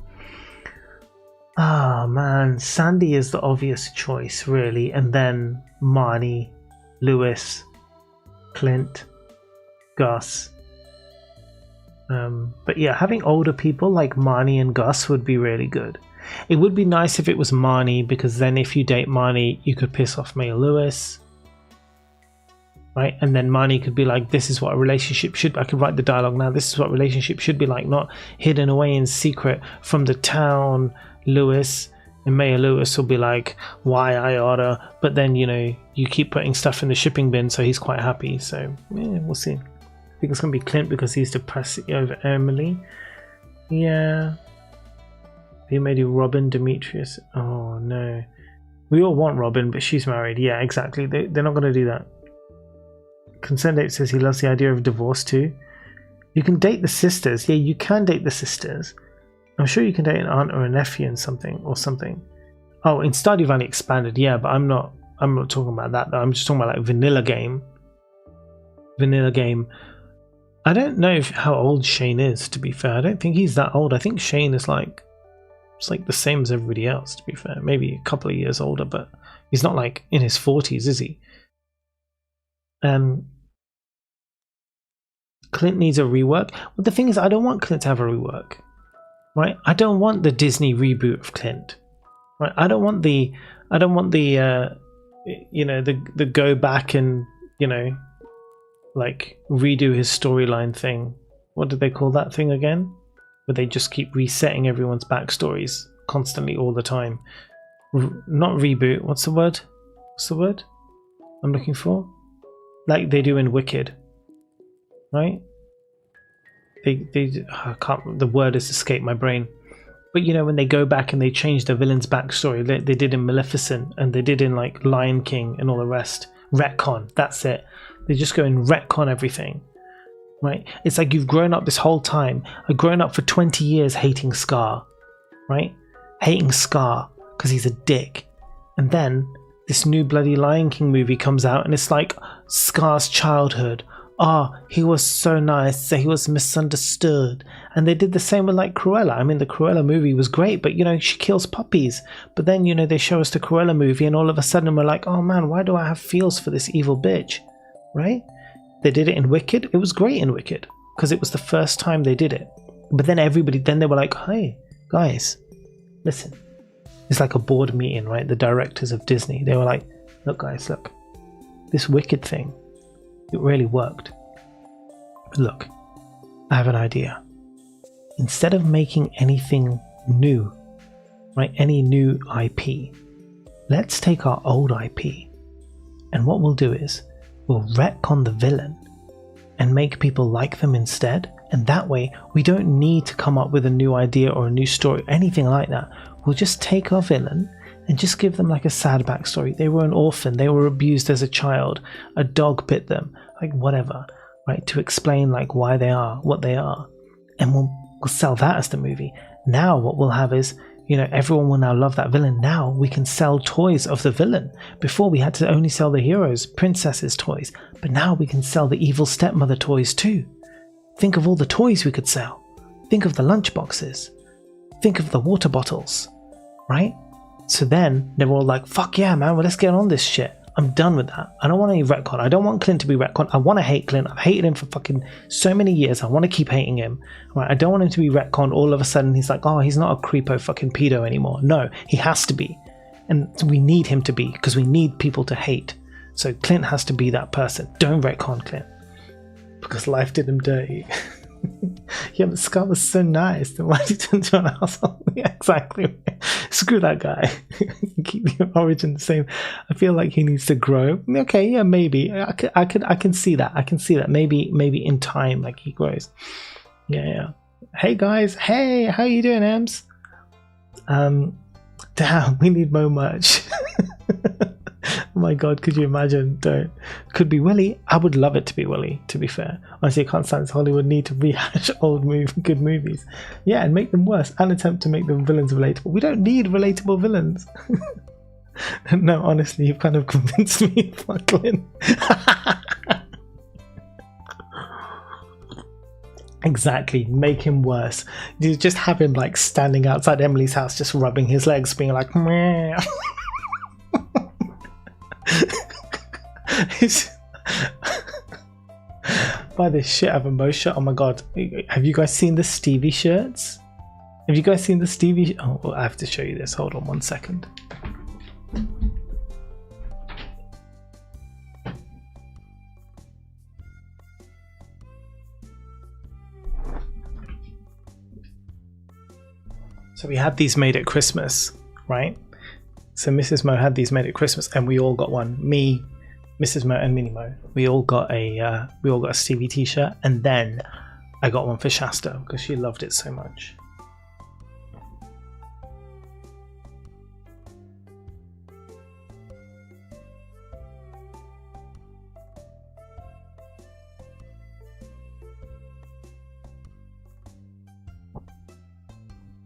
Ah, man, Sandy is the obvious choice, really, and then Marnie, Lewis, Clint, Gus. But yeah, having older people like Marnie and Gus would be really good. It would be nice if it was Marnie, because then if you date Marnie, you could piss off Mayor Lewis, right? And then Marnie could be like, this is what a relationship should, I could write the dialogue now, this is what a relationship should be like, not hidden away in secret from the town, Lewis. And Mayor Lewis will be like, why I oughta, but then, you know, you keep putting stuff in the shipping bin, so he's quite happy. So yeah, we'll see. I think it's gonna be Clint because he's depressed over Emily. Yeah. He made you Robin, Demetrius. Oh no. We all want Robin, but she's married. Yeah, exactly. They're not gonna do that. Consent Date says he loves the idea of divorce too. You can date the sisters. Yeah, you can date the sisters. I'm sure you can date an aunt or a nephew and something. Oh, in Stardew Valley Expanded, yeah, but I'm not talking about that though. I'm just talking about like vanilla game. I don't know how old Shane is, to be fair. I don't think he's that old. I think Shane is like, it's like the same as everybody else, to be fair. Maybe a couple of years older, but he's not like in his 40s, is he? Clint needs a rework. Well, the thing is, I don't want Clint to have a rework. Right, I don't want the Disney reboot of Clint. Right, I don't want the you know, the go back and, you know, like redo his storyline thing. What did they call that thing again? Where they just keep resetting everyone's backstories constantly all the time. Not reboot. What's the word? I'm looking for? Like they do in Wicked, right? I can't, the word has escaped my brain, but you know, when they go back and they change the villain's backstory, they did in Maleficent and they did in like Lion King and all the rest. Retcon, that's it. They just go and retcon everything, right? It's like you've grown up this whole time. I've grown up for 20 years hating Scar, right? Hating Scar because he's a dick, and then this new bloody Lion King movie comes out and it's like Scar's childhood. Oh, he was so nice, he was misunderstood. And they did the same with like Cruella. I mean, the Cruella movie was great, but you know, she kills puppies. But then, you know, they show us the Cruella movie and all of a sudden we're like, oh man, why do I have feels for this evil bitch? Right? They did it in Wicked. It was great in Wicked because it was the first time they did it. But then they were like, hey, guys, listen. It's like a board meeting, right? The directors of Disney. They were like, look guys, look. This Wicked thing, it really worked. But look, I have an idea. Instead of making anything new, right, any new IP, let's take our old IP, and what we'll do is we'll retcon the villain and make people like them instead, and that way we don't need to come up with a new idea or a new story, anything like that. We'll just take our villain and just give them like a sad backstory. They were an orphan, they were abused as a child, a dog bit them, like whatever, right? To explain like why they are what they are. And we'll sell that as the movie. Now what we'll have is, you know, everyone will now love that villain. Now we can sell toys of the villain. Before we had to only sell the heroes, princesses toys, but now we can sell the evil stepmother toys too. Think of all the toys we could sell. Think of the lunchboxes. Think of the water bottles, right? So then they're all like, fuck yeah, man, well, let's get on this shit. I'm done with that. I don't want any retcon. I don't want Clint to be retcon. I want to hate Clint. I've hated him for fucking so many years. I want to keep hating him. Right? I don't want him to be retcon. All of a sudden he's like, oh, he's not a creepo fucking pedo anymore. No, he has to be. And we need him to be because we need people to hate. So Clint has to be that person. Don't retcon Clint. Because life did him dirty. Yeah, but Scott was so nice. Then why did he turn to an asshole? Yeah, exactly. Screw that guy. Keep the origin the same. I feel like he needs to grow. Okay, yeah, maybe. I can see that. I can see that. Maybe in time, like he grows. Yeah. Hey guys. Hey, how you doing, Ems? Damn, we need more merch. Oh my god, could you imagine? Don't. Could be Willy. I would love it to be Willy, to be fair. Honestly, I can't stand this Hollywood need to rehash good movies. Yeah, and make them worse and attempt to make them villains relatable. We don't need relatable villains. No, honestly, you've kind of convinced me, Fucklin. Exactly, make him worse. You just have him like standing outside Emily's house, just rubbing his legs, being like, meh. Buy this shit out of a Mo shirt. Oh my god, have you guys seen the Stevie shirts? Have you guys seen the Stevie? Oh, I have to show you this. Hold on 1 second. So we had these made at Christmas, right? So Mrs. Mo had these made at Christmas, and we all got one. Me, Mrs. Mo, and Minnie Mo. We all got a Stevie T-shirt, and then I got one for Shasta because she loved it so much.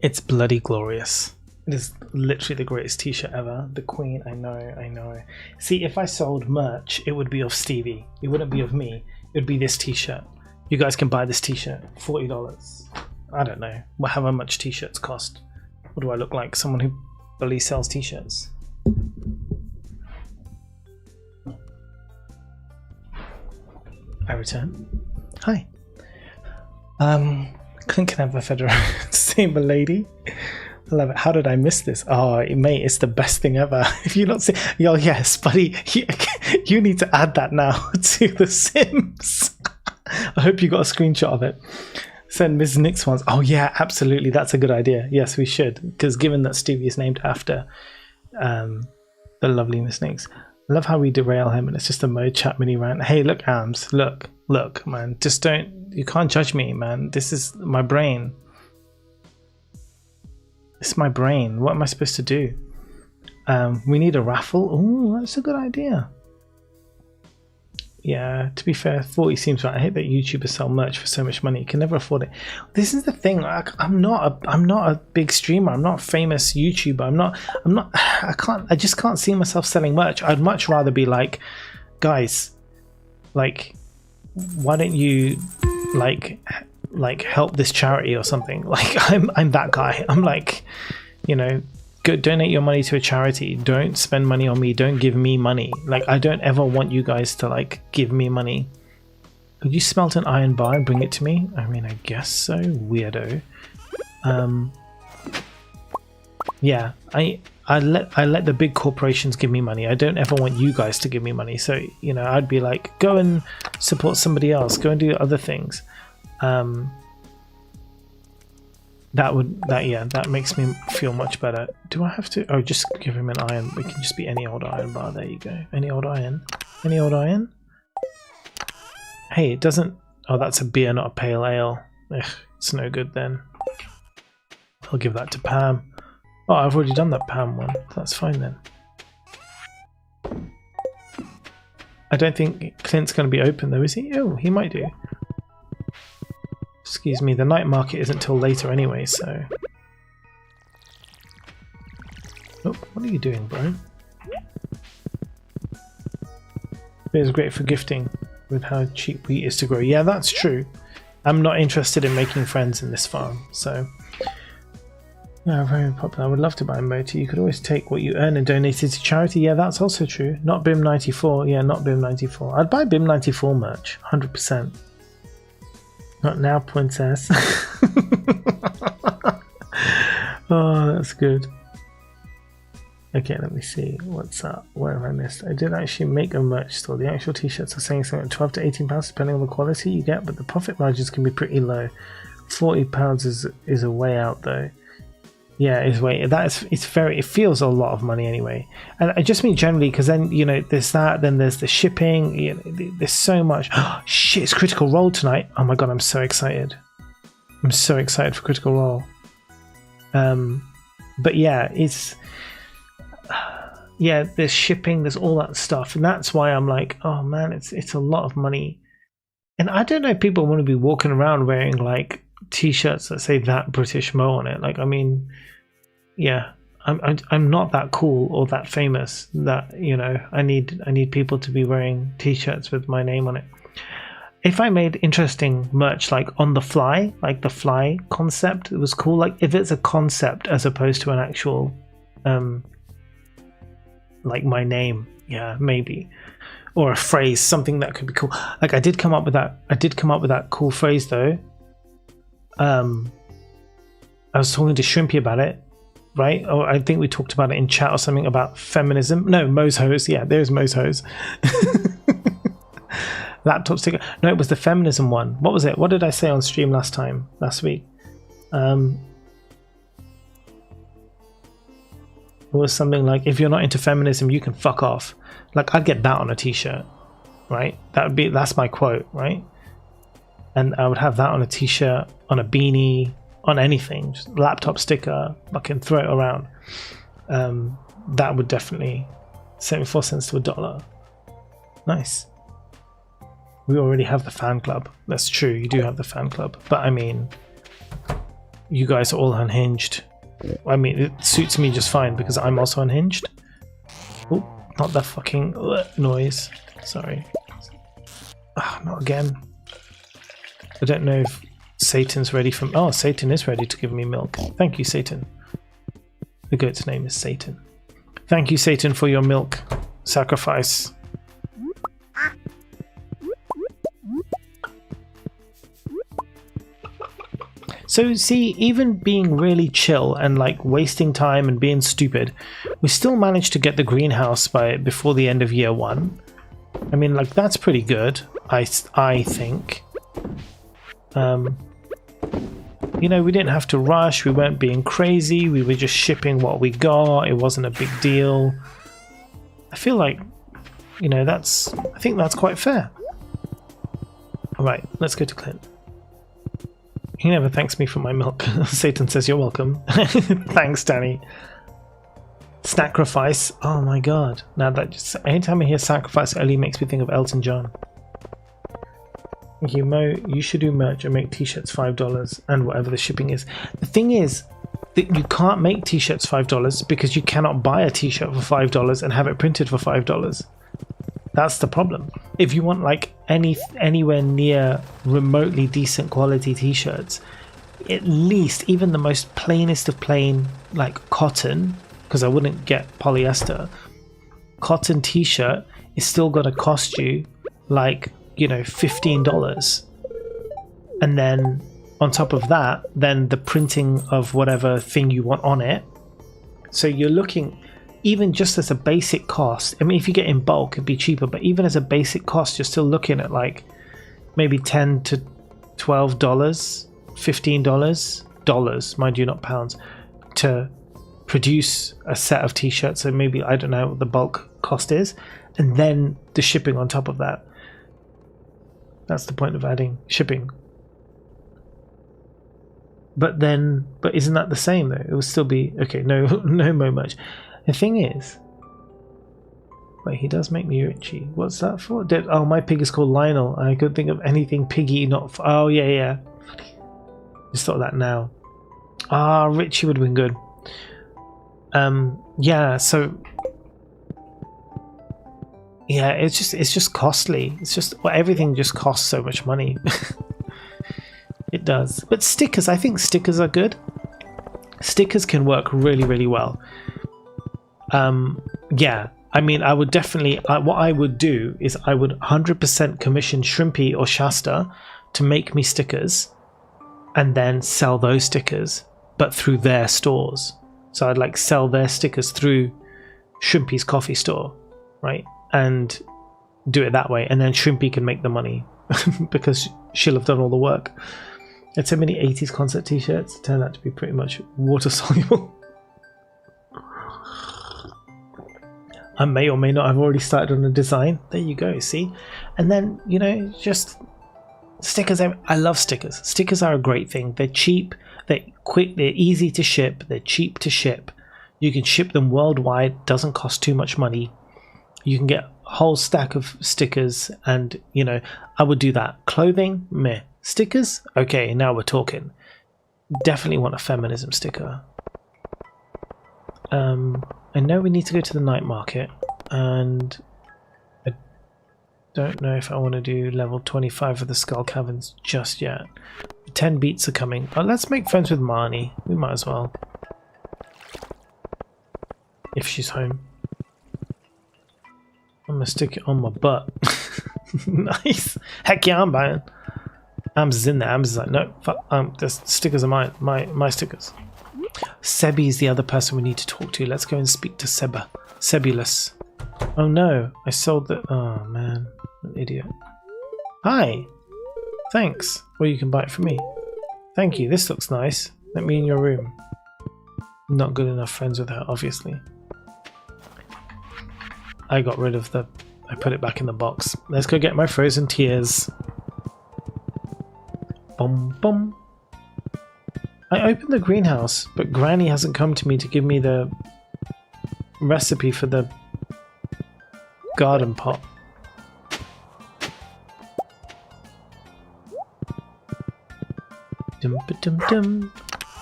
It's bloody glorious. It is literally the greatest t-shirt ever. The Queen, I know. See, if I sold merch, it would be of Stevie. It wouldn't be of me. It would be this t-shirt. You guys can buy this t-shirt. $40. I don't know. However much t-shirts cost. What do I look like? Someone who bloody sells t-shirts. I return. Hi. Clink can have a Federer Saber Lady. I love it. How did I miss this? Oh, mate, it's the best thing ever. If you not see, yo, yes, buddy, you need to add that now to The Sims. I hope you got a screenshot of it. Send Ms. Nick's ones. Oh yeah, absolutely. That's a good idea. Yes, we should, because given that Stevie is named after the lovely Miss Nicks. I love how we derail him, and it's just a Mo chat mini rant. Hey, look, Ams, look, man. Just don't. You can't judge me, man. This is my brain. It's my brain. What am I supposed to do? We need a raffle. Oh, that's a good idea. Yeah, to be fair, 40 seems right. I hate that YouTubers sell merch for so much money. You can never afford it. This is the thing. I'm not a big streamer. I'm not a famous YouTuber. I just can't see myself selling merch. I'd much rather be like, guys, like, why don't you like help this charity or something? Like, I'm that guy. I'm like, you know, go donate your money to a charity. Don't spend money on me. Don't give me money. Like, I don't ever want you guys to like give me money. Could you smelt an iron bar and bring it to me? I mean, I guess so, weirdo. Yeah, I let the big corporations give me money. I don't ever want you guys to give me money. So, you know, I'd be like, go and support somebody else. Go and do other things. That makes me feel much better. Do I have to? Oh, just give him an iron. It can just be any old iron bar. There you go. Any old iron. Any old iron. Hey, it doesn't. Oh, that's a beer, not a pale ale. Ugh, it's no good then. I'll give that to Pam. Oh, I've already done that Pam one. That's fine then. I don't think Clint's going to be open though, is he? Oh, he might do. Excuse me, the night market isn't till later anyway, so... Oh, what are you doing, bro? Beer is great for gifting, with how cheap wheat is to grow. Yeah, that's true. I'm not interested in making friends in this farm, so... Yeah, very popular. I would love to buy a motor. You could always take what you earn and donate it to charity. Yeah, that's also true. Not BIM94. Yeah, not BIM94. I'd buy BIM94 merch, 100%. Not now, princess. Oh, that's good. Okay, let me see. What's up? Where have I missed? I did actually make a merch store. The actual t-shirts are saying something like 12 to 18 pounds depending on the quality you get, but the profit margins can be pretty low. 40 pounds is a way out though. Yeah, it's way. It feels a lot of money anyway. And I just mean generally, because then, you know, there's that, then there's the shipping, you know, there's so much. Oh, shit, it's Critical Role tonight. Oh my god, I'm so excited. I'm so excited for Critical Role. But yeah, yeah, there's shipping, there's all that stuff, and that's why I'm like, oh man, it's a lot of money. And I don't know if people want to be walking around wearing like t-shirts that say "That British Mo" on it. Like, I mean, yeah, I'm not that cool or that famous that, you know, I need people to be wearing t-shirts with my name on it. If I made interesting merch like on the fly, like the fly concept, it was cool. Like if it's a concept as opposed to an actual like my name, yeah, maybe. Or a phrase, something that could be cool. Like I did come up with that cool phrase though. I was talking to Shrimpy about it, right? Or I think we talked about it in chat or something about feminism. No, Mo's hose. Yeah, there's Mo's hose. Laptop sticker. No, it was the feminism one. What was it? What did I say on stream last week? It was something like, if you're not into feminism, you can fuck off. Like, I'd get that on a t-shirt, right? That's my quote, right? And I would have that on a t-shirt, on a beanie, on anything, just laptop sticker, I can throw it around. That would definitely 74 cents to $1. Nice. We already have the fan club. That's true, you do have the fan club. But I mean, you guys are all unhinged. I mean, it suits me just fine because I'm also unhinged. Oh, not that fucking noise. Sorry. Not again. I don't know if Satan's ready for... Oh, Satan is ready to give me milk. Thank you, Satan. The goat's name is Satan. Thank you, Satan, for your milk sacrifice. So see, even being really chill and like wasting time and being stupid, we still managed to get the greenhouse before the end of year 1. I mean, like, that's pretty good, I think. You know, we didn't have to rush, we weren't being crazy, we were just shipping what we got, it wasn't a big deal. I feel like, you know, I think that's quite fair. Alright, let's go to Clint. He never thanks me for my milk. Satan says you're welcome. Thanks, Danny. Sacrifice. Oh my god. Now that just anytime I hear sacrifice, it only makes me think of Elton John. Thank you, Mo. You should do merch and make t-shirts $5 and whatever the shipping is. The thing is that you can't make t-shirts $5 because you cannot buy a t-shirt for $5 and have it printed for $5. That's the problem. If you want like anywhere near remotely decent quality t-shirts, at least even the most plainest of plain, like cotton, because I wouldn't get polyester, cotton t-shirt is still going to cost you like, you know, $15. And then on top of that, then the printing of whatever thing you want on it. So you're looking, even just as a basic cost, I mean, if you get in bulk, it'd be cheaper, but even as a basic cost, you're still looking at like maybe $10 to $12, $15, mind you, not pounds, to produce a set of t-shirts. So maybe, I don't know what the bulk cost is, and then the shipping on top of that. That's the point of adding shipping. But isn't that the same though? It will still be, okay, no more much. The thing is, wait, he does make me itchy. What's that for? Oh, my pig is called Lionel. I couldn't think of anything piggy, not for, oh yeah. Just thought of that now. Richie would have been good. Yeah, so yeah, it's just costly. It's just, well, everything just costs so much money. It does. But stickers, I think stickers are good. Stickers can work really, really well. Yeah, I mean, I would definitely, what I would do is I would 100% commission Shrimpy or Shasta to make me stickers and then sell those stickers, but through their stores. So I'd like sell their stickers through Shrimpy's coffee store, right? And do it that way. And then Shrimpy can make the money because she'll have done all the work. Had so many 80s concert t-shirts, turned out to be pretty much water soluble. I may or may not have already started on a design. There you go, see? And then, you know, just stickers. I love stickers. Stickers are a great thing. They're cheap, they're quick, they're easy to ship, they're cheap to ship. You can ship them worldwide, doesn't cost too much money. You can get a whole stack of stickers, and you know, I would do that. Clothing, meh. Stickers, okay, now we're talking. Definitely want a feminism sticker. I know we need to go to the night market, and I don't know if I want to do level 25 for the Skull Caverns just yet. 10 beats are coming. Oh, let's make friends with Marnie. We might as well. If she's home. I'm gonna stick it on my butt. Nice. Heck yeah, I'm buying. Ams is in there. Ams is like, no, fuck, the stickers are mine. My stickers. Sebi is the other person we need to talk to. Let's go and speak to Seba. Sebulus. Oh no, I sold the... Oh man, an idiot. Hi. Thanks. Well, you can buy it for me. Thank you. This looks nice. Let me in your room. Not good enough friends with her, obviously. I got rid of the... I put it back in the box. Let's go get my frozen tears. Bum bum. I opened the greenhouse, but Granny hasn't come to me to give me the recipe for the garden pot. Dum ba dum dum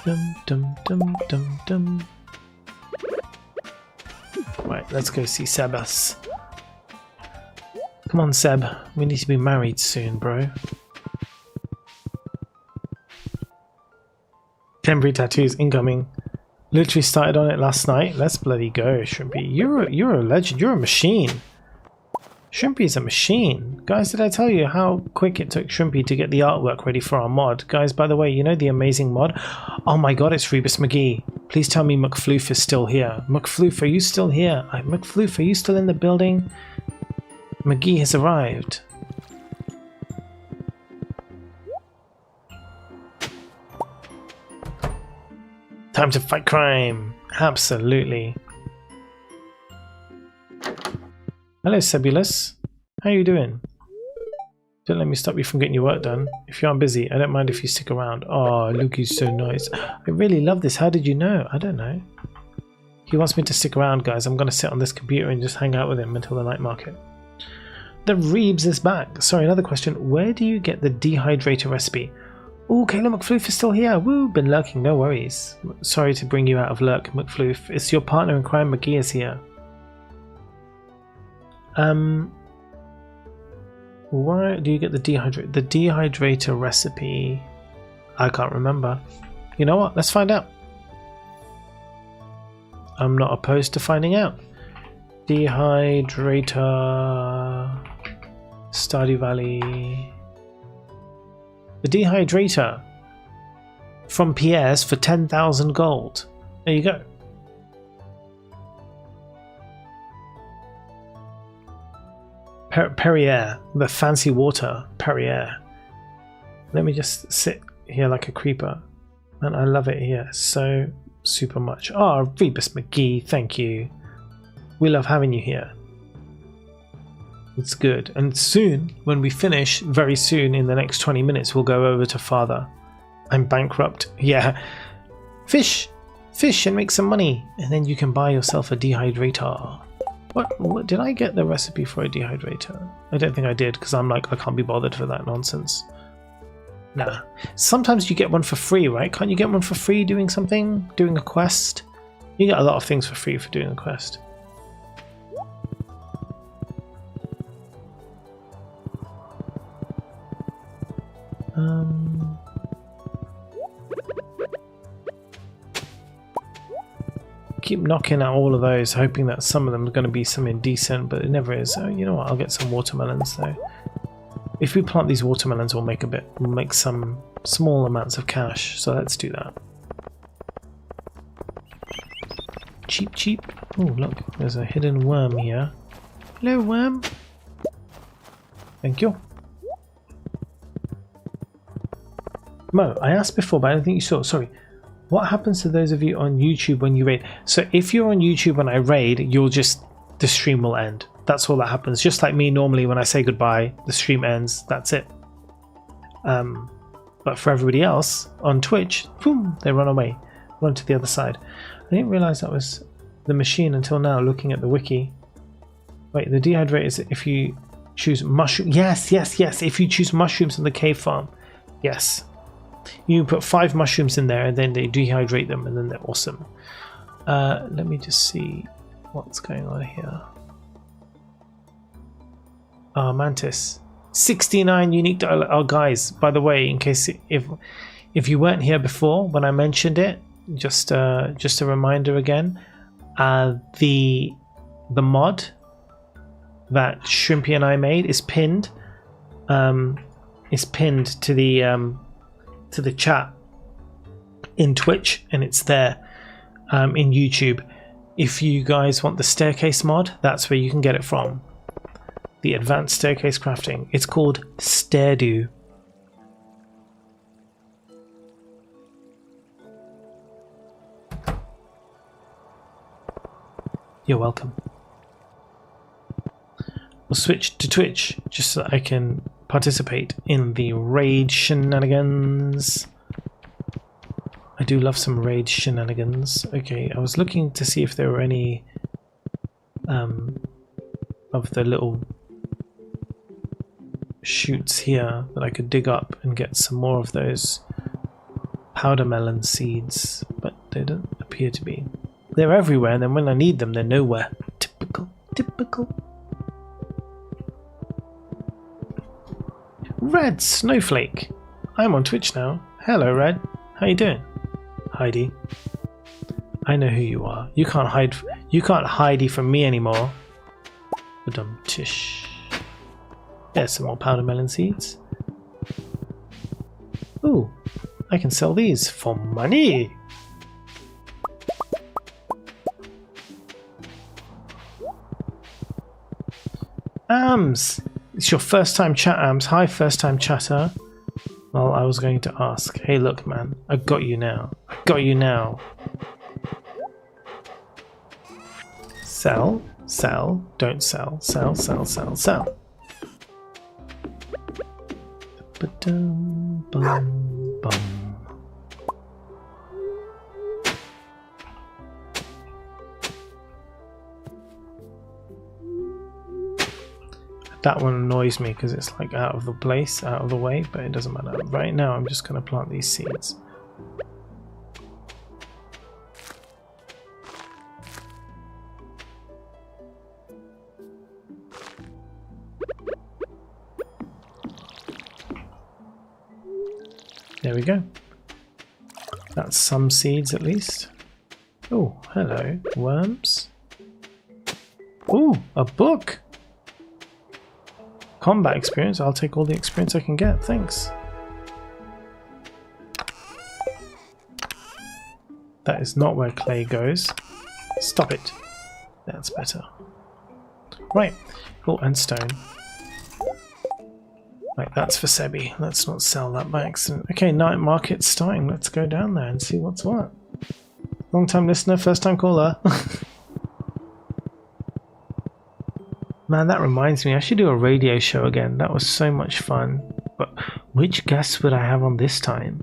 dum dum dum dum dum. Right, let's go see Sebas. Come on, Seb. We need to be married soon, bro. Temporary tattoos incoming. Literally started on it last night. Let's bloody go, Shrimpy. You're a legend. You're a machine. Shrimpy's a machine. Guys, did I tell you how quick it took Shrimpy to get the artwork ready for our mod? Guys, by the way, you know the amazing mod? Oh my god, it's Rebus McGee. Please tell me McFloof is still here. McFloof, are you still here? McFloof, are you still in the building? McGee has arrived. Time to fight crime. Absolutely. Hello, Sebulus. How are you doing? Don't let me stop you from getting your work done. If you aren't busy, I don't mind if you stick around. Oh, Luki's so nice. I really love this. How did you know? I don't know. He wants me to stick around, guys. I'm going to sit on this computer and just hang out with him until the night market. The Reebs is back. Sorry, another question. Where do you get the dehydrator recipe? Oh, Kayla McFloof is still here. Woo, been lurking, no worries. Sorry to bring you out of lurk, McFloof. It's your partner in crime, McGee, is here. Where do you get the dehydrator recipe? I can't remember. You know what? Let's find out. I'm not opposed to finding out. Dehydrator... Stardew Valley... The dehydrator from Pierre's for 10,000 gold. There you go. Perrier, the fancy water. Perrier. Let me just sit here like a creeper. And I love it here so super much. Oh, Rebus McGee, thank you. We love having you here. It's good. And soon, when we finish, very soon in the next 20 minutes, we'll go over to Father. I'm bankrupt. Yeah. Fish! Fish and make some money. And then you can buy yourself a dehydrator. What did I get the recipe for a dehydrator? I don't think I did, because I'm like, I can't be bothered for that nonsense. Nah. Sometimes you get one for free, right? Can't you get one for free doing something? Doing a quest? You get a lot of things for free for doing a quest. Keep knocking at all of those, hoping that some of them are going to be something decent, but it never is. So you know what? I'll get some watermelons though. If we plant these watermelons, we'll make some small amounts of cash. So let's do that. Cheap, cheap. Oh, look, there's a hidden worm here. Hello, worm. Thank you. Mo, I asked before, but I don't think you saw. Sorry. What happens to those of you on YouTube when you raid? So if you're on YouTube when I raid, the stream will end. That's all that happens. Just like me normally when I say goodbye, the stream ends. That's it. But for everybody else on Twitch, boom, they run away. Run to the other side. I didn't realize that was the machine until now, looking at the wiki. Wait, the dehydrate is if you choose mushroom. Yes, yes, yes. If you choose mushrooms on the cave farm, yes. You put 5 mushrooms in there and then they dehydrate them and then they're awesome. Let me just see what's going on here. Ah, Mantis. 69 unique dialogue. Oh, guys, by the way, in case if you weren't here before when I mentioned it, just a reminder again. The mod that Shrimpy and I made is pinned. Is pinned to the chat in Twitch, and it's there in YouTube. If you guys want the staircase mod, that's where you can get it from. The advanced staircase crafting. It's called Stardew. You're welcome. We'll switch to Twitch just so that I can participate in the raid shenanigans. I do love some raid shenanigans. Okay, I was looking to see if there were any of the little shoots here that I could dig up and get some more of those powder melon seeds, but they don't appear to be. They're everywhere, and then when I need them, they're nowhere. Typical, typical. Red Snowflake. I'm on Twitch now. Hello, Red. How you doing? Heidi. I know who you are. You can't hide. You can't hidey from me anymore. Badum tish. There's some more powder melon seeds. Ooh, I can sell these for money. Ams! It's your first time chat, Ams. Hi, first time chatter. Well, I was going to ask. Hey, look, man. I got you now. I got you now. Sell, sell, don't sell. Sell, sell, sell, sell. Ba-dum, bum, bum. That one annoys me because it's like out of the place, out of the way, but it doesn't matter. Right now I'm just going to plant these seeds. There we go. That's some seeds at least. Oh, hello, worms. Oh, a book! Combat experience. I'll take all the experience I can get. Thanks. That is not where clay goes. Stop it. That's better. Right. Oh, and stone. Right, that's for Sebi. Let's not sell that by accident. Okay, night market's starting. Let's go down there and see what's what. Long time listener, first time caller. Man, that reminds me, I should do a radio show again. That was so much fun. But which guests would I have on this time?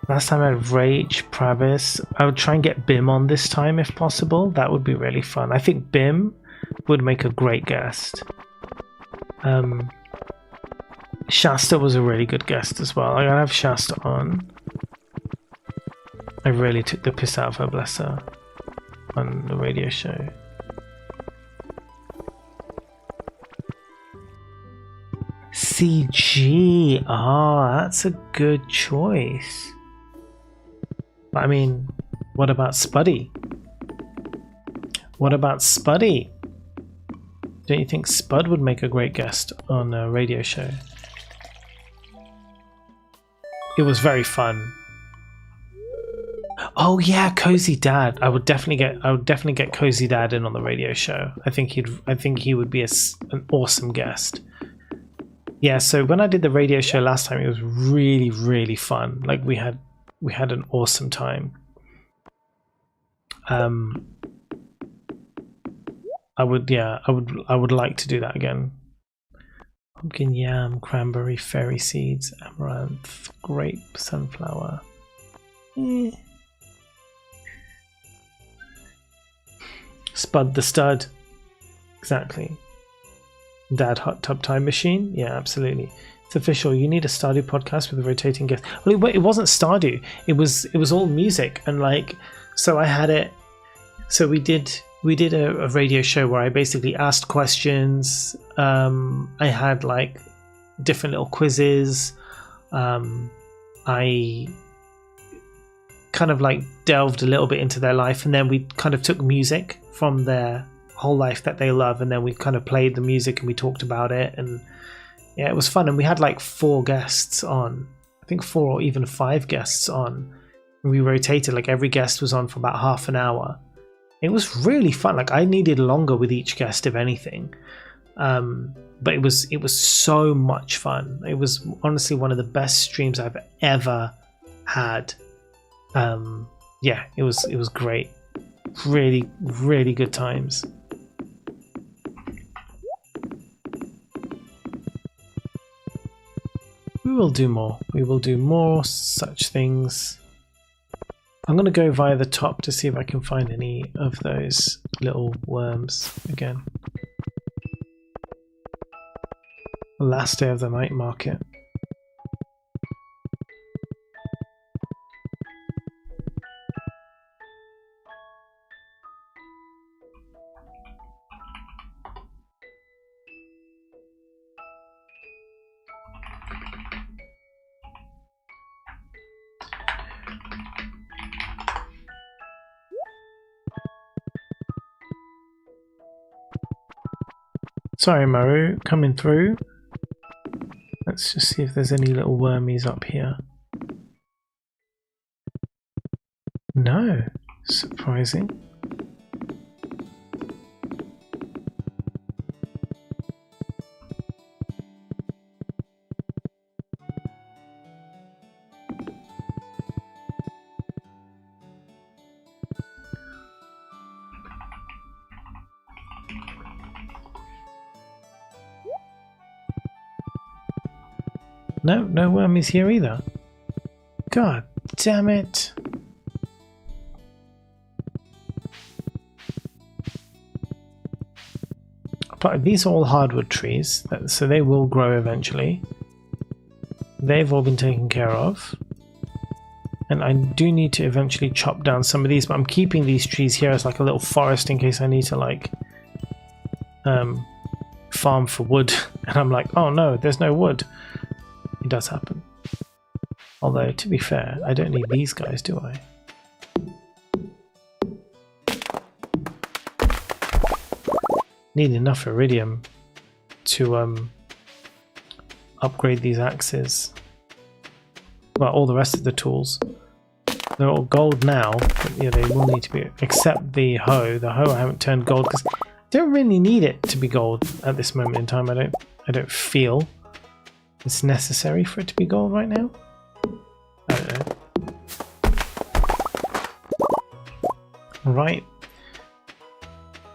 Last time I had Rach, Pravis. I would try and get Bim on this time if possible. That would be really fun. I think Bim would make a great guest. Shasta was a really good guest as well. I gotta have Shasta on. I really took the piss out of her, bless her, on the radio show. CG. Ah, that's a good choice. I mean, what about Spuddy? What about Spuddy? Don't you think Spud would make a great guest on a radio show? It was very fun. Oh yeah, Cozy Dad. I would definitely get Cozy Dad in on the radio show. I think he would be an awesome guest. Yeah, so when I did the radio show last time, it was really, really fun. Like we had an awesome time. I would like to do that again. Pumpkin, yam, cranberry, fairy seeds, amaranth, grape, sunflower. Spud the Stud. Exactly. Dad Hot Tub Time Machine. Yeah, absolutely. It's official. You need a Stardew podcast with a rotating guest. Well, it wasn't Stardew. It was all music, and like, so I had it. So we did a radio show where I basically asked questions. I had like different little quizzes. I kind of like delved a little bit into their life, and then we kind of took music from their whole life that they love, and then we kind of played the music and we talked about it, and yeah, it was fun. And we had like 4 guests on, I think 4 or even 5 guests on. We rotated, like every guest was on for about half an hour. It was really fun. Like I needed longer with each guest, if anything, but it was so much fun. It was honestly one of the best streams I've ever had. Yeah, it was great. Really, really good times. We will do more. We will do more such things. I'm going to go via the top to see if I can find any of those little worms again. Last day of the night market. Sorry, Maru, coming through. Let's just see if there's any little wormies up here. No, surprising. No wormies here either. God damn it. But these are all hardwood trees, so they will grow eventually. They've all been taken care of. And I do need to eventually chop down some of these, but I'm keeping these trees here as like a little forest in case I need to like farm for wood. And I'm like, oh no, there's no wood. It does happen. Although, to be fair, I don't need these guys, do I? Need enough iridium to upgrade these axes. Well, all the rest of the tools. They're all gold now, but yeah, they will need to be, except the hoe. The hoe I haven't turned gold because I don't really need it to be gold at this moment in time. I don't feel it's necessary for it to be gold right now. I don't know. Right.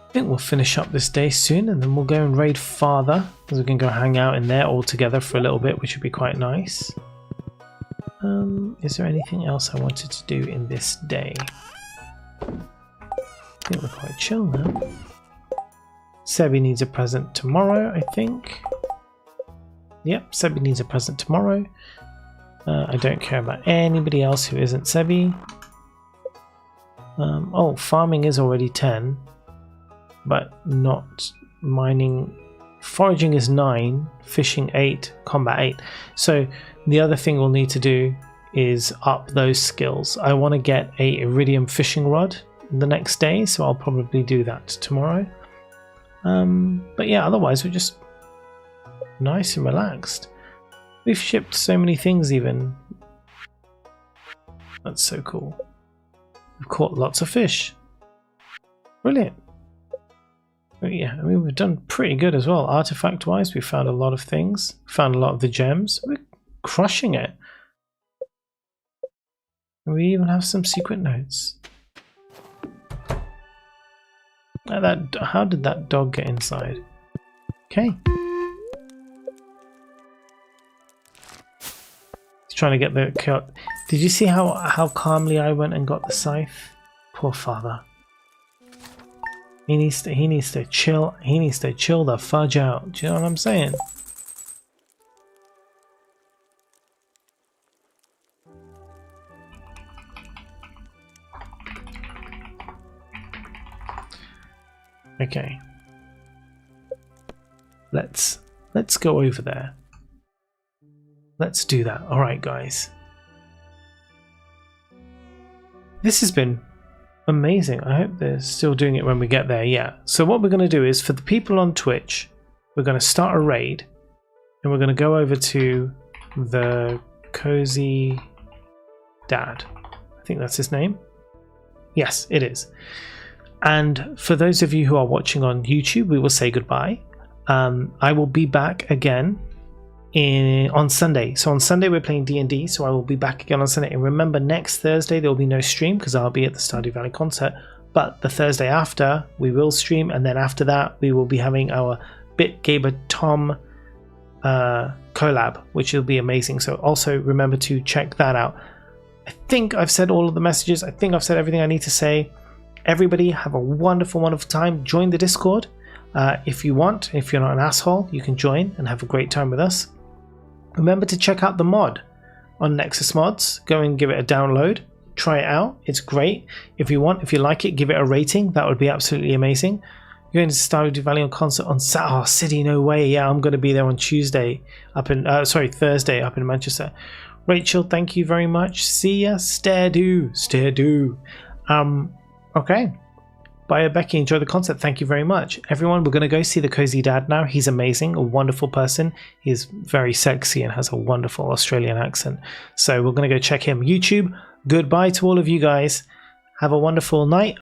I think we'll finish up this day soon, and then we'll go and raid Father, because we can go hang out in there all together for a little bit, which would be quite nice. Is there anything else I wanted to do in this day? I think we're quite chill now. Sebi needs a present tomorrow, I think. Yep, Sebi needs a present tomorrow. I don't care about anybody else who isn't Sebi. Oh, farming is already 10, but not mining. Foraging is 9, fishing 8, combat 8. So the other thing we'll need to do is up those skills. I want to get a iridium fishing rod the next day, so I'll probably do that tomorrow. But yeah, otherwise we're just nice and relaxed. We've shipped so many things even. That's so cool. We've caught lots of fish. Brilliant. But yeah, I mean, we've done pretty good as well. Artifact wise, we found a lot of things. Found a lot of the gems. We're crushing it. And we even have some secret notes. How did that dog get inside? Okay. He's trying to get the kill. Did you see how calmly I went and got the scythe? Poor Father. He needs to chill. He needs to chill the fudge out. Do you know what I'm saying? Okay. Let's go over there. Let's do that. All right, guys. This has been amazing. I hope they're still doing it when we get there. Yeah. So what we're going to do is, for the people on Twitch, we're going to start a raid, and we're going to go over to the Cozy Dad. I think that's his name. Yes, it is. And for those of you who are watching on YouTube, we will say goodbye. I will be back again on Sunday. So on Sunday we're playing D&D, so I will be back again on Sunday. And remember, next Thursday there will be no stream because I'll be at the Stardew Valley concert. But the Thursday after we will stream, and then after that we will be having our BitGaber Tom collab, which will be amazing. So also remember to check that out. I think I've said all of the messages. I think I've said everything I need to say. Everybody have a wonderful, wonderful time. Join the Discord if you want. If you're not an asshole, you can join and have a great time with us. Remember to check out the mod on Nexus Mods. Go and give it a download. Try it out. It's great. If you want, if you like it, give it a rating. That would be absolutely amazing. You're going to Stardew Valley on concert on City. No way. Yeah, I'm going to be there on Thursday up in Manchester. Rachel, thank you very much. See ya. Stardew. Okay. Bye, Becky. Enjoy the concert. Thank you very much. Everyone, we're going to go see the Cozy Dad now. He's amazing, a wonderful person. He's very sexy and has a wonderful Australian accent. So we're going to go check him. YouTube, goodbye to all of you guys. Have a wonderful night.